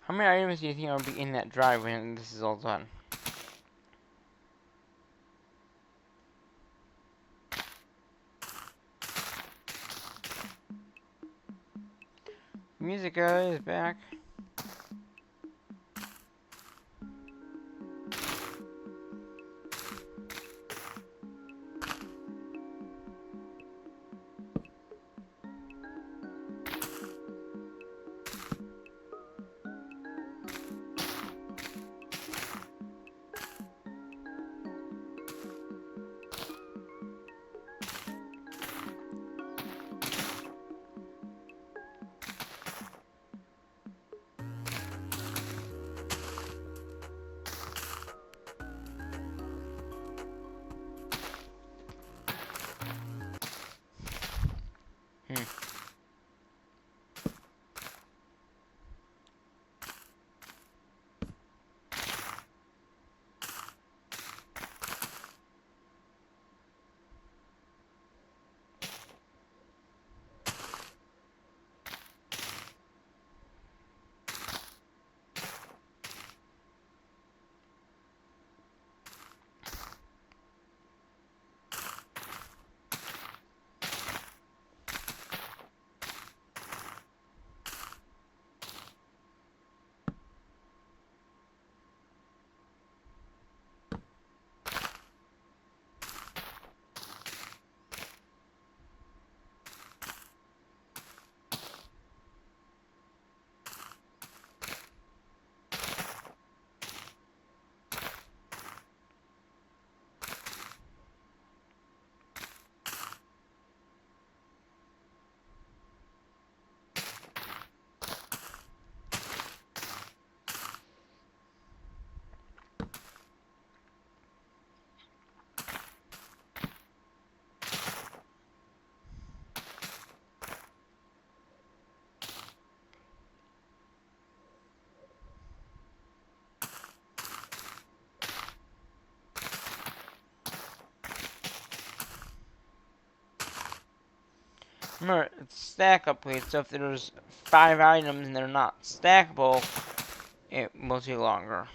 How many items do you think will be in that drive when this is all done? Musica is back. Remember, it's stack upgrade, so if there's 5 items and they're not stackable, it will take longer.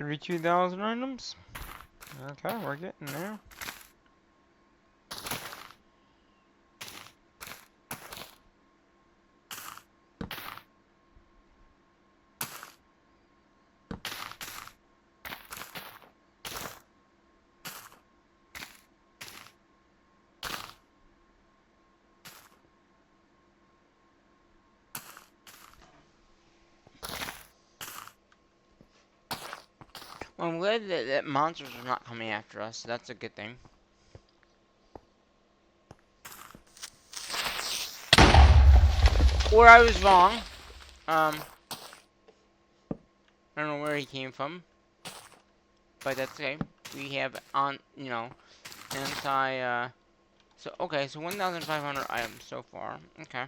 32,000 items. Okay, we're getting there. Well, I'm glad that monsters are not coming after us, so that's a good thing. Or I was wrong. I don't know where he came from, but that's okay. We have anti, so, okay, so 1,500 items so far. Okay.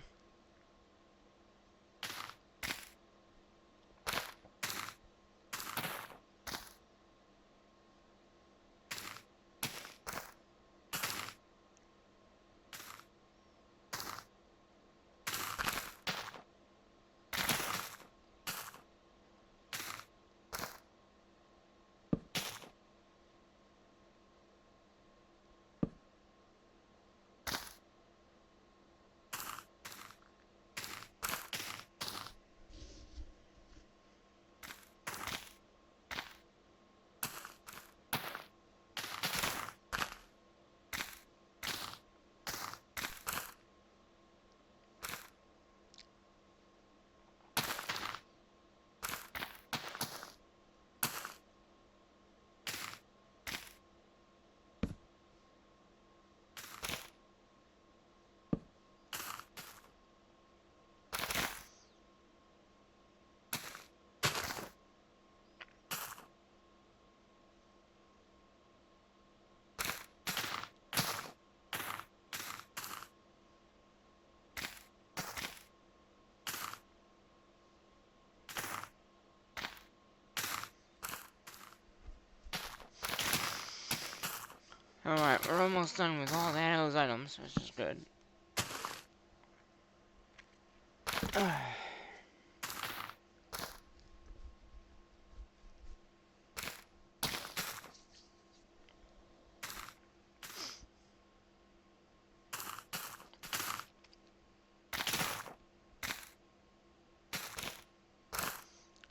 Alright, we're almost done with all those items, which is good.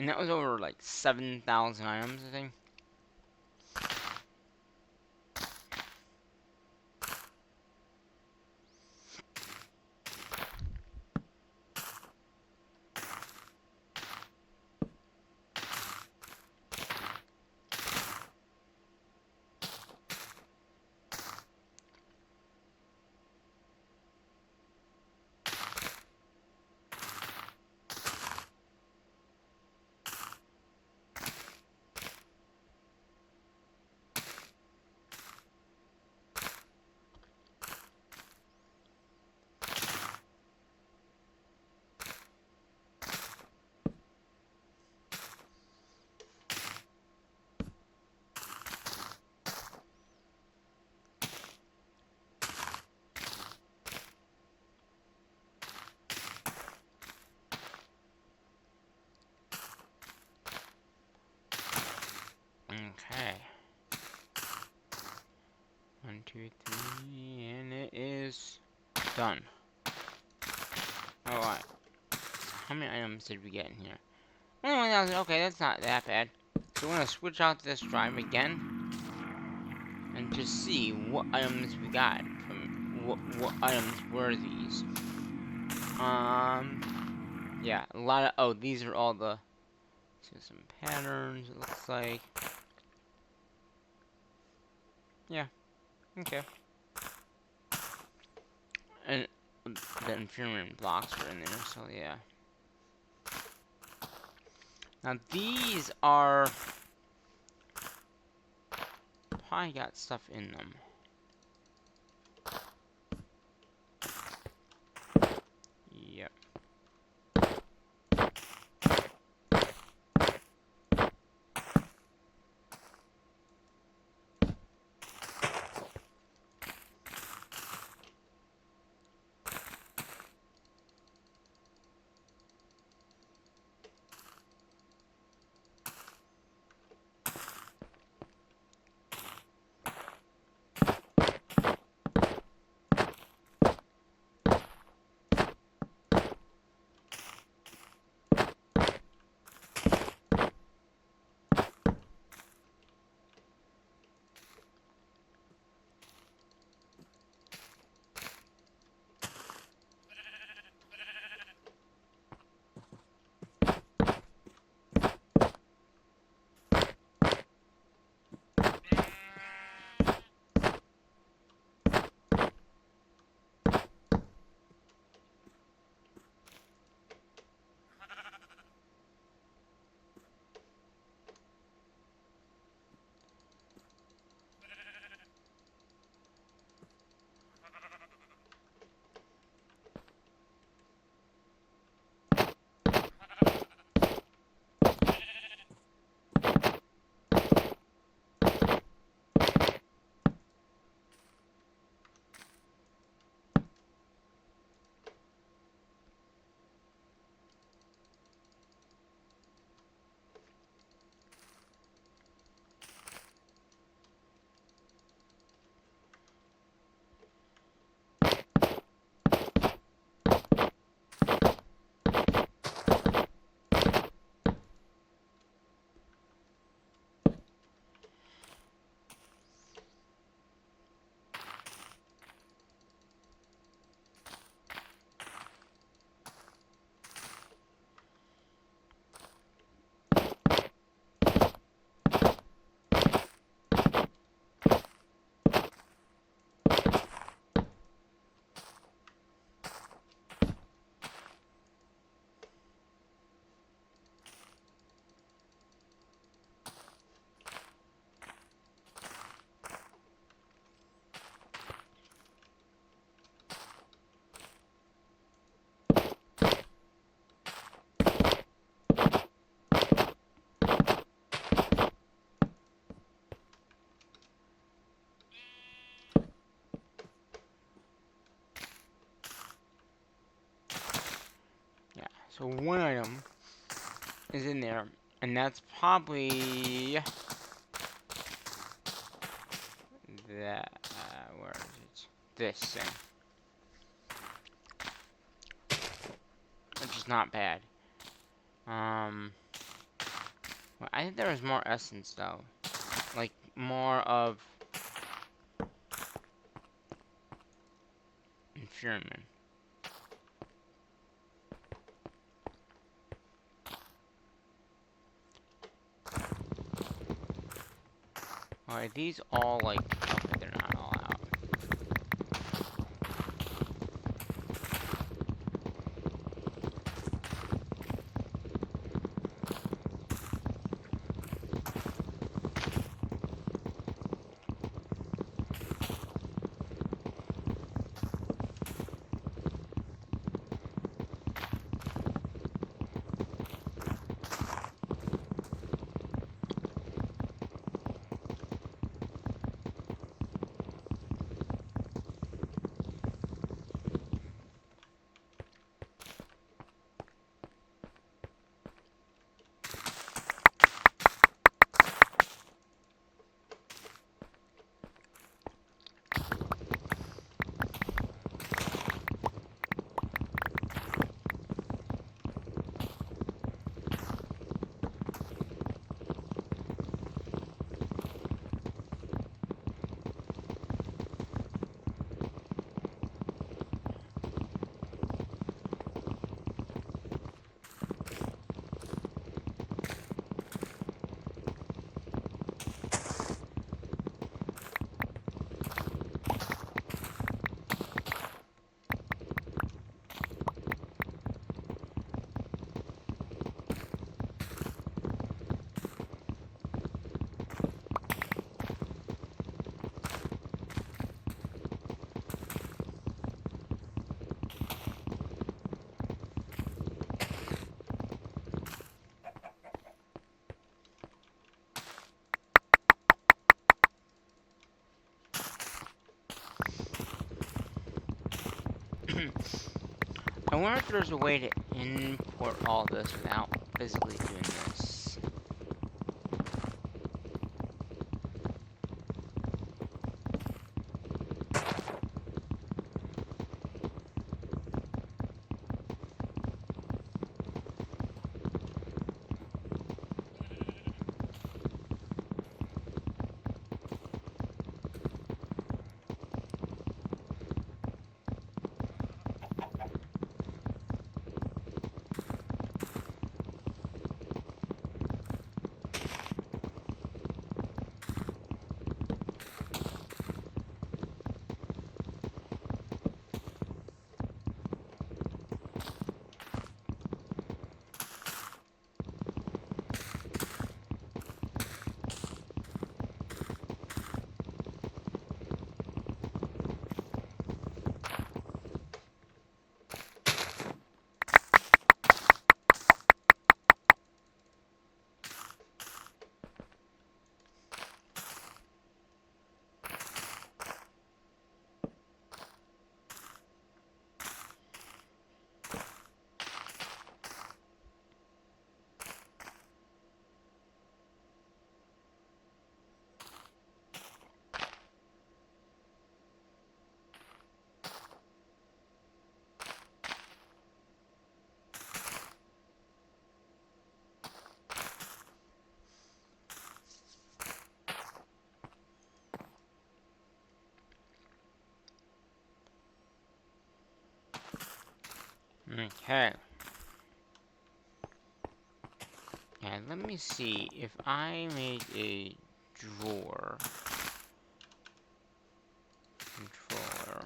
And that was over like 7,000 items, I think. Okay. 1, 2, 3, and it is done. Alright. How many items did we get in here? Only 1,000. Okay, that's not that bad. So we're gonna switch out this drive again and just see what items we got from what items were these. Yeah, a lot of. Oh, these are all the. So some patterns. It looks like. Yeah. Okay. And the inferior blocks were in there, so yeah. Now these are probably got stuff in them. Yep. So one item is in there, and that's probably that. Where is it? This thing, which is not bad. Well, I think there was more essence though, like more of infurement. Alright, these all like okay, they're not all out. I wonder if there's a way to import all this without physically doing this. Okay. And let me see if I made a drawer controller.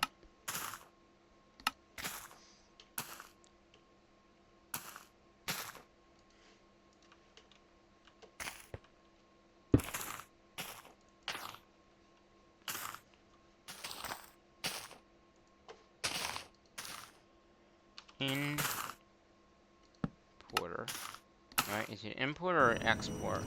Importer. Right? Is it import or export?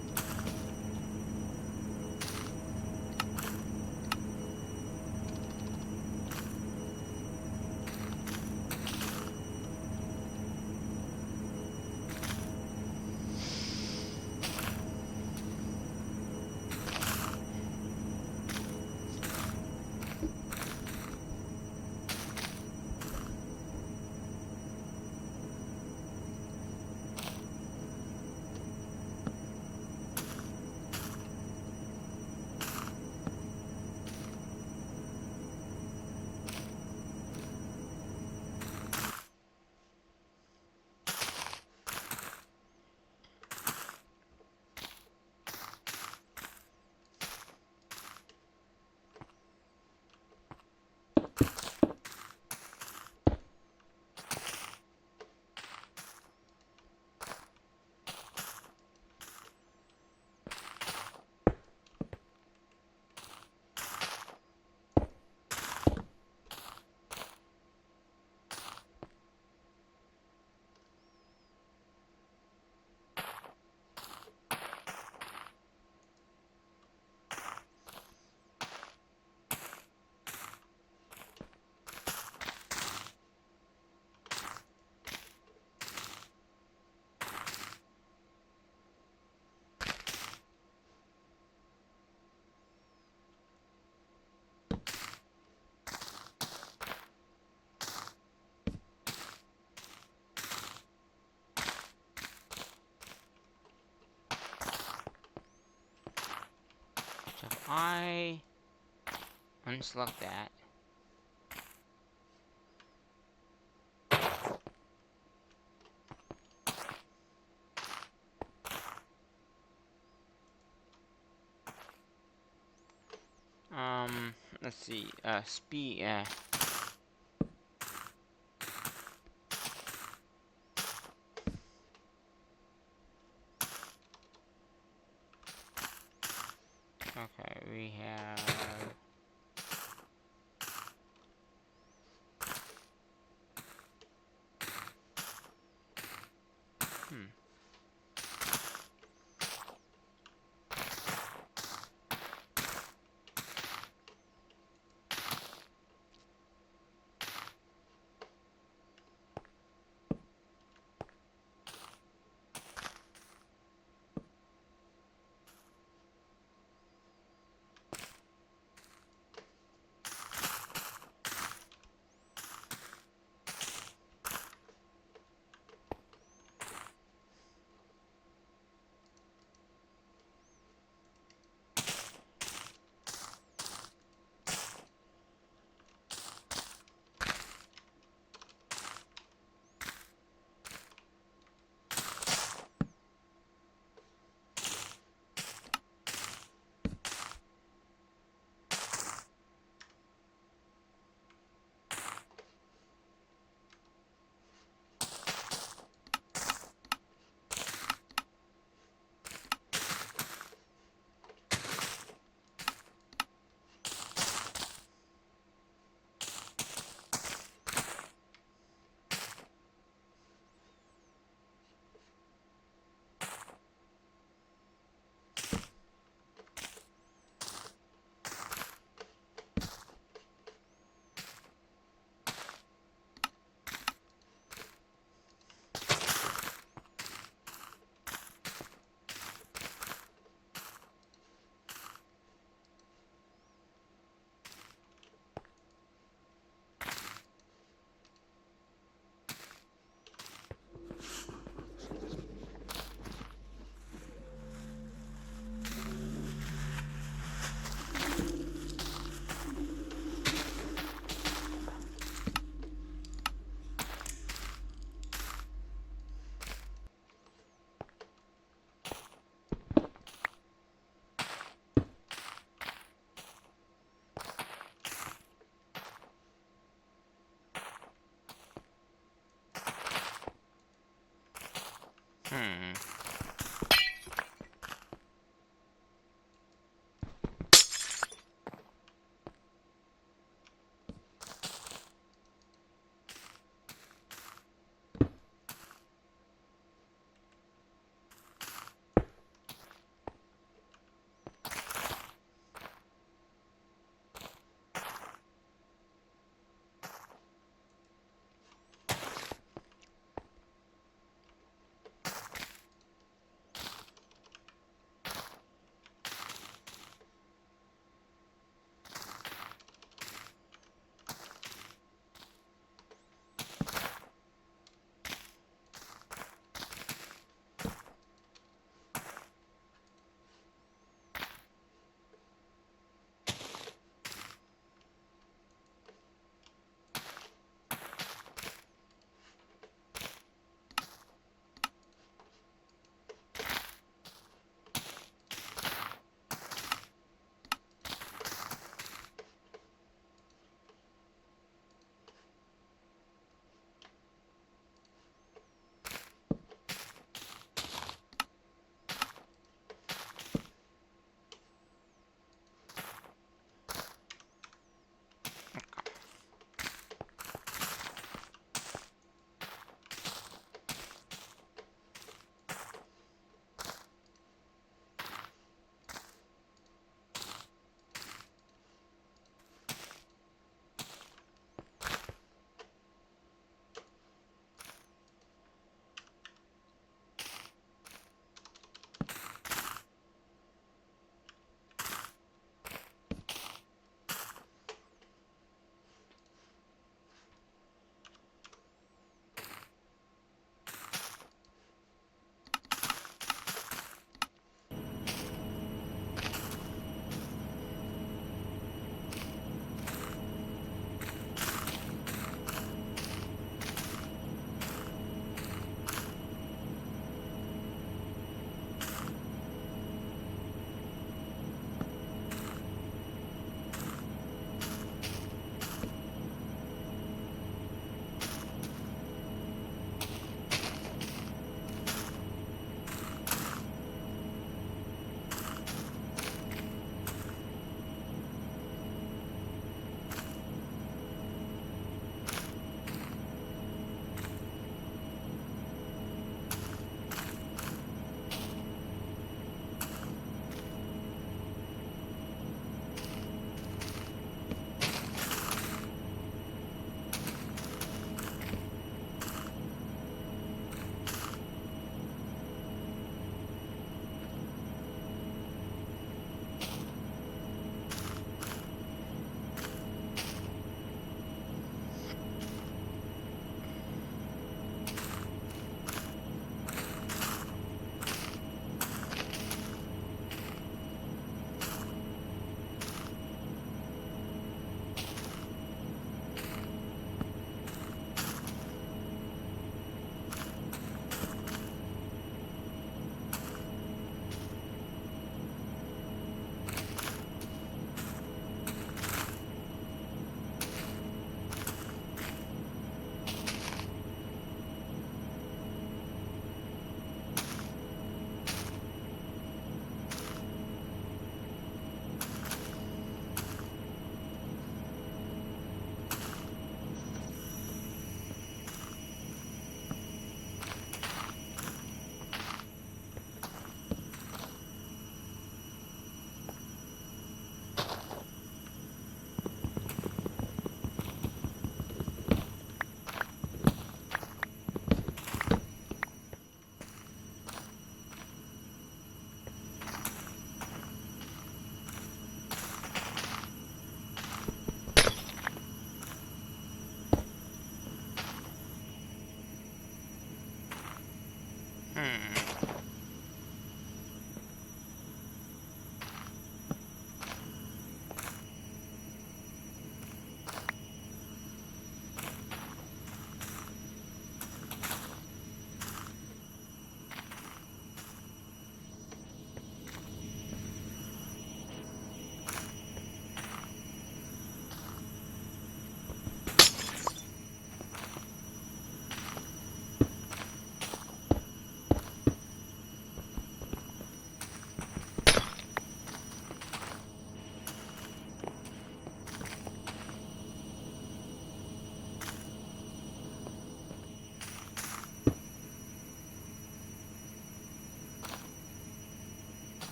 I unselect that. Let's see, speed, okay, we have, hmm,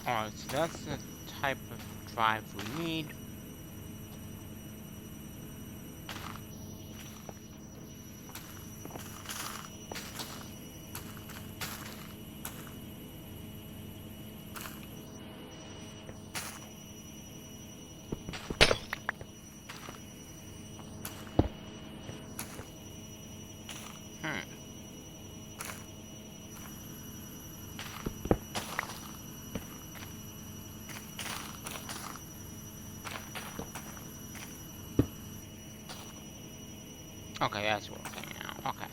Alright, so that's the type of drive we need. Hmm. Okay, that's working now. Okay.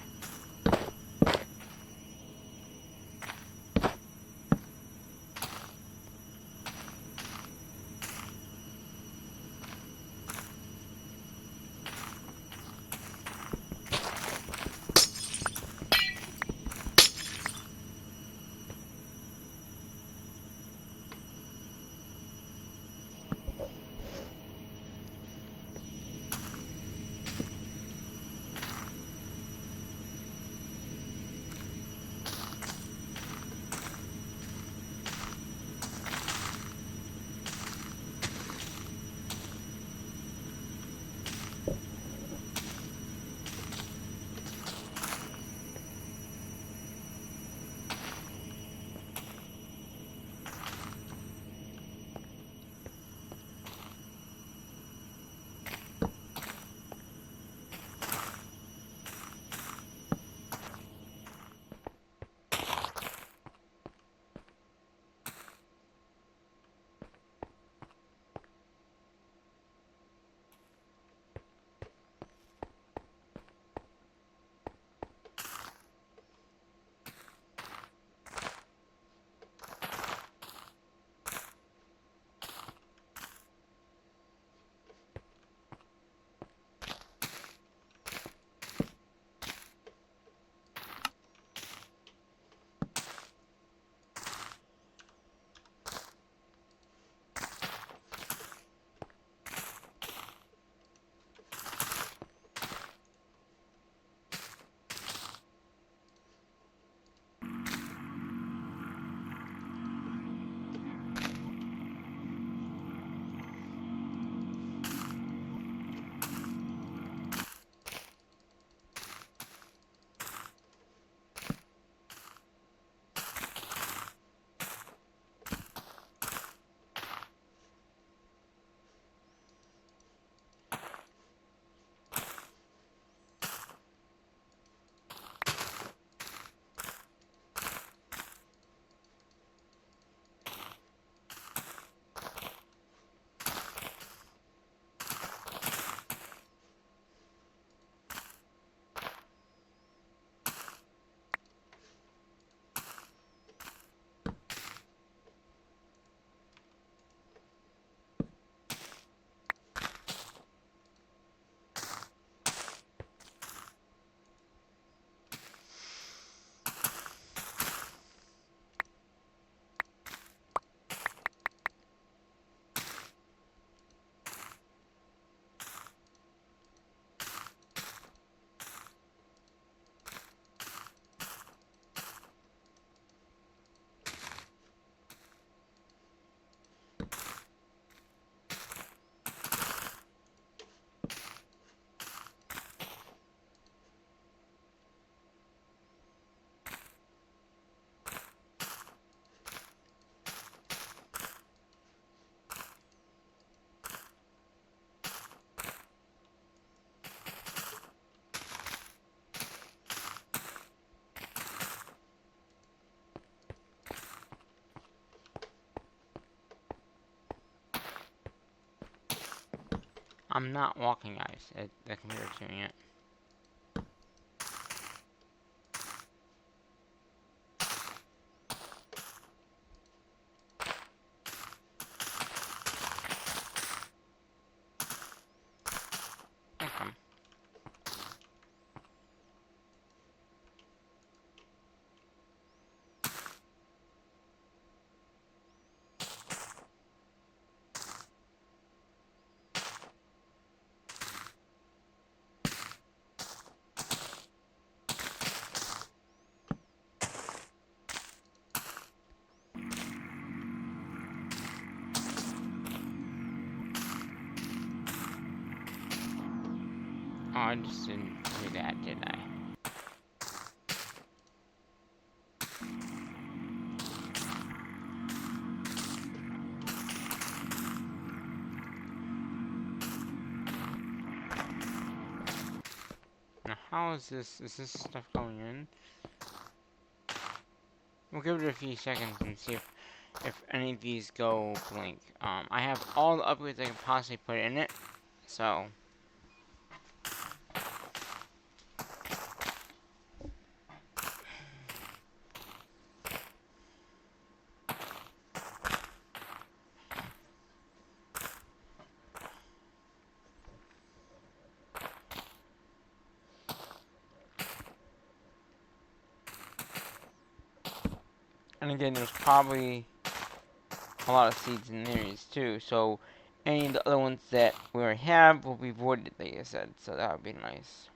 I'm not walking, guys. The computer's doing it. Okay. I just didn't do that, did I? Now, how is this? Is this stuff going in? We'll give it a few seconds and see if any of these go blink. I have all the upgrades I can possibly put in it, so. And again, there's probably a lot of seeds in areas too, so any of the other ones that we already have will be voided, like I said, so that would be nice.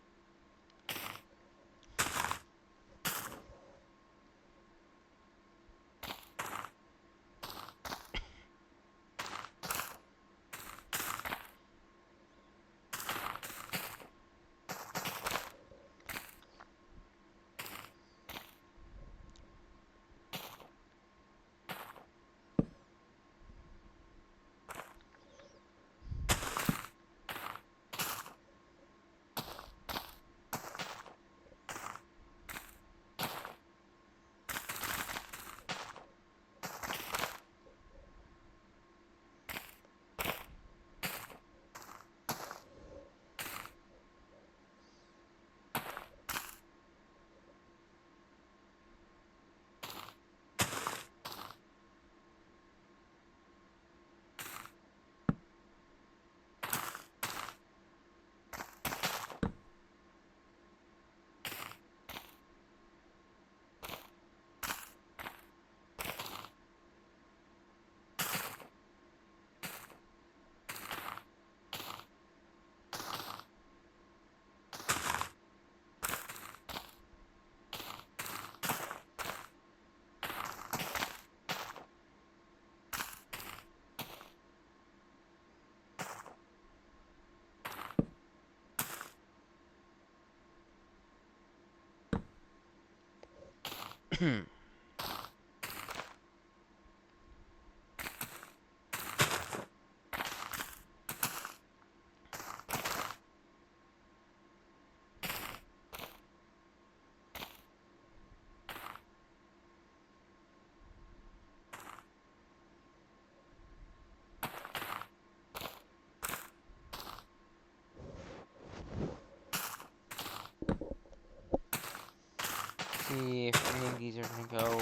See if any of these are gonna go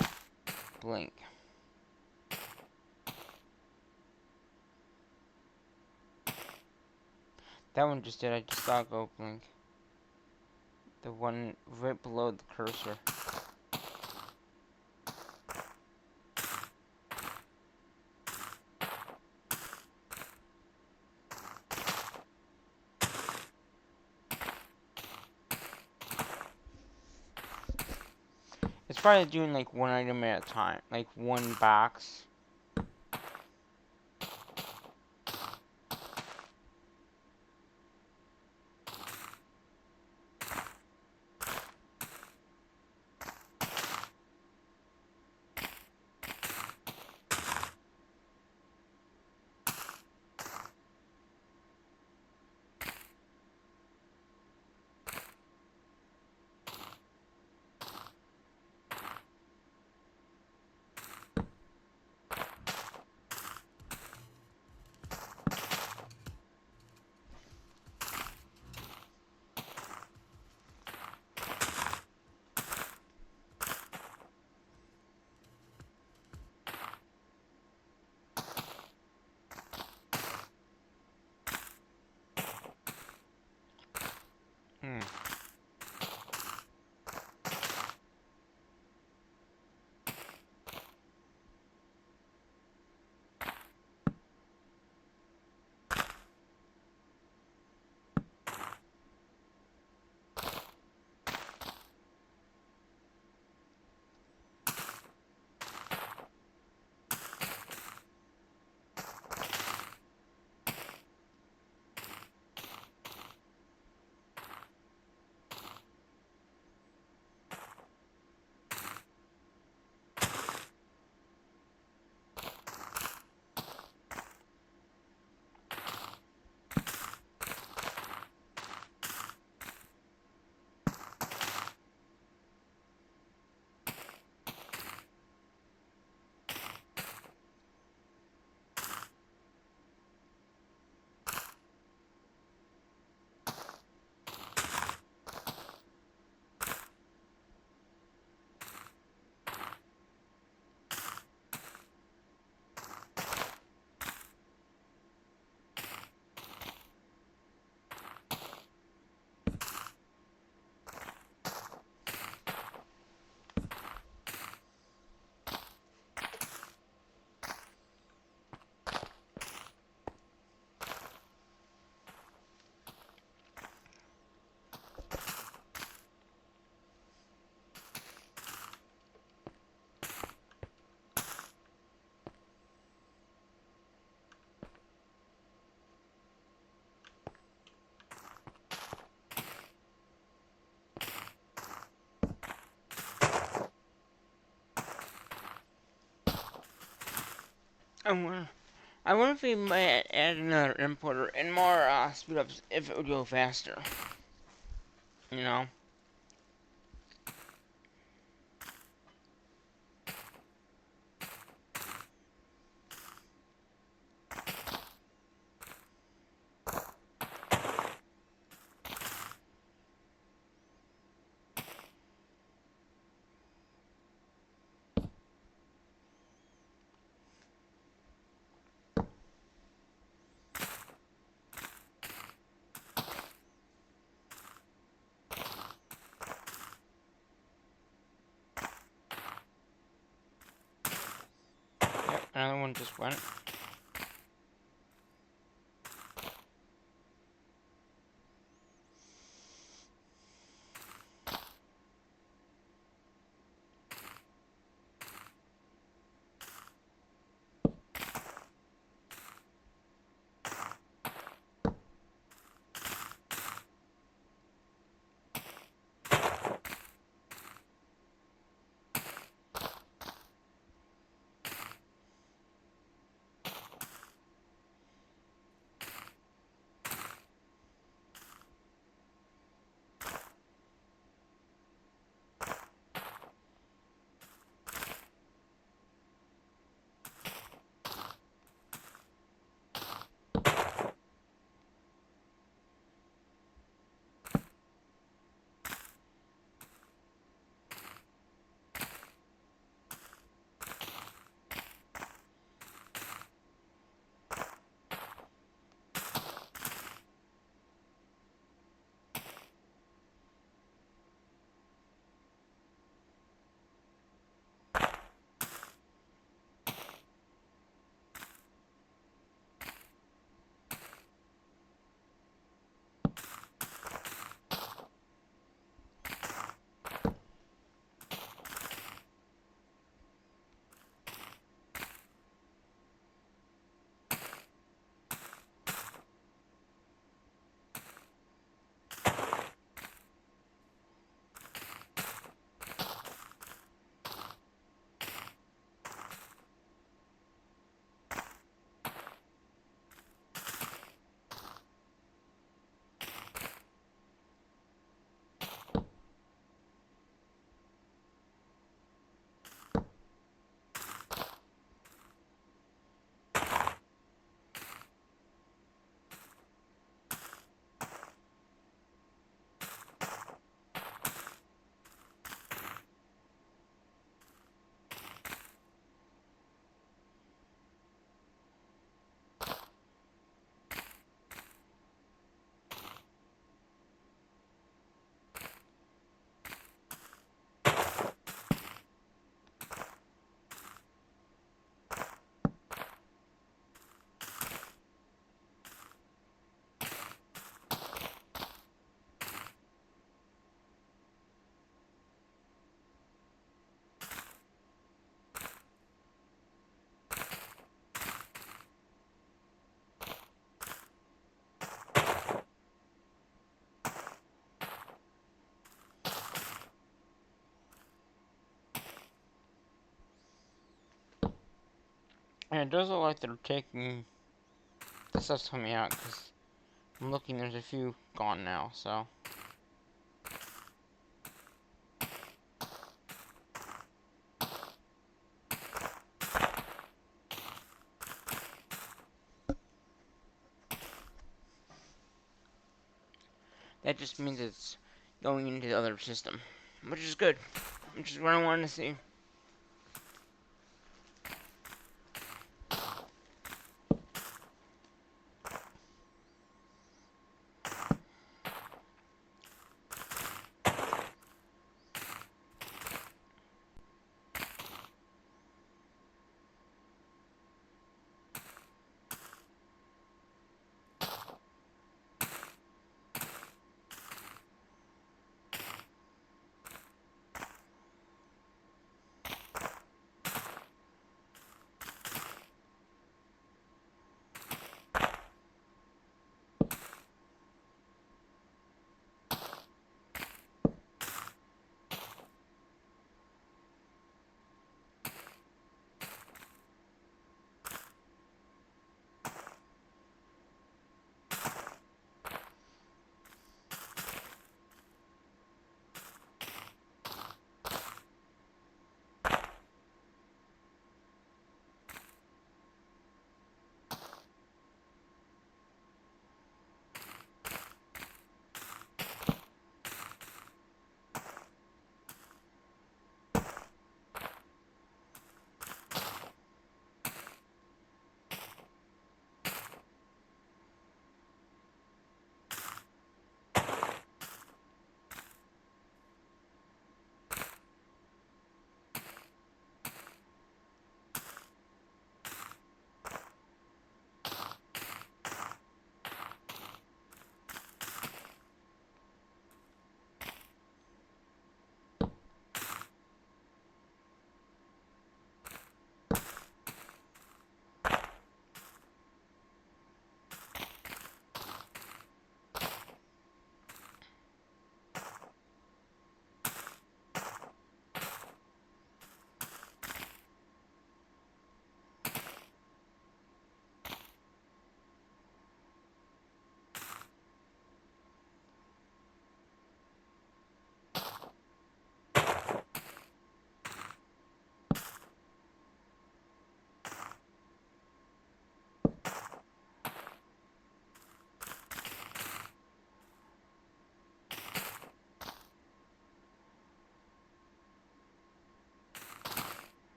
blink. That one just did, I just saw it go blink. The one right below the cursor. It's probably doing like one item at a time, like one box. I wonder if we might add another importer and more speed ups if it would go faster. You know. Yep, another one just went. And it does look like they're taking the stuff's coming out because I'm looking. There's a few gone now. So. That just means it's going into the other system, which is good, which is what I wanted to see.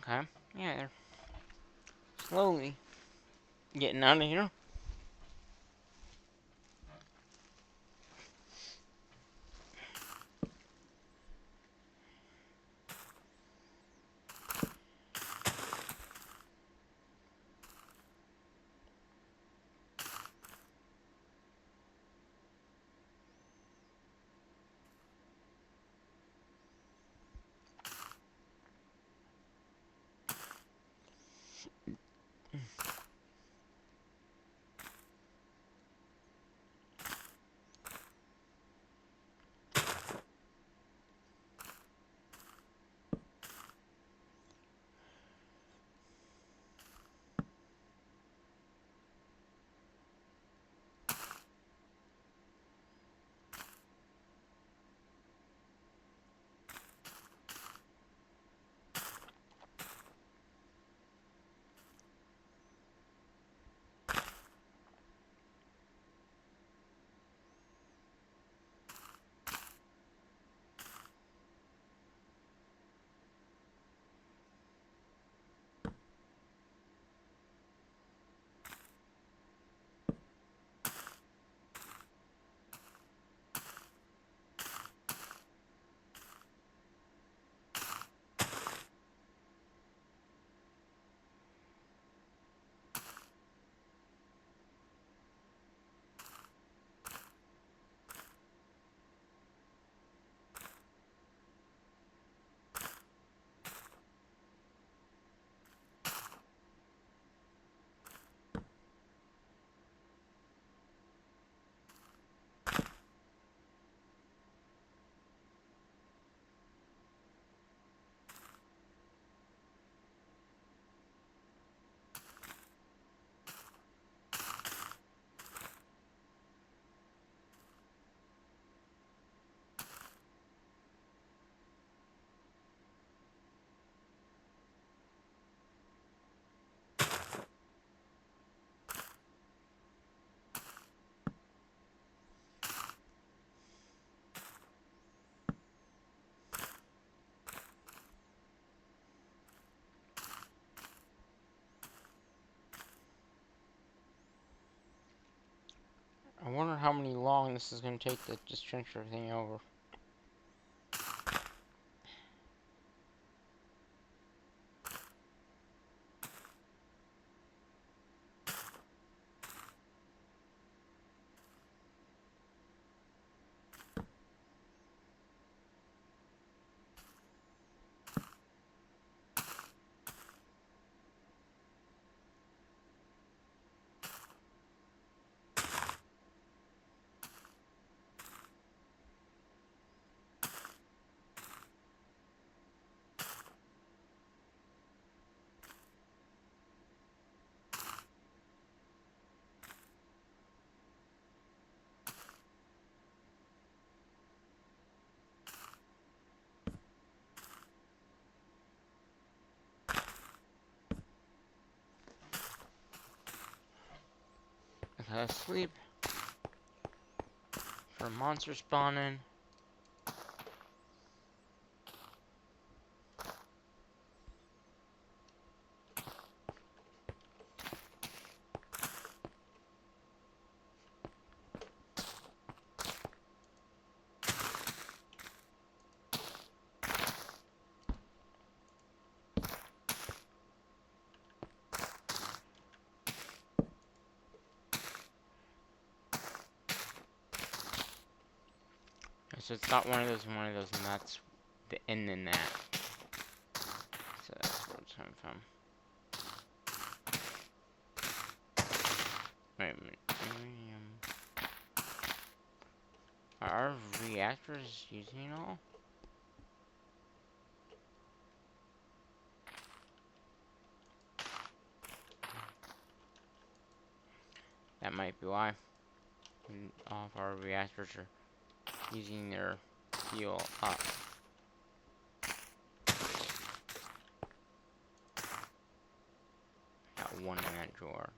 Okay. Yeah, they're slowly getting out of here. I wonder how many long this is going to take to just transfer everything over. Okay, sleep. For monster spawning. So it's not one of those and one of those, and that's the end in that. So that's where it's coming from. Wait a minute. Are our reactors using it all? That might be why. All of our reactors are using their fuel up. Got one in that drawer.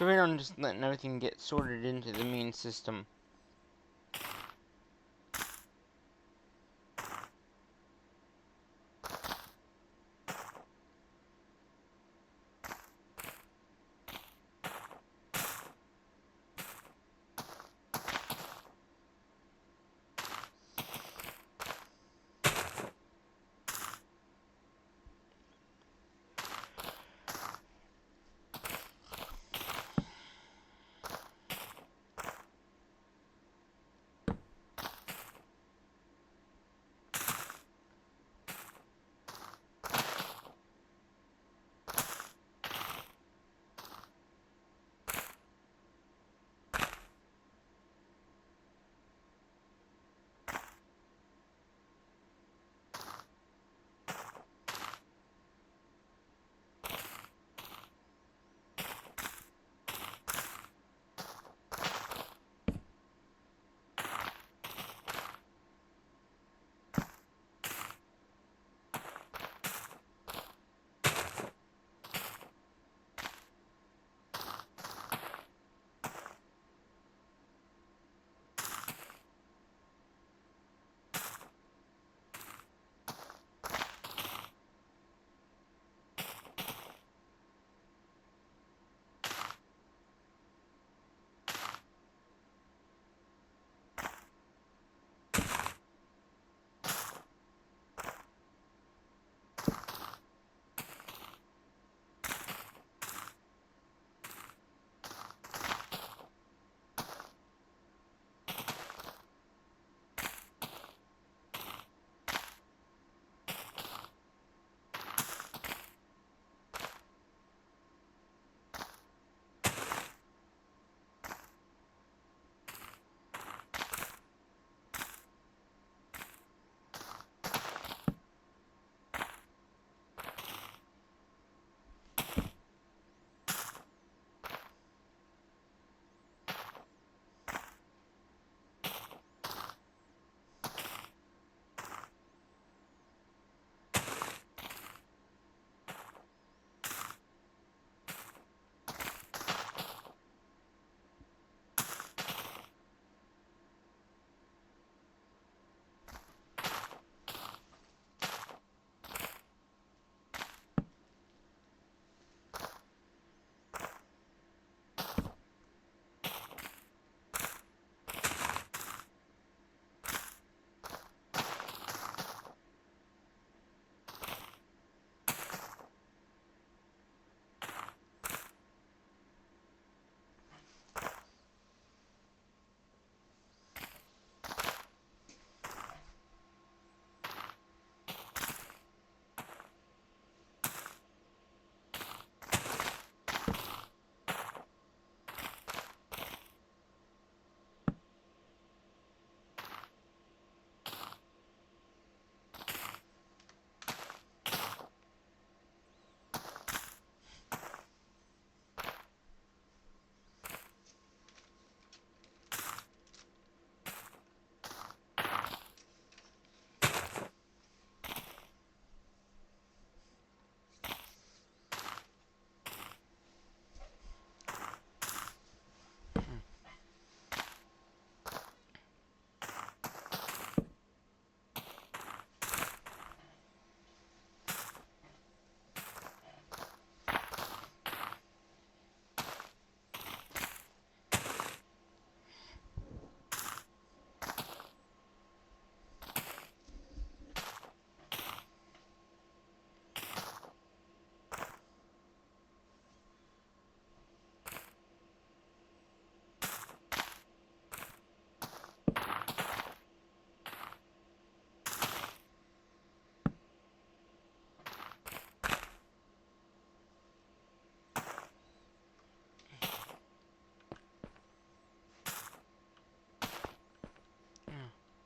So we're on just letting everything get sorted into the main system.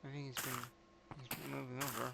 I think he's been moving over.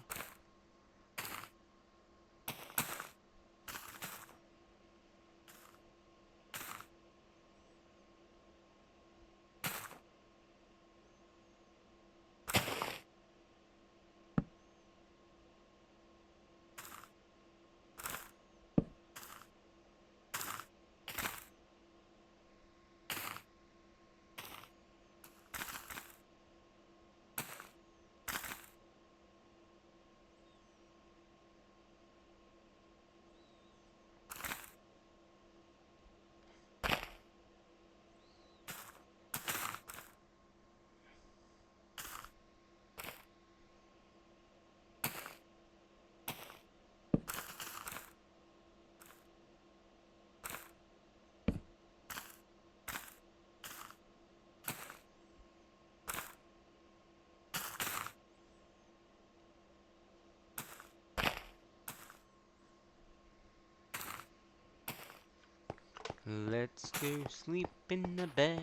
Let's go sleep in the bed.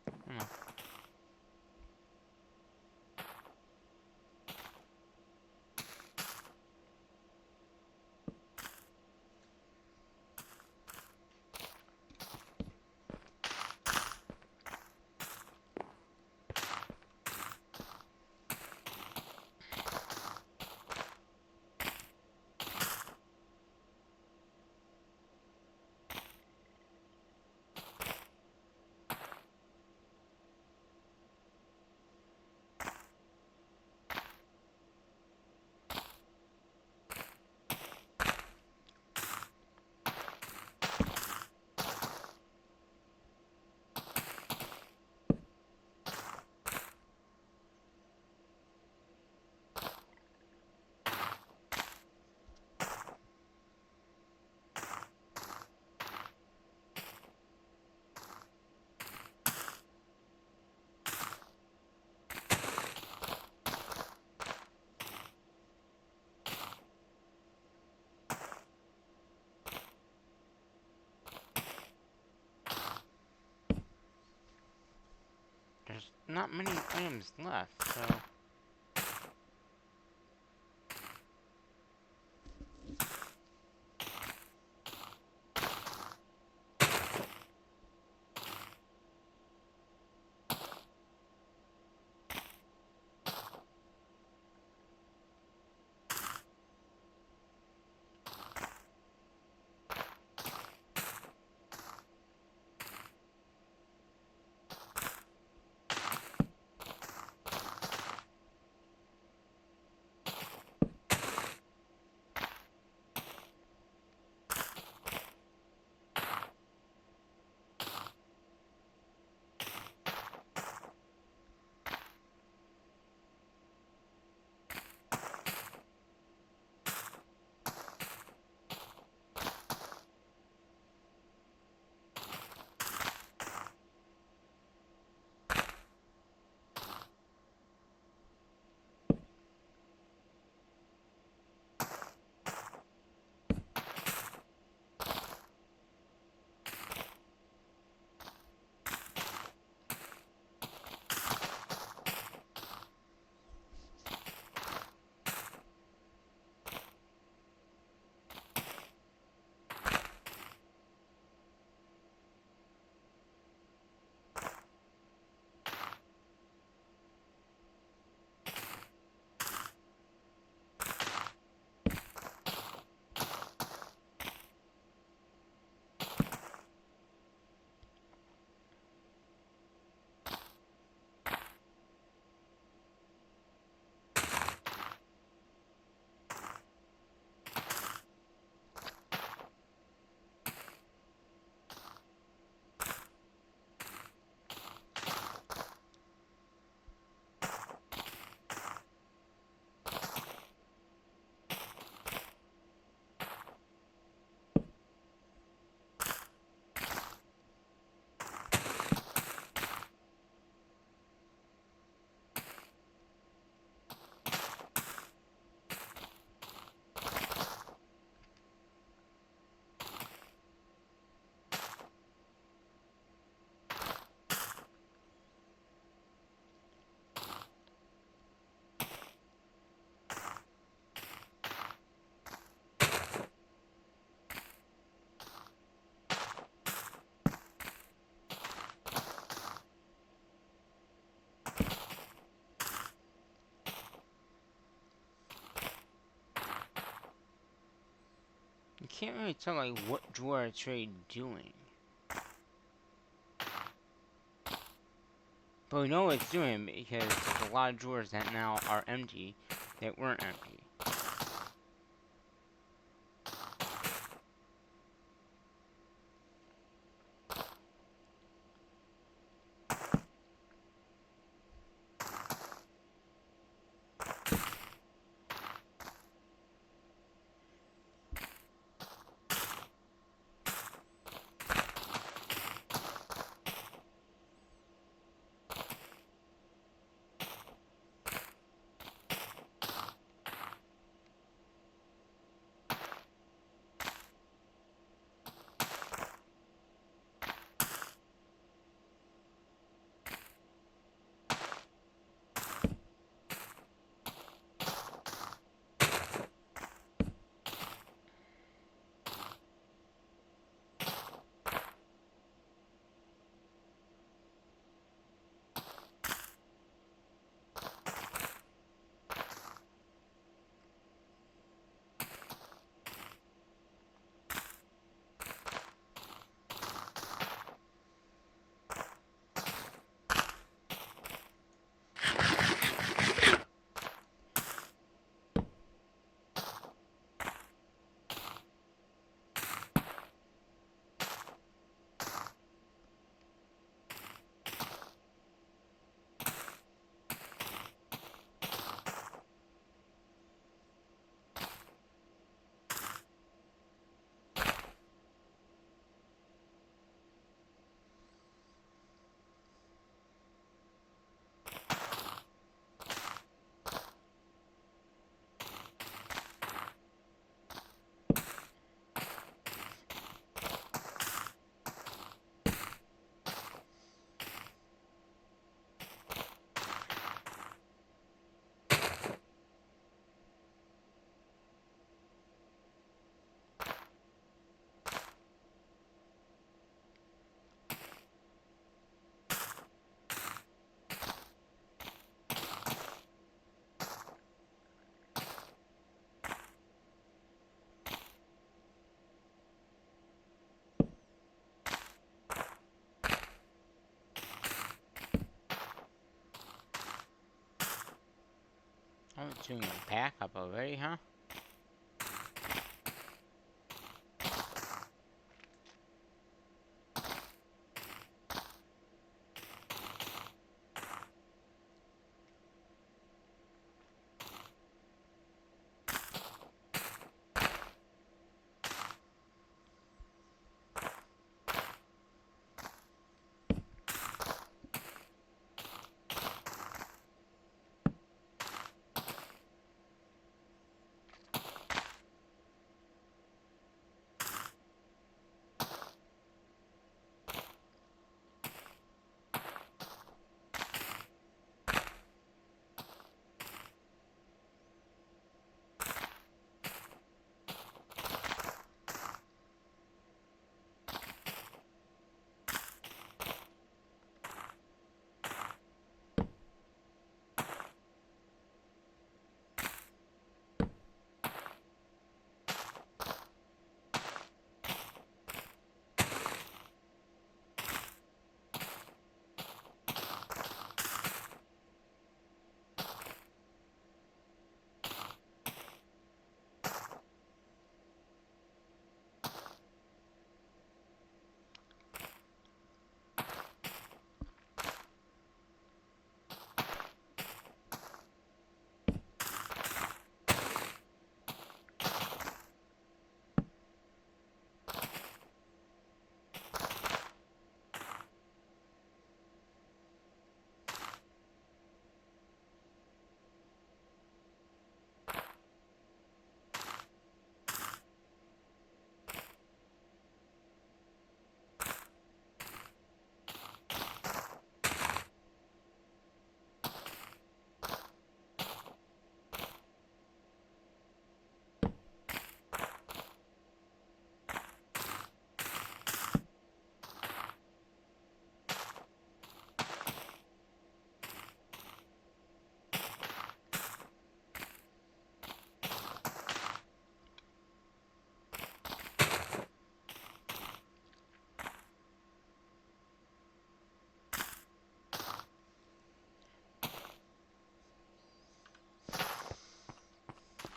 Come on. There's not many items left, so... You can't really tell, like, what drawer it's really doing. But we know what it's doing because there's a lot of drawers that now are empty that weren't empty. Oh, doing a backup already, huh?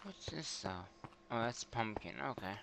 What's this though? Oh, that's pumpkin. Okay.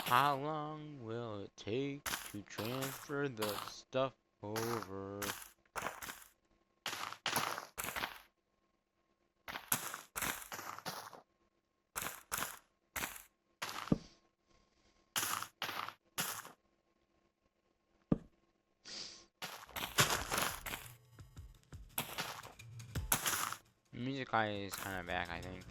How long will it take to transfer the stuff over? Music guy is kind of back, I think.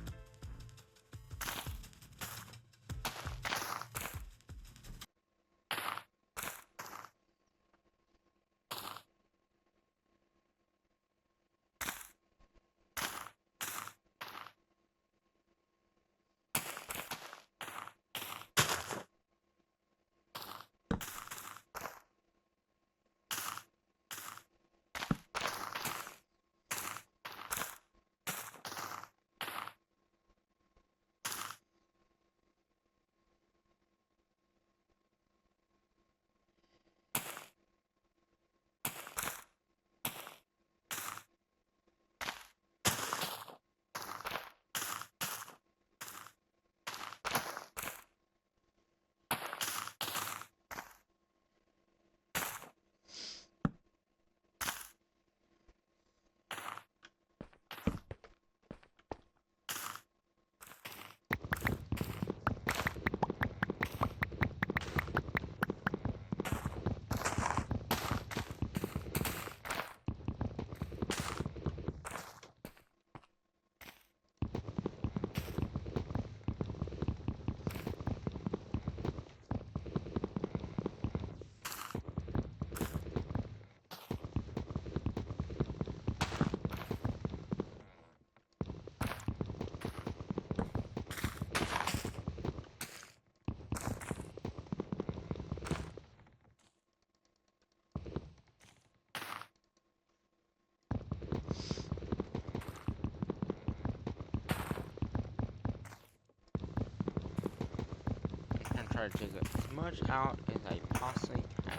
I'm gonna try to take as much out as I possibly can.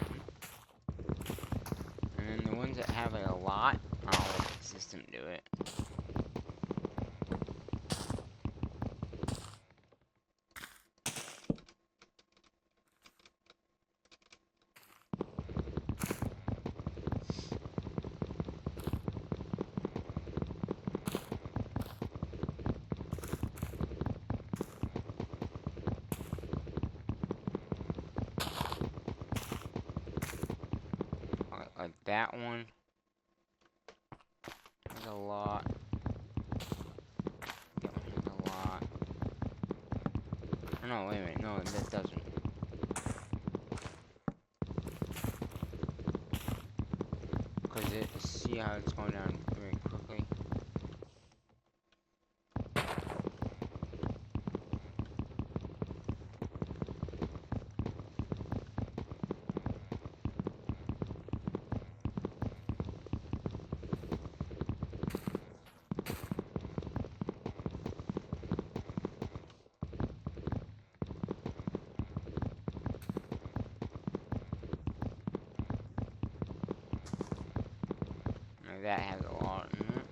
And then the ones that have like a lot, I'll let the system do it. Like that one has a lot. That one has a lot. Oh, no, wait a minute. No, that doesn't. Because see how it's going down very quickly. Now that has a lot in it.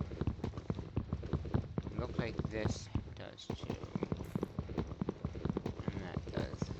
Looks like this does too. And that does.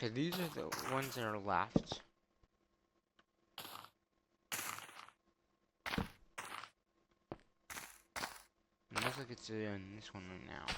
Okay, these are the ones that are left. It looks like it's in this one right now.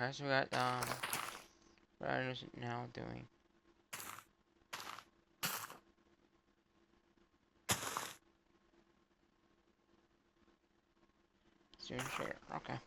Okay, so we got, what is it now doing? Student share, okay.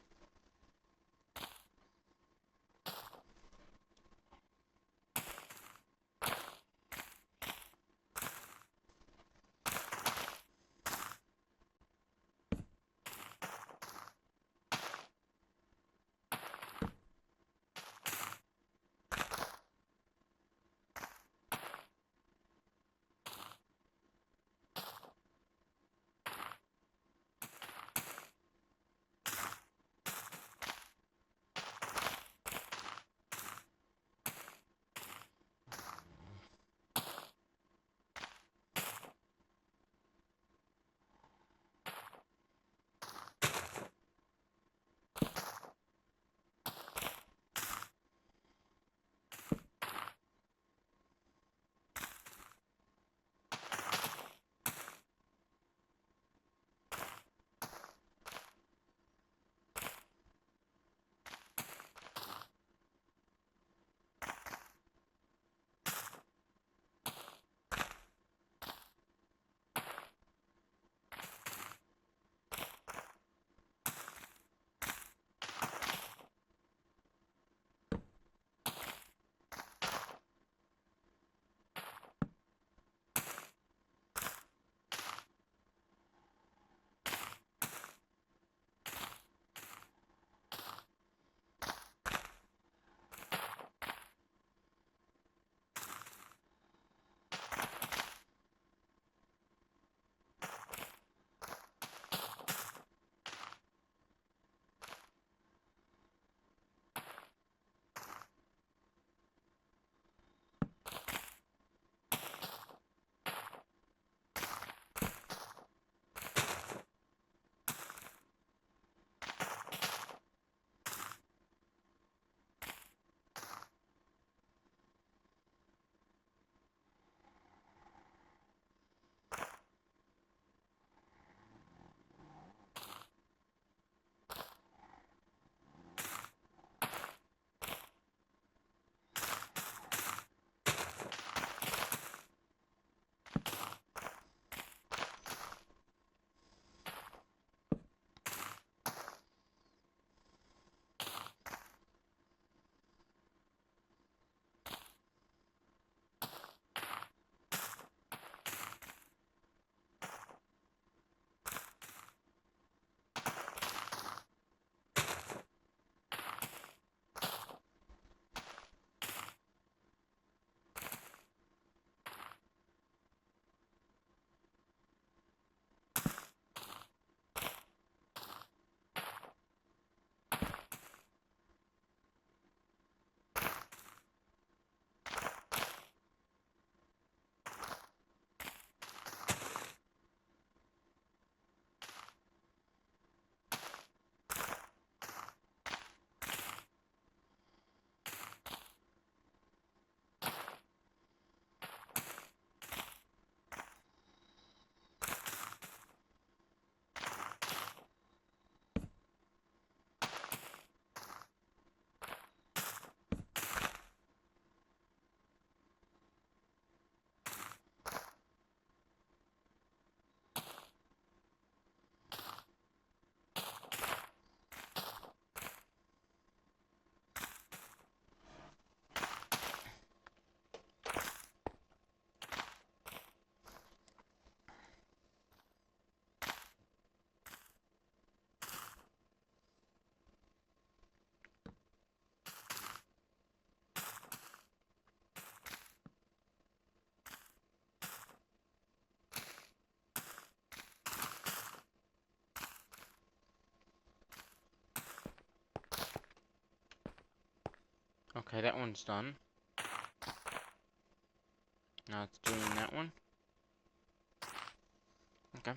Okay, that one's done. Now it's doing that one. Okay.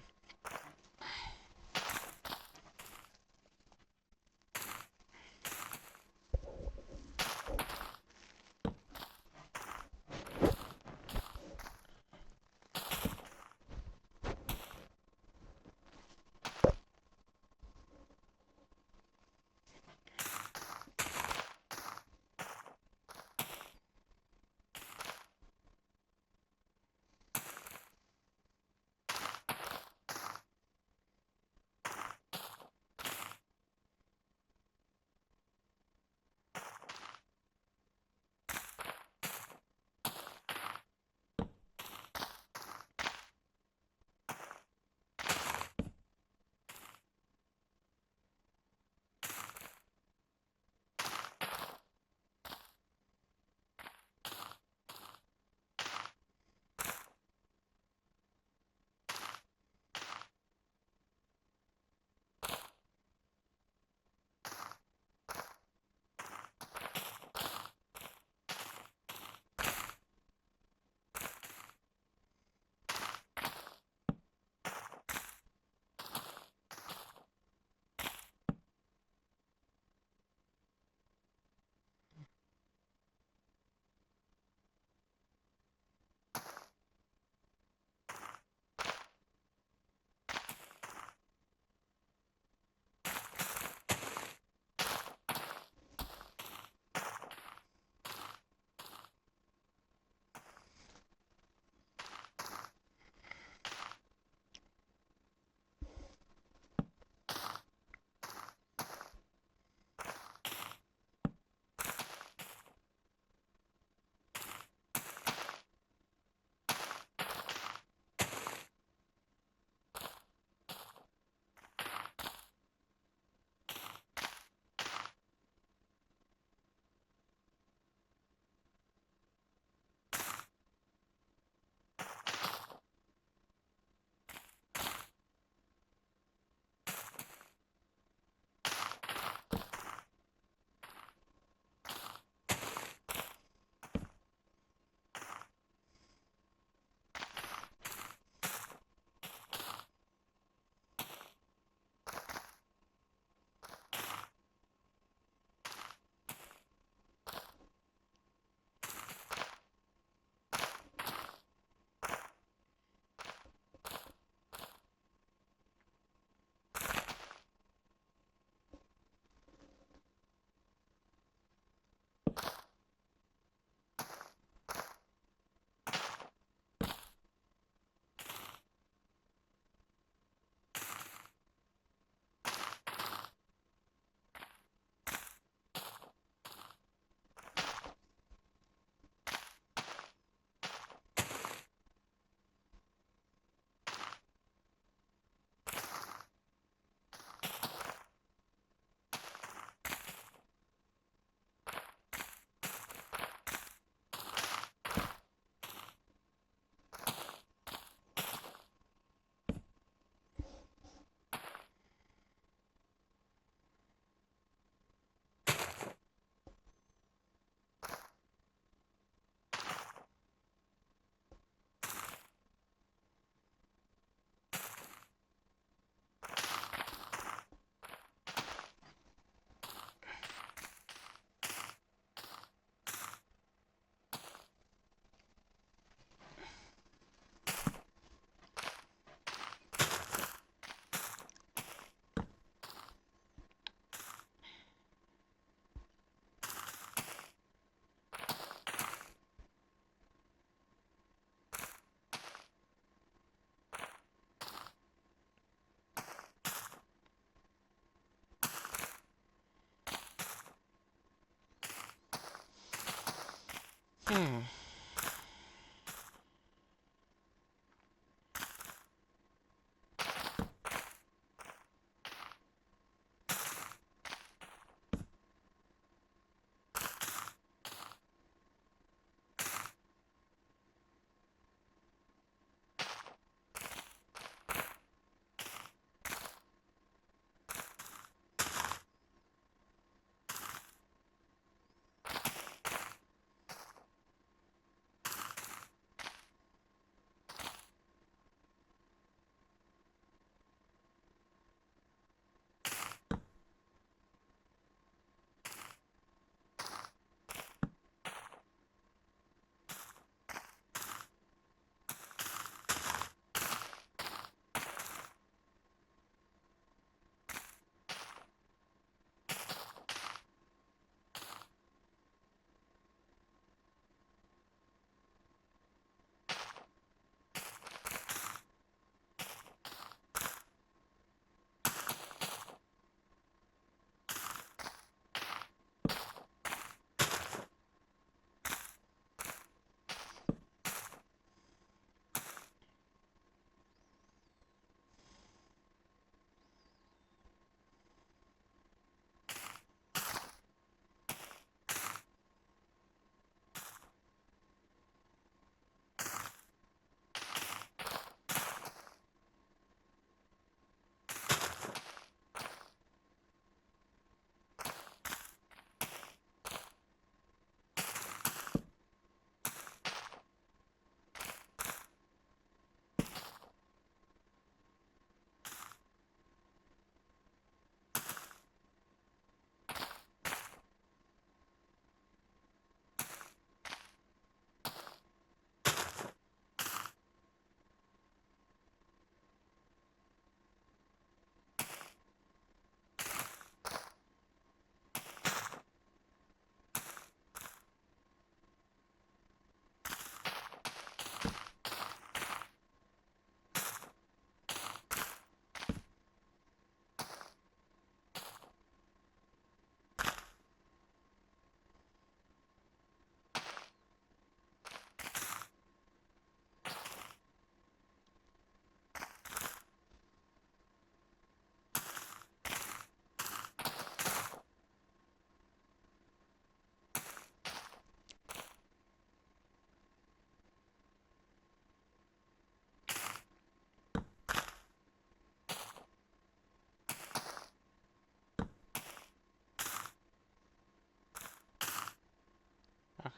Hmm.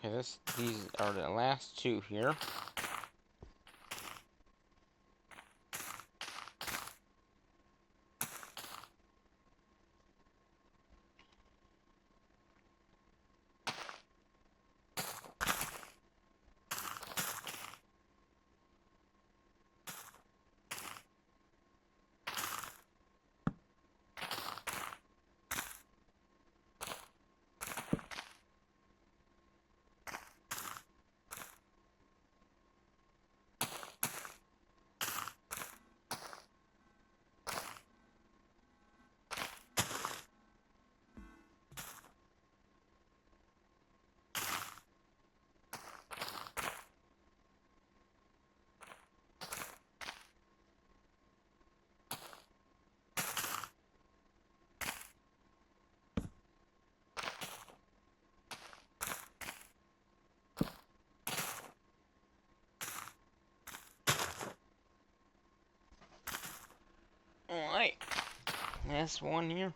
Okay, these are the last two here. Alright, last one here.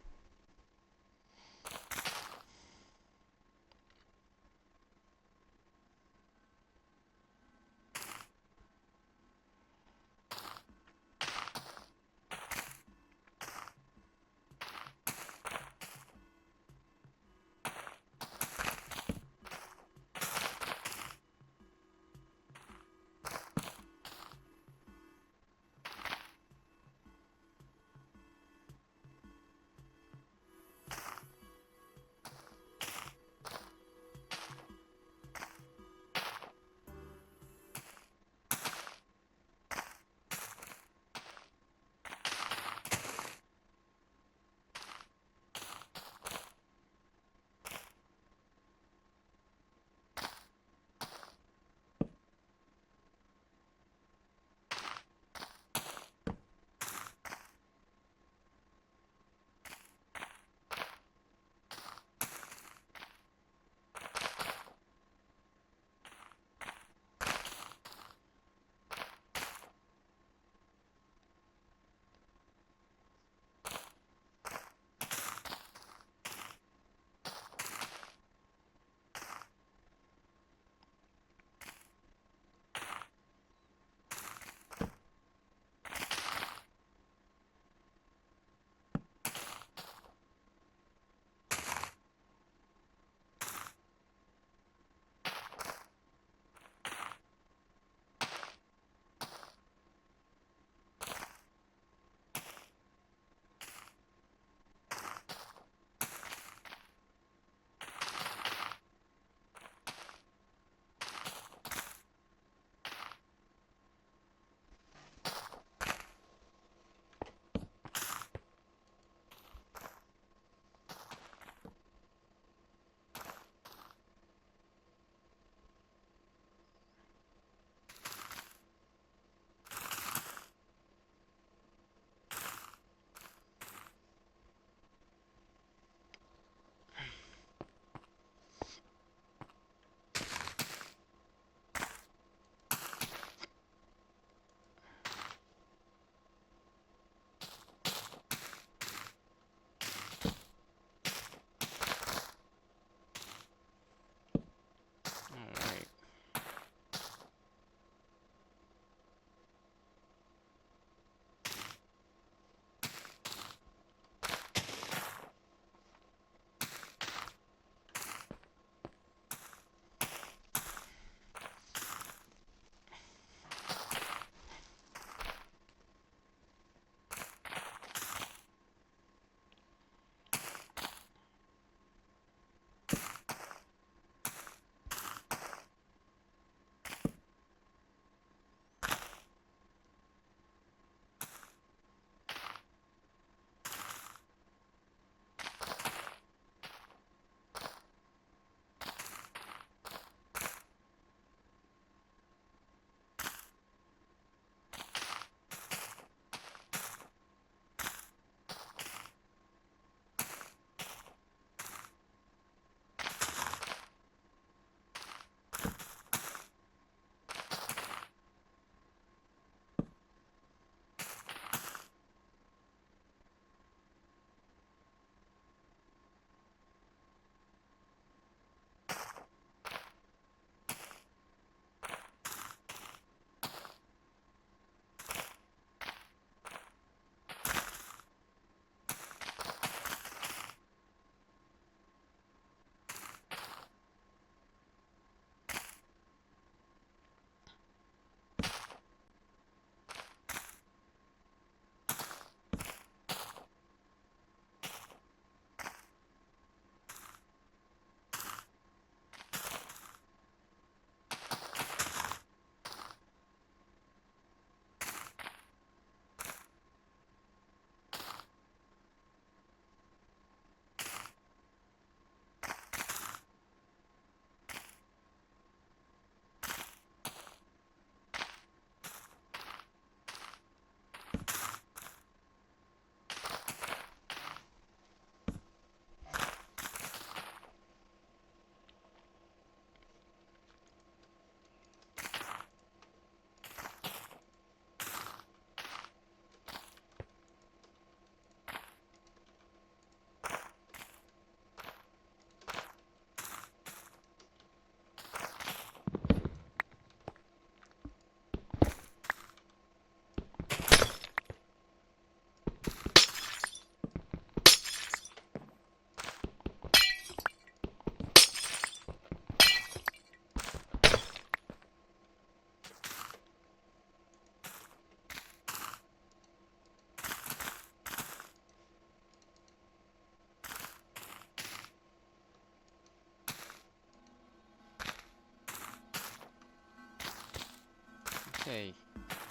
Okay,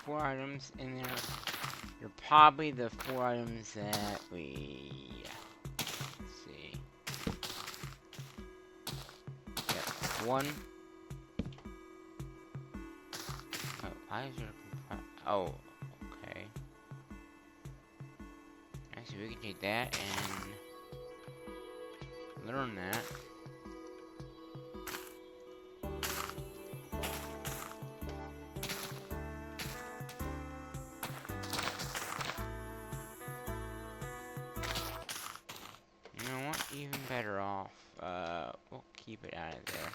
4 items in there. They're probably the 4 items that we... Let's see. Yep, 1. Oh, why is there... Oh, okay. Actually, we can take that and learn that. You know what? Even better off. We'll keep it out of there.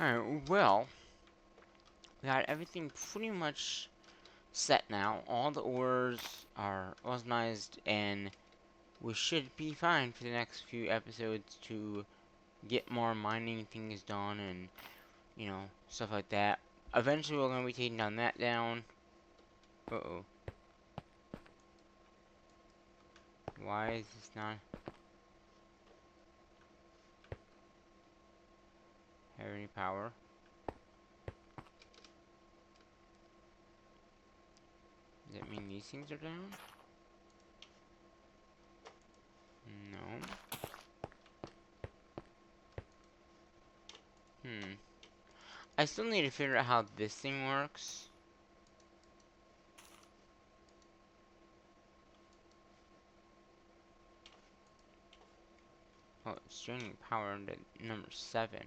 Alright, well, we got everything pretty much set now. All the ores are organized, and we should be fine for the next few episodes to get more mining things done and, you know, stuff like that. Eventually, we're going to be taking that down. Uh-oh. Why is this not have any power? Does that mean these things are down? No. I still need to figure out how this thing works. Oh, it's draining power into number 7.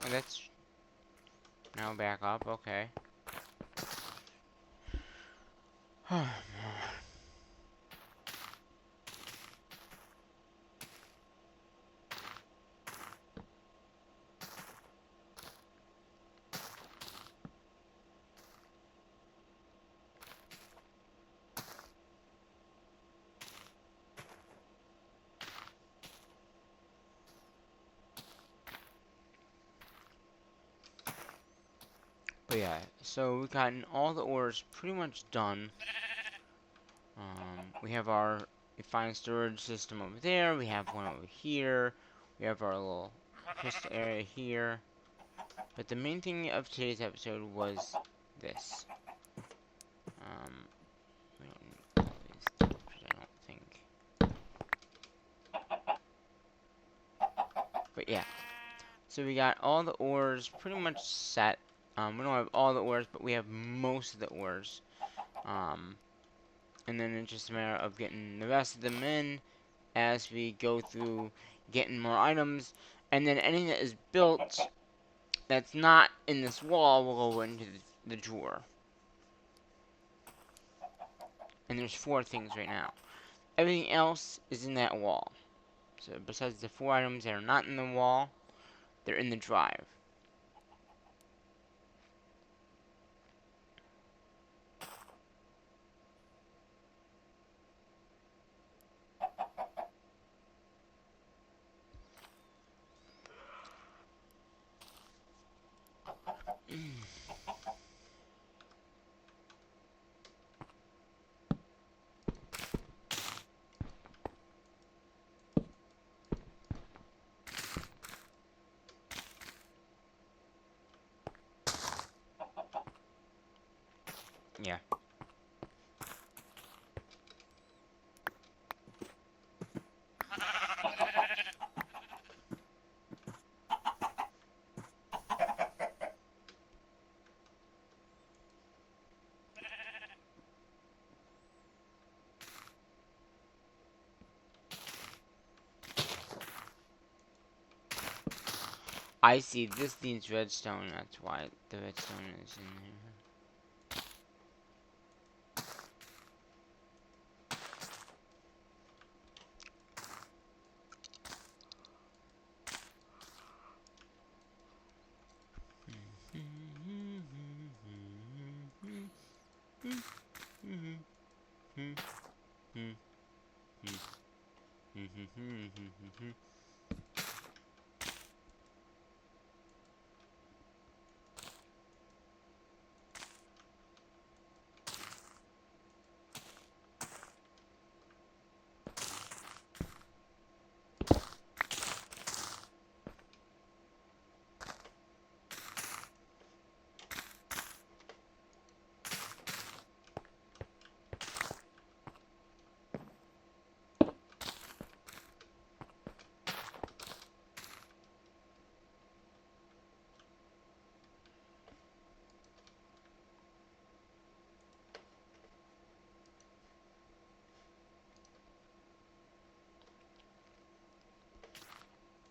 Oh, that's now back up, okay. But yeah, so we've gotten all the ores pretty much done. We have our refined storage system over there. We have one over here. We have our little crystal area here. But the main thing of today's episode was this. We don't need all these torches, I don't think. But yeah. So we got all the ores pretty much set. We don't have all the ores, but we have most of the ores. And then it's just a matter of getting the rest of them in as we go through getting more items. And then anything that is built that's not in this wall will go into the drawer. And there's 4 things right now. Everything else is in that wall. So besides the 4 items that are not in the wall, they're in the drive. Yeah. I see. This needs redstone. That's why the redstone is in there.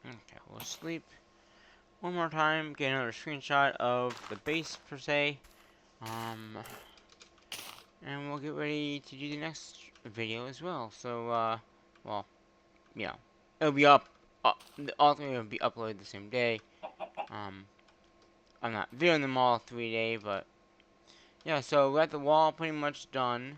Okay, we'll sleep one more time, get another screenshot of the base per se. And we'll get ready to do the next video as well. So, well, yeah, it'll be up. All three will be uploaded the same day. Um, I'm not videoing them all 3 days, but yeah. So we got the wall pretty much done.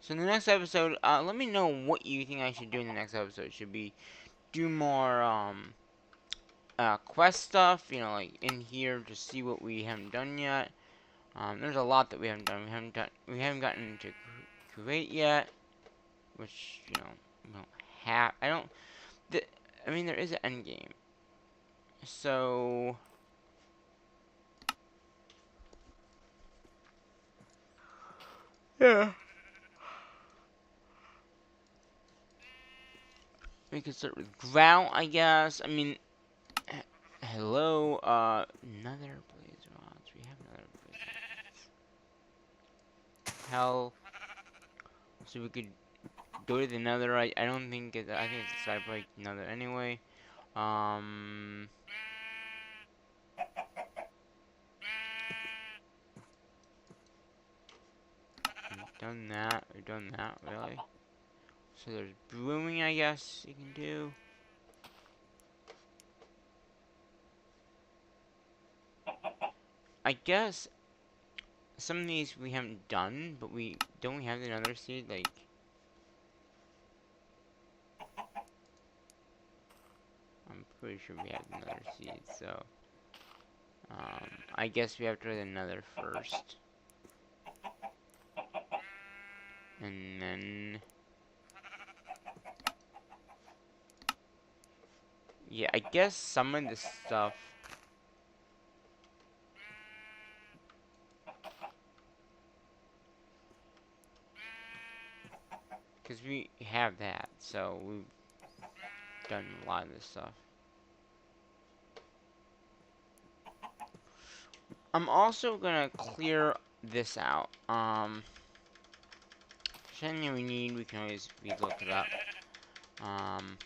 So in the next episode, let me know what you think I should do in the next episode. Should we do more quest stuff? You know, like in here to see what we haven't done yet. There's a lot that we haven't done. We haven't gotten into Kuwait yet, which you know we don't have. I don't. I mean, there is an end game. So yeah, we could start with grout, I guess. I mean, hello, another blaze rods. We have another blaze rods. Hell, so we could go to the nether. I don't think it. I think it's a side break nether anyway. Um, we've done that. We've done that. Really. So there's brewing, I guess you can do. I guess some of these we haven't done, but we don't we have another seed like. I'm pretty sure we have another seed, so I guess we have to try another first, and then yeah, I guess some of this stuff. Because we have that, so we've done a lot of this stuff. I'm also gonna clear this out. If there's anything we need, we can always look it up. Um,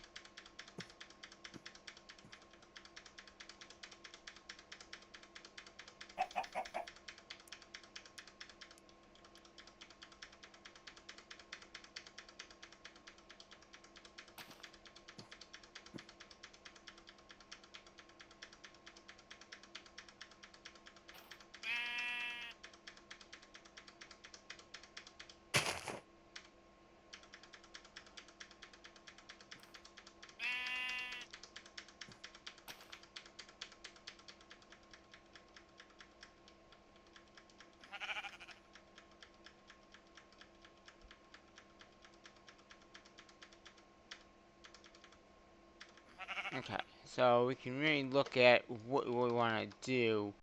okay, so we can really look at what we want to do.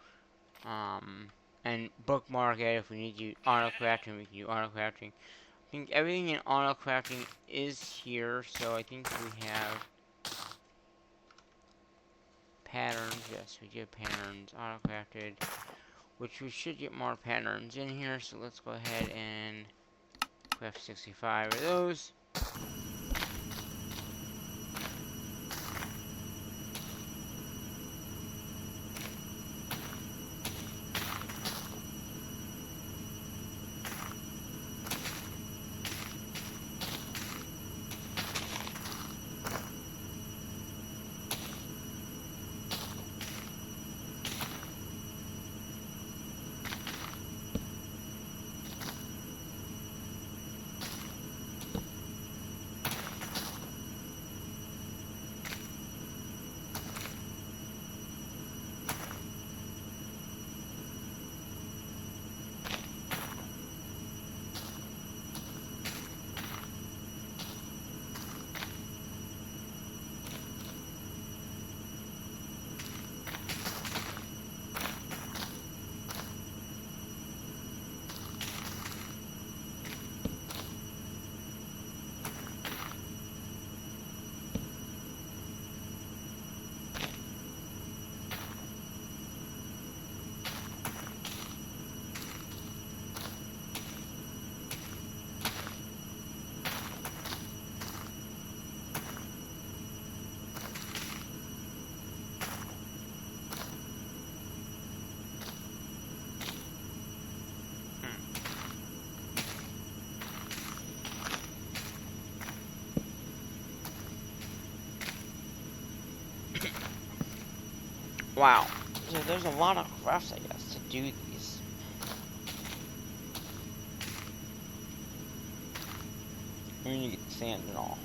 And bookmark it. If we need to auto crafting, we can do auto crafting. I think everything in auto crafting is here, so I think we have patterns. Yes, we get patterns auto crafted, which we should get more patterns in here. So let's go ahead and craft 65 of those. Wow. So there's a lot of crafts, I guess, to do these. I mean, you get the sand and all.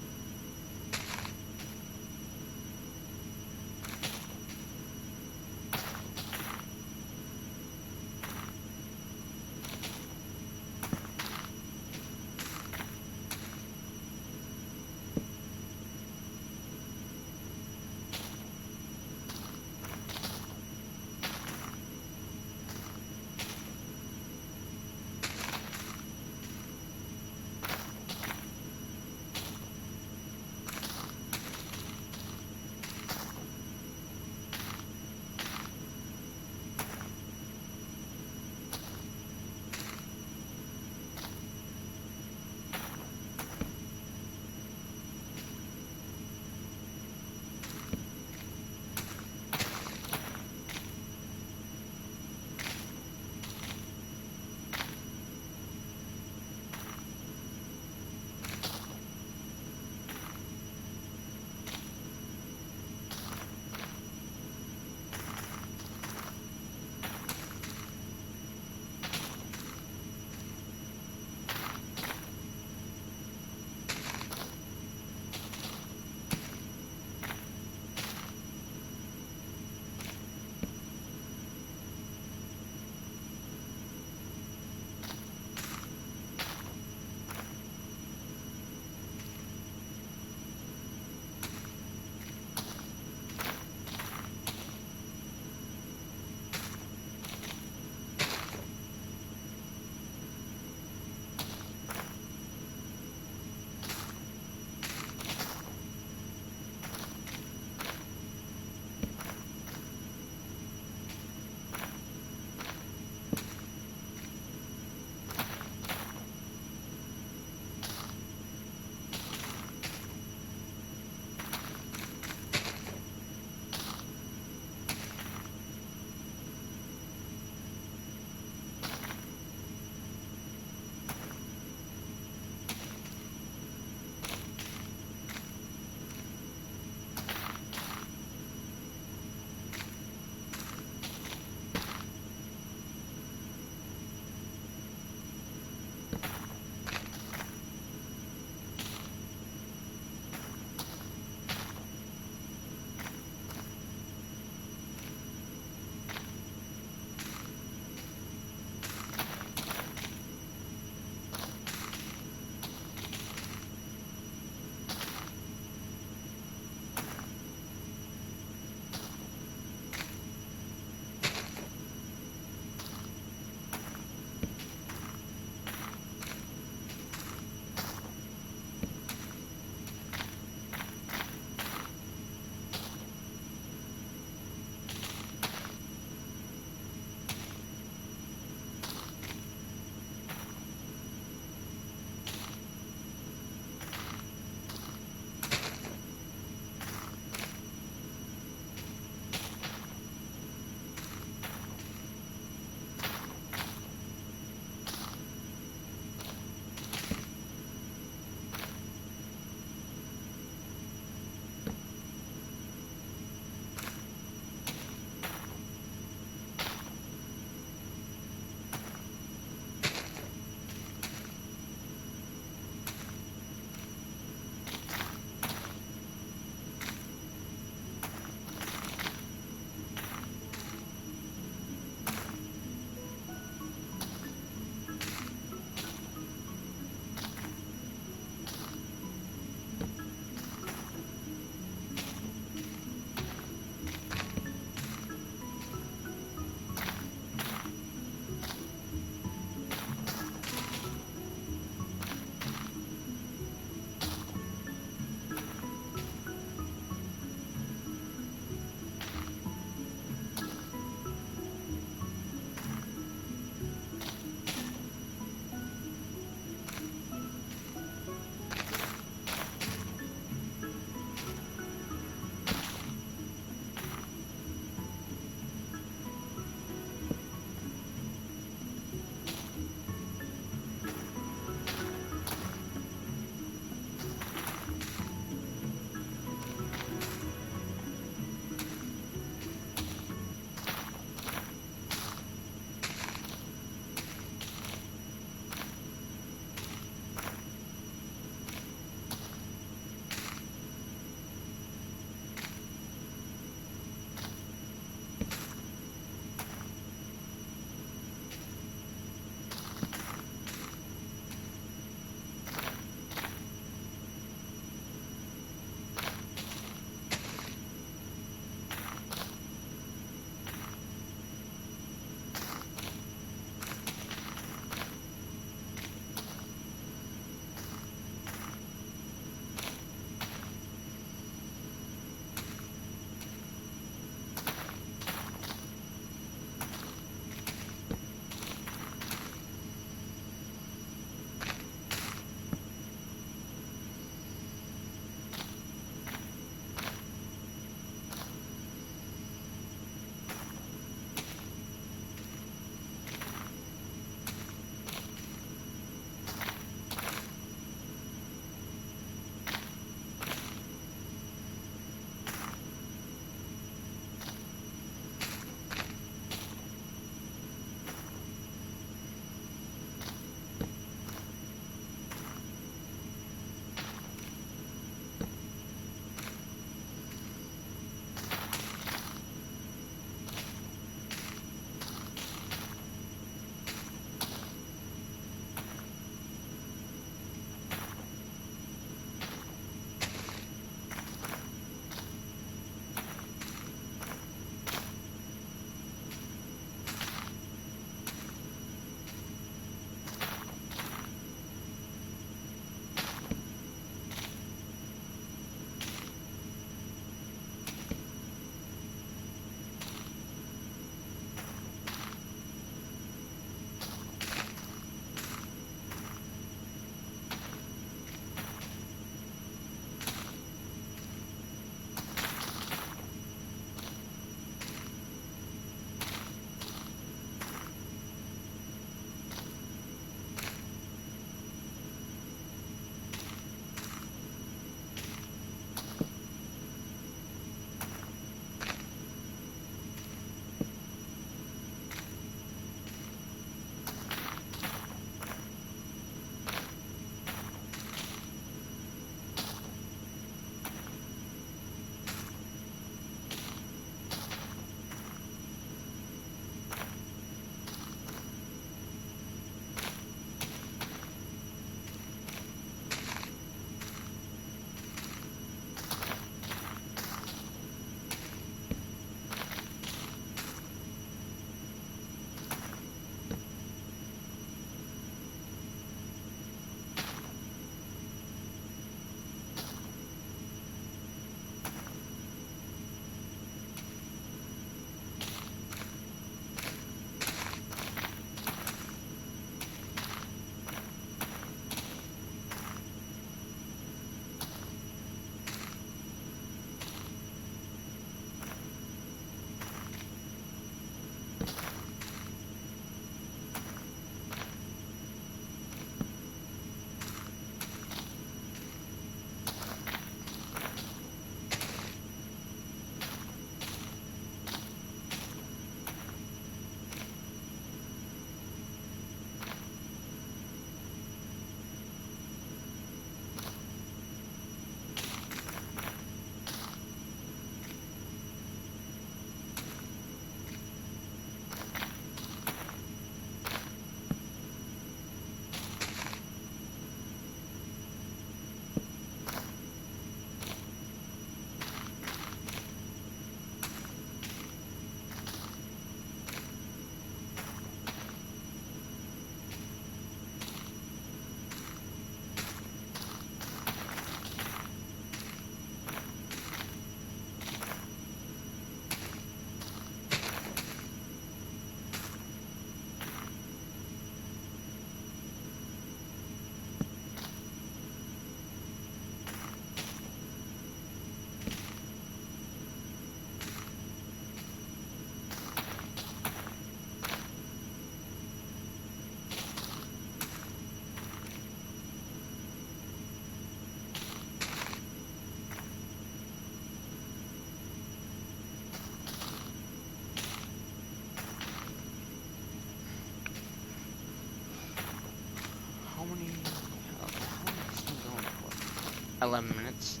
11 minutes.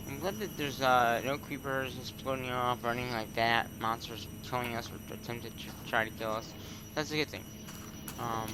I'm glad that there's no creepers exploding off or anything like that. Monsters killing us or attempting to try to kill us. That's a good thing. Um,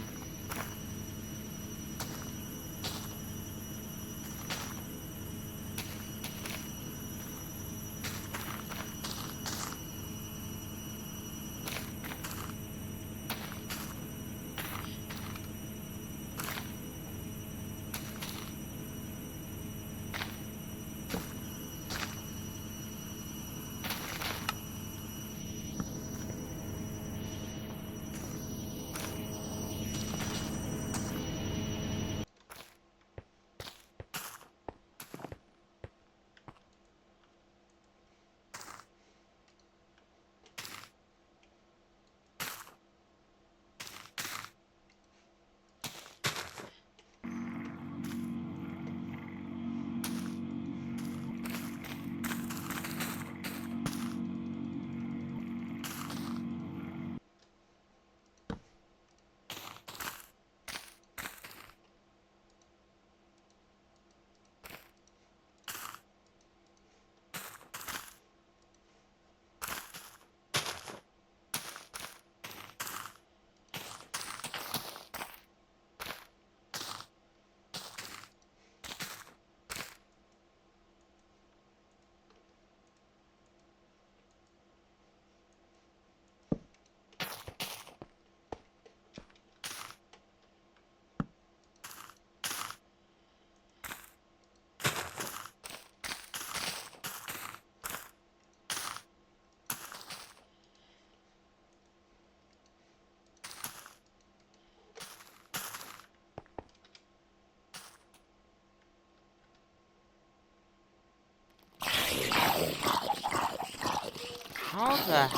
how the...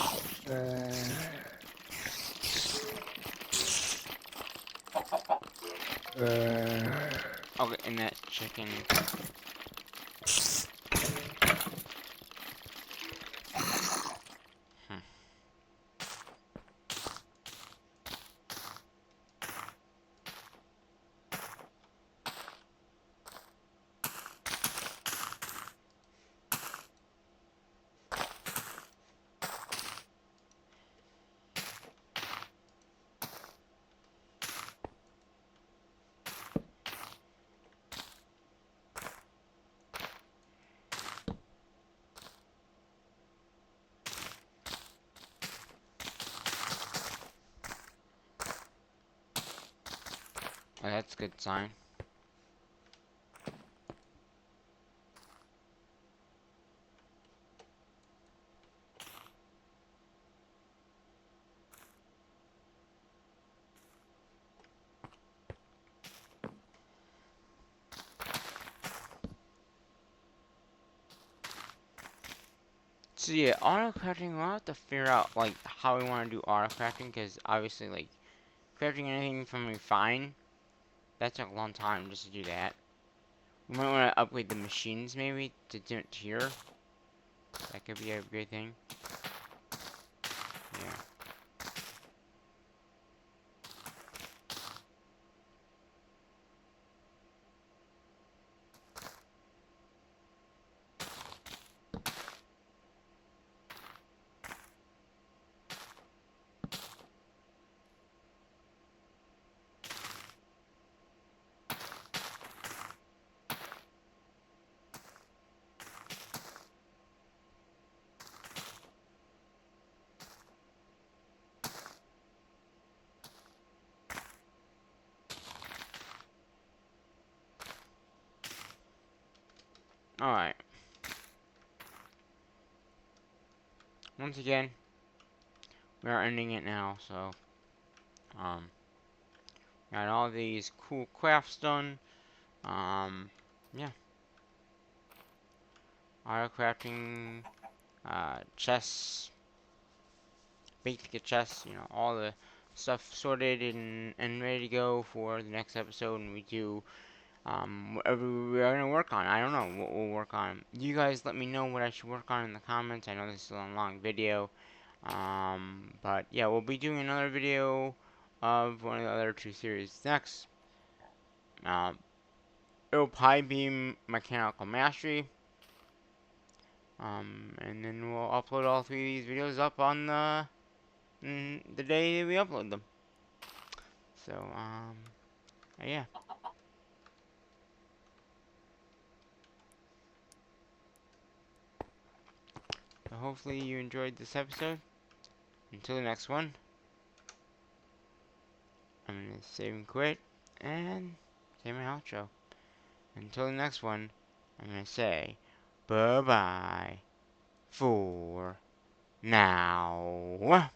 Okay, and that chicken... Hmm. Oh, that's a good sign. So yeah, auto crafting, we'll have to figure out like how we want to do auto crafting, because obviously like crafting anything from refine, that took a long time just to do that. We might want to upgrade the machines maybe to do it here. That could be a great thing. Yeah. Alright. Once again, we are ending it now, so um got all these cool crafts done. Yeah. Auto crafting, chests, basic chests, you know, all the stuff sorted and ready to go for the next episode, and we do whatever we're gonna work on. I don't know what we'll work on. You guys let me know what I should work on in the comments. I know this is a long video. But yeah, we'll be doing another video of one of the other two series next. Um, it'll probably be Mechanical Mastery. And then we'll upload all 3 of these videos up on the day we upload them. So, yeah. So hopefully you enjoyed this episode. Until the next one, I'm gonna save and quit and say my outro. Until the next one, I'm gonna say bye bye for now.